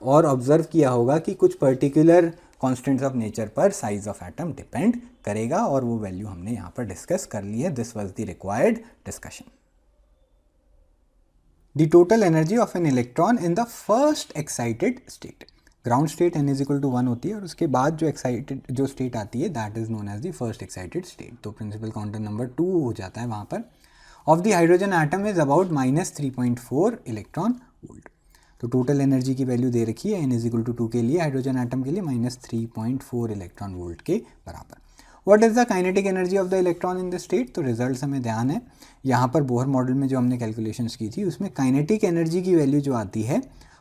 और ऑब्जर्व किया होगा कि कुछ पर्टिकुलर कॉन्स्टेंट्स ऑफ नेचर पर साइज ऑफ एटम डिपेंड करेगा, और वो वैल्यू हमने यहाँ पर डिस्कस कर ली है। This was the required discussion. The total energy of an electron in the first excited state. Ground state n = 1 होती है और उसके बाद जो एक्साइटेड जो स्टेट आती है that is known as the first excited state. तो प्रिंसिपल क्वांटम नंबर 2 हो जाता है वहाँ पर। Of the hydrogen atom is about -3.4 electron volt. तो टोटल एनर्जी की वैल्यू दे रखी है n = 2 के लिए, हाइड्रोजन एटम के लिए -3.4 इलेक्ट्रॉन वोल्ट के बराबर। What is the kinetic energy of the electron in the state. तो रिजल्ट हमें ध्यान है, यहाँ पर बोहर मॉडल में जो हमने कैलकुलेशंस की थी उसमें काइनेटिक एनर्जी की वैल्यू जो आती है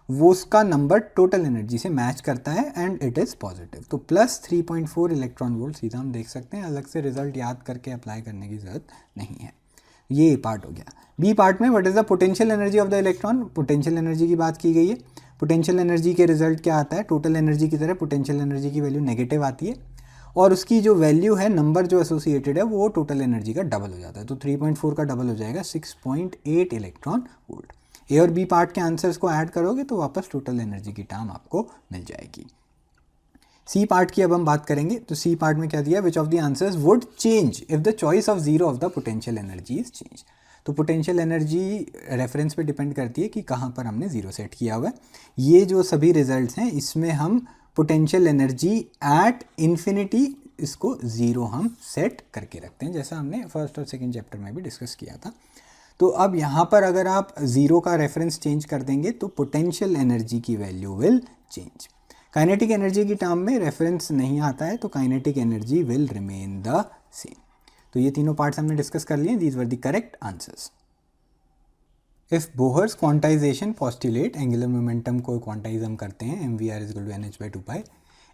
वो उसका नंबर टोटल एनर्जी से मैच करता है एंड इट इज़ पॉजिटिव। तो +3.4 इलेक्ट्रॉन वोल्ट सीधा हम देख सकते हैं, अलग से रिजल्ट याद करके अप्लाई करने की ज़रूरत नहीं है। ये पार्ट हो गया। बी पार्ट में what is the potential energy of the electron. Potential energy की बात की गई है। पोटेंशियल एनर्जी के रिजल्ट क्या आता है, टोटल एनर्जी की तरह पोटेंशियल एनर्जी की वैल्यू नेगेटिव आती है और उसकी जो वैल्यू है, नंबर जो एसोसिएटेड है वो टोटल एनर्जी का डबल हो जाता है। तो 3.4 का डबल हो जाएगा 6.8 इलेक्ट्रॉन वोल्ट। ए और बी पार्ट के आंसर्स को ऐड करोगे तो वापस टोटल एनर्जी की टर्म आपको मिल जाएगी। सी पार्ट की अब हम बात करेंगे। तो सी पार्ट में क्या दिया, which of the answers would change if the choice of zero of the potential energy is change. तो पोटेंशियल एनर्जी रेफरेंस पे डिपेंड करती है कि कहाँ पर हमने जीरो सेट किया हुआ है। ये जो सभी रिजल्ट्स हैं इसमें हम पोटेंशियल एनर्जी एट इन्फिनिटी इसको ज़ीरो हम सेट करके रखते हैं, जैसा हमने फर्स्ट और सेकंड चैप्टर में भी डिस्कस किया था। तो अब यहाँ पर अगर आप ज़ीरो का रेफरेंस चेंज कर देंगे तो पोटेंशियल एनर्जी की value will change. Kinetic energy की टर्म में रेफरेंस नहीं आता है तो kinetic energy will remain the same. तो ये तीनों पार्ट्स हमने डिस्कस कर लिए। These were the correct answers. If Bohr's quantization postulate, angular momentum को क्वांटाइज हम करते हैं mvr = nh/2π।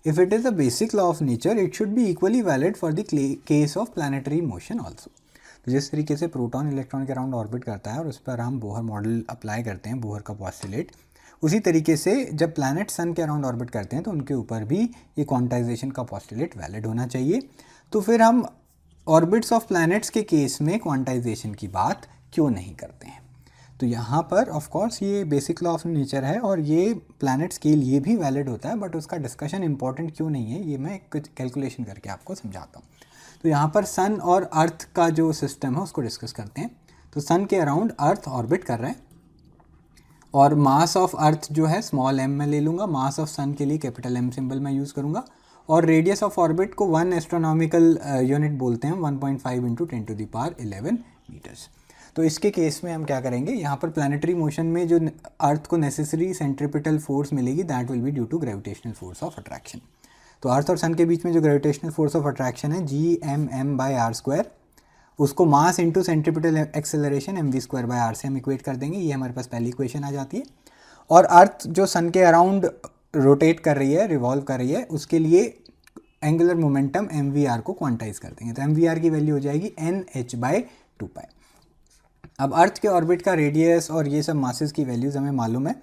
If it is a basic law of nature it should be equally valid for the case of planetary motion also. तो जिस तरीके से proton electron के around orbit करता है और उस पर हम बोहर मॉडल अप्लाई करते हैं, बोहर का पॉस्टुलेट, उसी तरीके से जब प्लैनेट सन के अराउंड ऑर्बिट करते हैं तो उनके ऊपर भी ये क्वांटाइजेशन का पॉस्टुलेट वैलिड होना चाहिए। तो फिर हम ऑर्बिट्स ऑफ प्लैनेट्स के केस में क्वांटाइजेशन की बात क्यों नहीं करते हैं। तो यहाँ पर ऑफ कोर्स ये बेसिक लॉ ऑफ नेचर है और ये प्लैनेट्स के लिए भी वैलिड होता है, बट उसका डिस्कशन इंपॉर्टेंट क्यों नहीं है ये मैं कुछ कैलकुलेशन करके आपको समझाता हूँ। तो यहाँ पर सन और अर्थ का जो सिस्टम है उसको डिस्कस करते हैं। तो सन के अराउंड अर्थ ऑर्बिट कर रहा है और मास ऑफ अर्थ जो है स्मॉल m में ले लूँगा, मास ऑफ सन के लिए कैपिटल M सिंबल मैं यूज़ करूँगा और रेडियस ऑफ ऑर्बिट को 1 एस्ट्रोनॉमिकल यूनिट बोलते हैं, 1.5 इंटू 10⁻11 मीटर्स। तो इसके केस में हम क्या करेंगे, यहाँ पर प्लानिटरी मोशन में जो अर्थ को नेसेसरी सेंट्रिपिटल फोर्स मिलेगी that will be due to gravitational force of attraction. तो अर्थ और सन के बीच में जो ग्रेविटेशनल फोर्स ऑफ अट्रैक्शन है Gmm/r², उसको mass into centripetal acceleration mv²/r से हम इक्वेट कर देंगे। ये हमारे पास पहली इक्वेशन आ जाती है। और अर्थ जो सन के अराउंड रोटेट कर रही है, रिवॉल्व कर रही है, उसके लिए एंगुलर मोमेंटम mvr को क्वांटाइज कर देंगे। तो mvr की वैल्यू हो जाएगी nh/2π। अब अर्थ के ऑर्बिट का रेडियस और ये सब मासेस की वैल्यूज़ हमें मालूम है,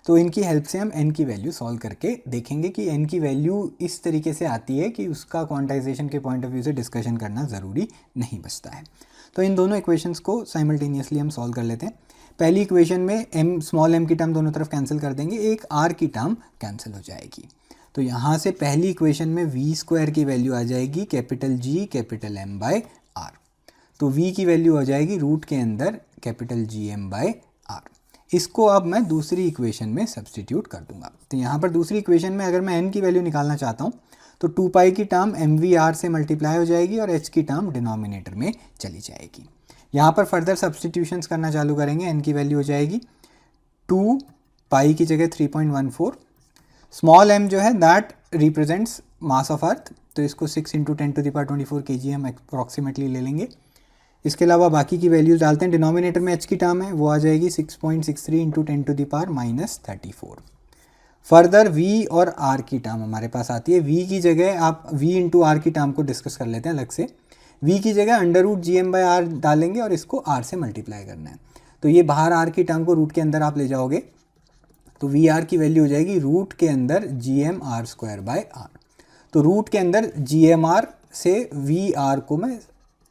तो इनकी हेल्प से हम n की वैल्यू सॉल्व करके देखेंगे कि n की वैल्यू इस तरीके से आती है कि उसका क्वांटाइजेशन के पॉइंट ऑफ व्यू से डिस्कशन करना ज़रूरी नहीं बचता है। तो इन दोनों इक्वेशंस को साइमल्टेनियसली हम सॉल्व कर लेते हैं। पहली इक्वेशन में m स्मॉल m की टर्म दोनों तरफ कैंसिल कर देंगे, एक r की टर्म कैंसिल हो जाएगी। तो यहाँ से पहली इक्वेशन में v² की वैल्यू आ जाएगी कैपिटल G कैपिटल M/r। तो v की वैल्यू हो जाएगी रूट के अंदर कैपिटल Gm/r। इसको अब मैं दूसरी इक्वेशन में सब्स्टिट्यूट कर दूंगा। तो यहाँ पर दूसरी इक्वेशन में अगर मैं n की वैल्यू निकालना चाहता हूँ तो 2π की टर्म mvr से मल्टीप्लाई हो जाएगी और h की टर्म डिनोमिनेटर में चली जाएगी। यहाँ पर फर्दर सब्स्टिट्यूशंस करना चालू करेंगे, n की वैल्यू हो जाएगी 2 पाई की जगह 3.14, स्मॉल m जो है दैट रिप्रेजेंट्स मास ऑफ अर्थ, तो इसको 6 × 10⁻24 kg हम अप्रॉक्सीमेटली ले लेंगे। इसके अलावा बाकी की वैल्यूज डालते हैं, डिनोमिनेटर में h की टर्म है वो आ जाएगी 6.63 × 10⁻−34। फर्दर v और r की टर्म हमारे पास आती है, v की जगह आप v × r की टर्म को डिस्कस कर लेते हैं अलग से। v की जगह √gm/r डालेंगे और इसको r से मल्टीप्लाई करना है, तो ये बाहर r की टर्म को रूट के अंदर आप ले जाओगे तो वी आर की वैल्यू हो जाएगी रूट के अंदर GMR²/r। तो रूट के अंदर GMR से VR को मैं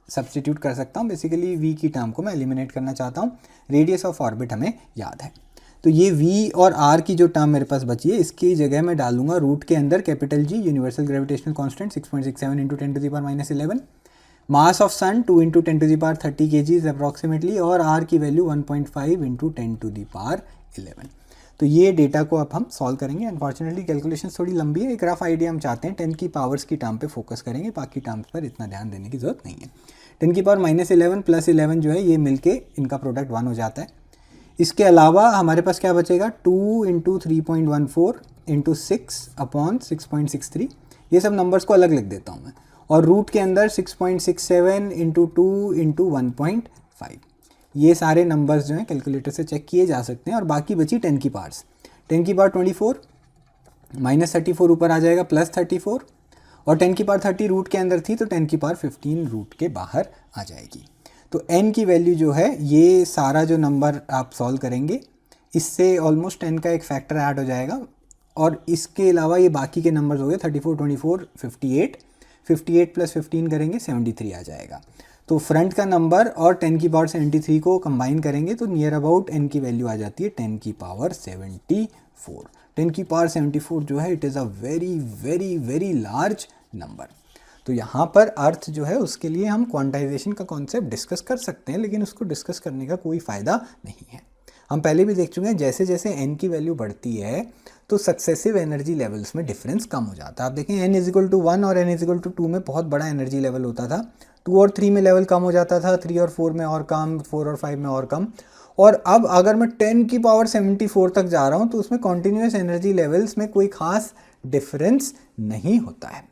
सब्सटीट्यूट कर सकता हूँ, बेसिकली V की टर्म को मैं एलिमिनेट करना चाहता हूँ, रेडियस ऑफ ऑर्बिट हमें याद है। तो ये V और R की जो टर्म मेरे पास बची है इसकी जगह मैं डालूंगा रूट के अंदर capital G universal gravitational constant 6.67 × 10⁻11, mass of sun 2 × 10⁻30 kg approximately, और R की वैल्यू 1.5 × 10⁻11। तो ये डेटा को अब हम सॉल्व करेंगे। अनफॉर्चुनेटली कैलकुलेशन थोड़ी लंबी है, एक रफ आइडिया हम चाहते हैं, 10 की पावर्स की टर्म पे फोकस करेंगे, बाकी टर्म्स पर इतना ध्यान देने की जरूरत नहीं है। 10 की पावर -11 + 11 जो है ये मिलके इनका प्रोडक्ट 1 हो जाता है। इसके अलावा हमारे पास क्या बचेगा, 2 × 3.14 × 6/6.63, ये सब नंबर्स को अलग लिख देता हूँ मैं, और रूट के अंदर 6.67 × 2 × 1.5, ये सारे नंबर्स जो हैं कैलकुलेटर से चेक किए जा सकते हैं। और बाकी बची 10 की पावर्स, 10 की पावर 24, -34 ऊपर आ जाएगा +34, और 10 की पावर 30 रूट के अंदर थी तो 10 की पावर 15 रूट के बाहर आ जाएगी। तो n की वैल्यू जो है, ये सारा जो नंबर आप सॉल्व करेंगे इससे ऑलमोस्ट 10 का एक फैक्टर ऐड हो जाएगा, और इसके अलावा ये बाकी के नंबर्स हो गए 34, 24, 58, 58 + 15 करेंगे 73 आ जाएगा। तो फ्रंट का नंबर और 10 की पावर 73 को कंबाइन करेंगे तो नियर अबाउट n की वैल्यू आ जाती है 10 की पावर 74। 10 की पावर 74 जो है it is a very very very large number. तो यहाँ पर अर्थ जो है उसके लिए हम क्वांटाइजेशन का कॉन्सेप्ट डिस्कस कर सकते हैं, लेकिन उसको डिस्कस करने का कोई फ़ायदा नहीं है। हम पहले भी देख चुके हैं जैसे जैसे n की वैल्यू बढ़ती है तो सक्सेसिव एनर्जी लेवल्स में डिफरेंस कम हो जाता है। आप देखें n = 1 और n = 2 में बहुत बड़ा एनर्जी लेवल होता था, 2 और 3 में लेवल कम हो जाता था, 3 और 4 में और कम, 4 और 5 में और कम, और अब अगर मैं 10 की पावर 74 तक जा रहा हूँ तो उसमें कॉन्टीन्यूस एनर्जी लेवल्स में कोई खास डिफरेंस नहीं होता है।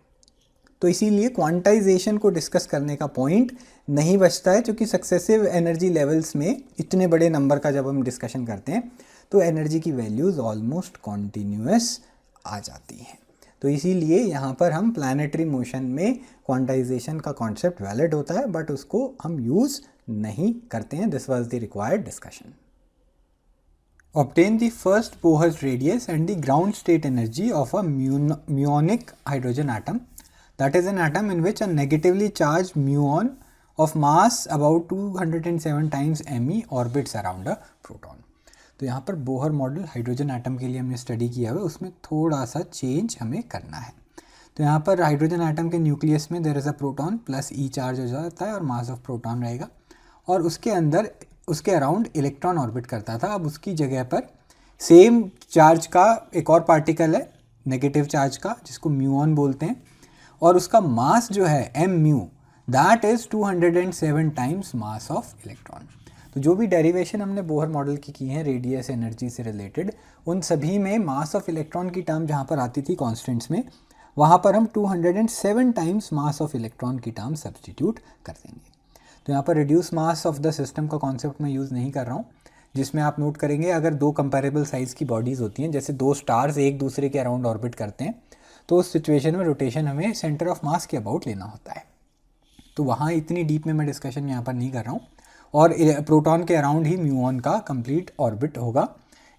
तो इसीलिए क्वांटाइजेशन को डिस्कस करने का पॉइंट नहीं बचता है, क्योंकि सक्सेसिव एनर्जी लेवल्स में इतने बड़े नंबर का जब हम डिस्कशन करते हैं तो एनर्जी की वैल्यूज़ ऑलमोस्ट कॉन्टीन्यूस आ जाती हैं। तो इसीलिए यहाँ पर हम प्लानिटरी मोशन में क्वांटाइजेशन का कॉन्सेप्ट वैलिड होता है, बट उसको हम यूज़ नहीं करते हैं। This was the required discussion. Obtain the first Bohr's radius and the ground state energy of a muonic hydrogen atom, that is an atom in which a negatively charged muon of mass about 207 times me orbits around a proton। तो यहाँ पर Bohr model hydrogen atom के लिए हमने study किया है, उसमें थोड़ा सा चेंज हमें करना है। तो यहाँ पर हाइड्रोजन एटम के न्यूक्लियस में there is a proton plus e charge हो जाता है और मास ऑफ प्रोटॉन रहेगा, और उसके अंदर उसके अराउंड इलेक्ट्रॉन ऑर्बिट करता था। अब उसकी जगह पर सेम चार्ज का एक और पार्टिकल है नेगेटिव चार्ज का, जिसको म्यूऑन बोलते हैं, और उसका मास जो है m mu, that is 207 times mass of electron. तो जो भी डेरिवेशन हमने बोहर मॉडल की हैं रेडियस एनर्जी से रिलेटेड, उन सभी में मास ऑफ इलेक्ट्रॉन की टर्म जहाँ पर आती थी कॉन्स्टेंट्स में, वहाँ पर हम 207 टाइम्स मास ऑफ इलेक्ट्रॉन की टर्म सब्सटीट्यूट कर देंगे। तो यहाँ पर reduce mass of the system का कॉन्सेप्ट मैं यूज़ नहीं कर रहा हूँ, जिसमें आप नोट करेंगे अगर दो कंपेरेबल साइज़ की बॉडीज़ होती हैं, जैसे दो स्टार्स एक दूसरे के अराउंड ऑर्बिट करते हैं, तो उस सिचुएशन में रोटेशन हमें सेंटर ऑफ मास के अबाउट लेना होता है। तो वहाँ इतनी डीप में मैं डिस्कशन यहाँ पर नहीं कर रहा हूँ, और प्रोटॉन के अराउंड ही म्यूऑन का कंप्लीट ऑर्बिट होगा।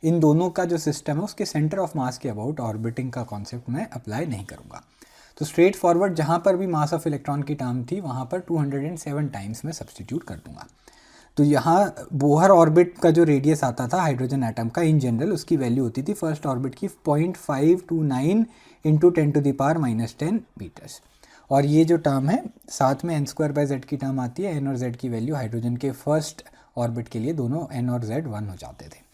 इन दोनों का जो सिस्टम है उसके सेंटर ऑफ मास के अबाउट ऑर्बिटिंग का कॉन्सेप्ट मैं अप्लाई नहीं करूँगा। तो स्ट्रेट फॉरवर्ड जहाँ पर भी मास ऑफ इलेक्ट्रॉन की टर्म थी वहाँ पर 207 टाइम्स मैं सब्सटीट्यूट कर दूँगा। तो यहाँ बोहर ऑर्बिट का जो रेडियस आता था हाइड्रोजन एटम का इन जनरल, उसकी वैल्यू होती थी फर्स्ट ऑर्बिट की 0.529 × 10⁻10 मीटर्स, और ये जो टर्म है साथ में n² z की टर्म आती है। n और z की वैल्यू हाइड्रोजन के फर्स्ट ऑर्बिट के लिए दोनों n और z 1 हो जाते थे।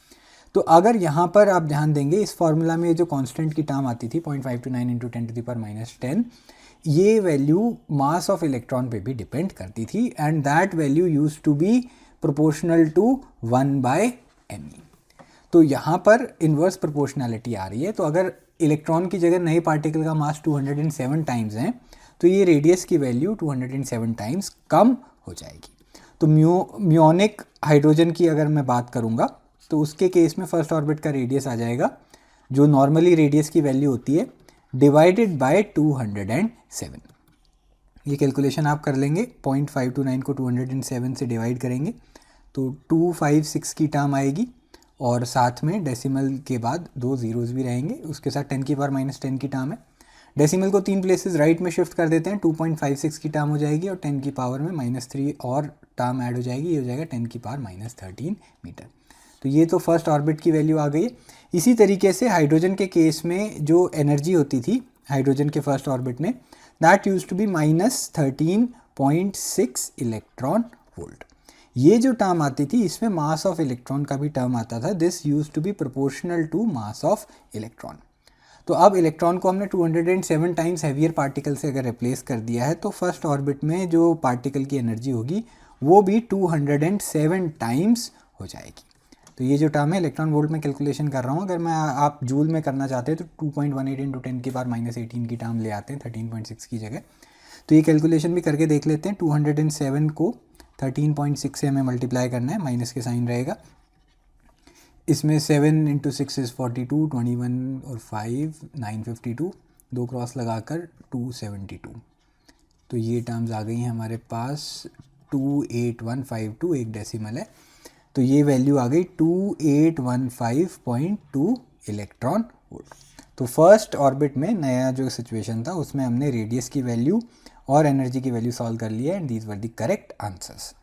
तो अगर यहाँ पर आप ध्यान देंगे इस फॉर्मूला में जो कांस्टेंट की टर्म आती थी 0.529 × 10⁻10, ये वैल्यू मास ऑफ इलेक्ट्रॉन पे भी डिपेंड करती थी, and that value used to be proportional to 1/me। तो यहाँ पर इन्वर्स प्रोपोर्शनैलिटी आ रही है। तो अगर इलेक्ट्रॉन की जगह नए पार्टिकल का मास 207 टाइम्स है तो ये रेडियस की वैल्यू 207 टाइम्स कम हो जाएगी। तो म्योनिक हाइड्रोजन की अगर मैं बात करूँगा तो उसके केस में फर्स्ट ऑर्बिट का रेडियस आ जाएगा, जो नॉर्मली रेडियस की वैल्यू होती है, डिवाइडेड बाय 207। ये कैलकुलेशन आप कर लेंगे, 0.529 को 207 से डिवाइड करेंगे तो 256 की टर्म आएगी, और साथ में डेसिमल के बाद 2 ज़ीरोज़ भी रहेंगे, उसके साथ 10 की पावर -10 की टर्म है। डेसिमल को 3 प्लेसेस राइट में शिफ्ट कर देते हैं, 2.56 की टर्म हो जाएगी और 10 की पावर में -3 और टर्म ऐड हो जाएगी, ये हो जाएगा 10 की पावर -13 मीटर। तो ये तो फर्स्ट ऑर्बिट की वैल्यू आ गई है। इसी तरीके से हाइड्रोजन के केस में जो एनर्जी होती थी हाइड्रोजन के फर्स्ट ऑर्बिट में, that used to be -13.6 electron volt. ये जो टर्म आती थी इसमें मास ऑफ इलेक्ट्रॉन का भी टर्म आता था, this used to be proportional to mass of electron. तो अब इलेक्ट्रॉन को हमने 207 टाइम्स हैवियर पार्टिकल से अगर रिप्लेस कर दिया है तो फर्स्ट ऑर्बिट में जो पार्टिकल की एनर्जी होगी वो भी 207 टाइम्स हो जाएगी। तो ये जो टर्म है इलेक्ट्रॉन वोल्ट में कैलकुलेशन कर रहा हूँ, अगर मैं आप जूल में करना चाहते हैं तो 2.18 इंटू 10 की पावर -18 की टर्म ले आते हैं 13.6 की जगह। तो ये कैलकुलेशन भी करके देख लेते हैं। 207 को 13.6 से हमें मल्टीप्लाई करना है, माइनस के साइन रहेगा, इसमें 7 इंटू 6 इज़ 42, 21 और 5 952, 2 क्रॉस लगाकर 272। तो ये टर्म्स आ गई हैं हमारे पास, 28152 एक डेसिमल है, तो ये वैल्यू आ गई 2815.2 इलेक्ट्रॉन वोल्ट। तो फर्स्ट ऑर्बिट में नया जो सिचुएशन था उसमें हमने रेडियस की वैल्यू और एनर्जी की वैल्यू सॉल्व कर लिया, and these were the correct answers.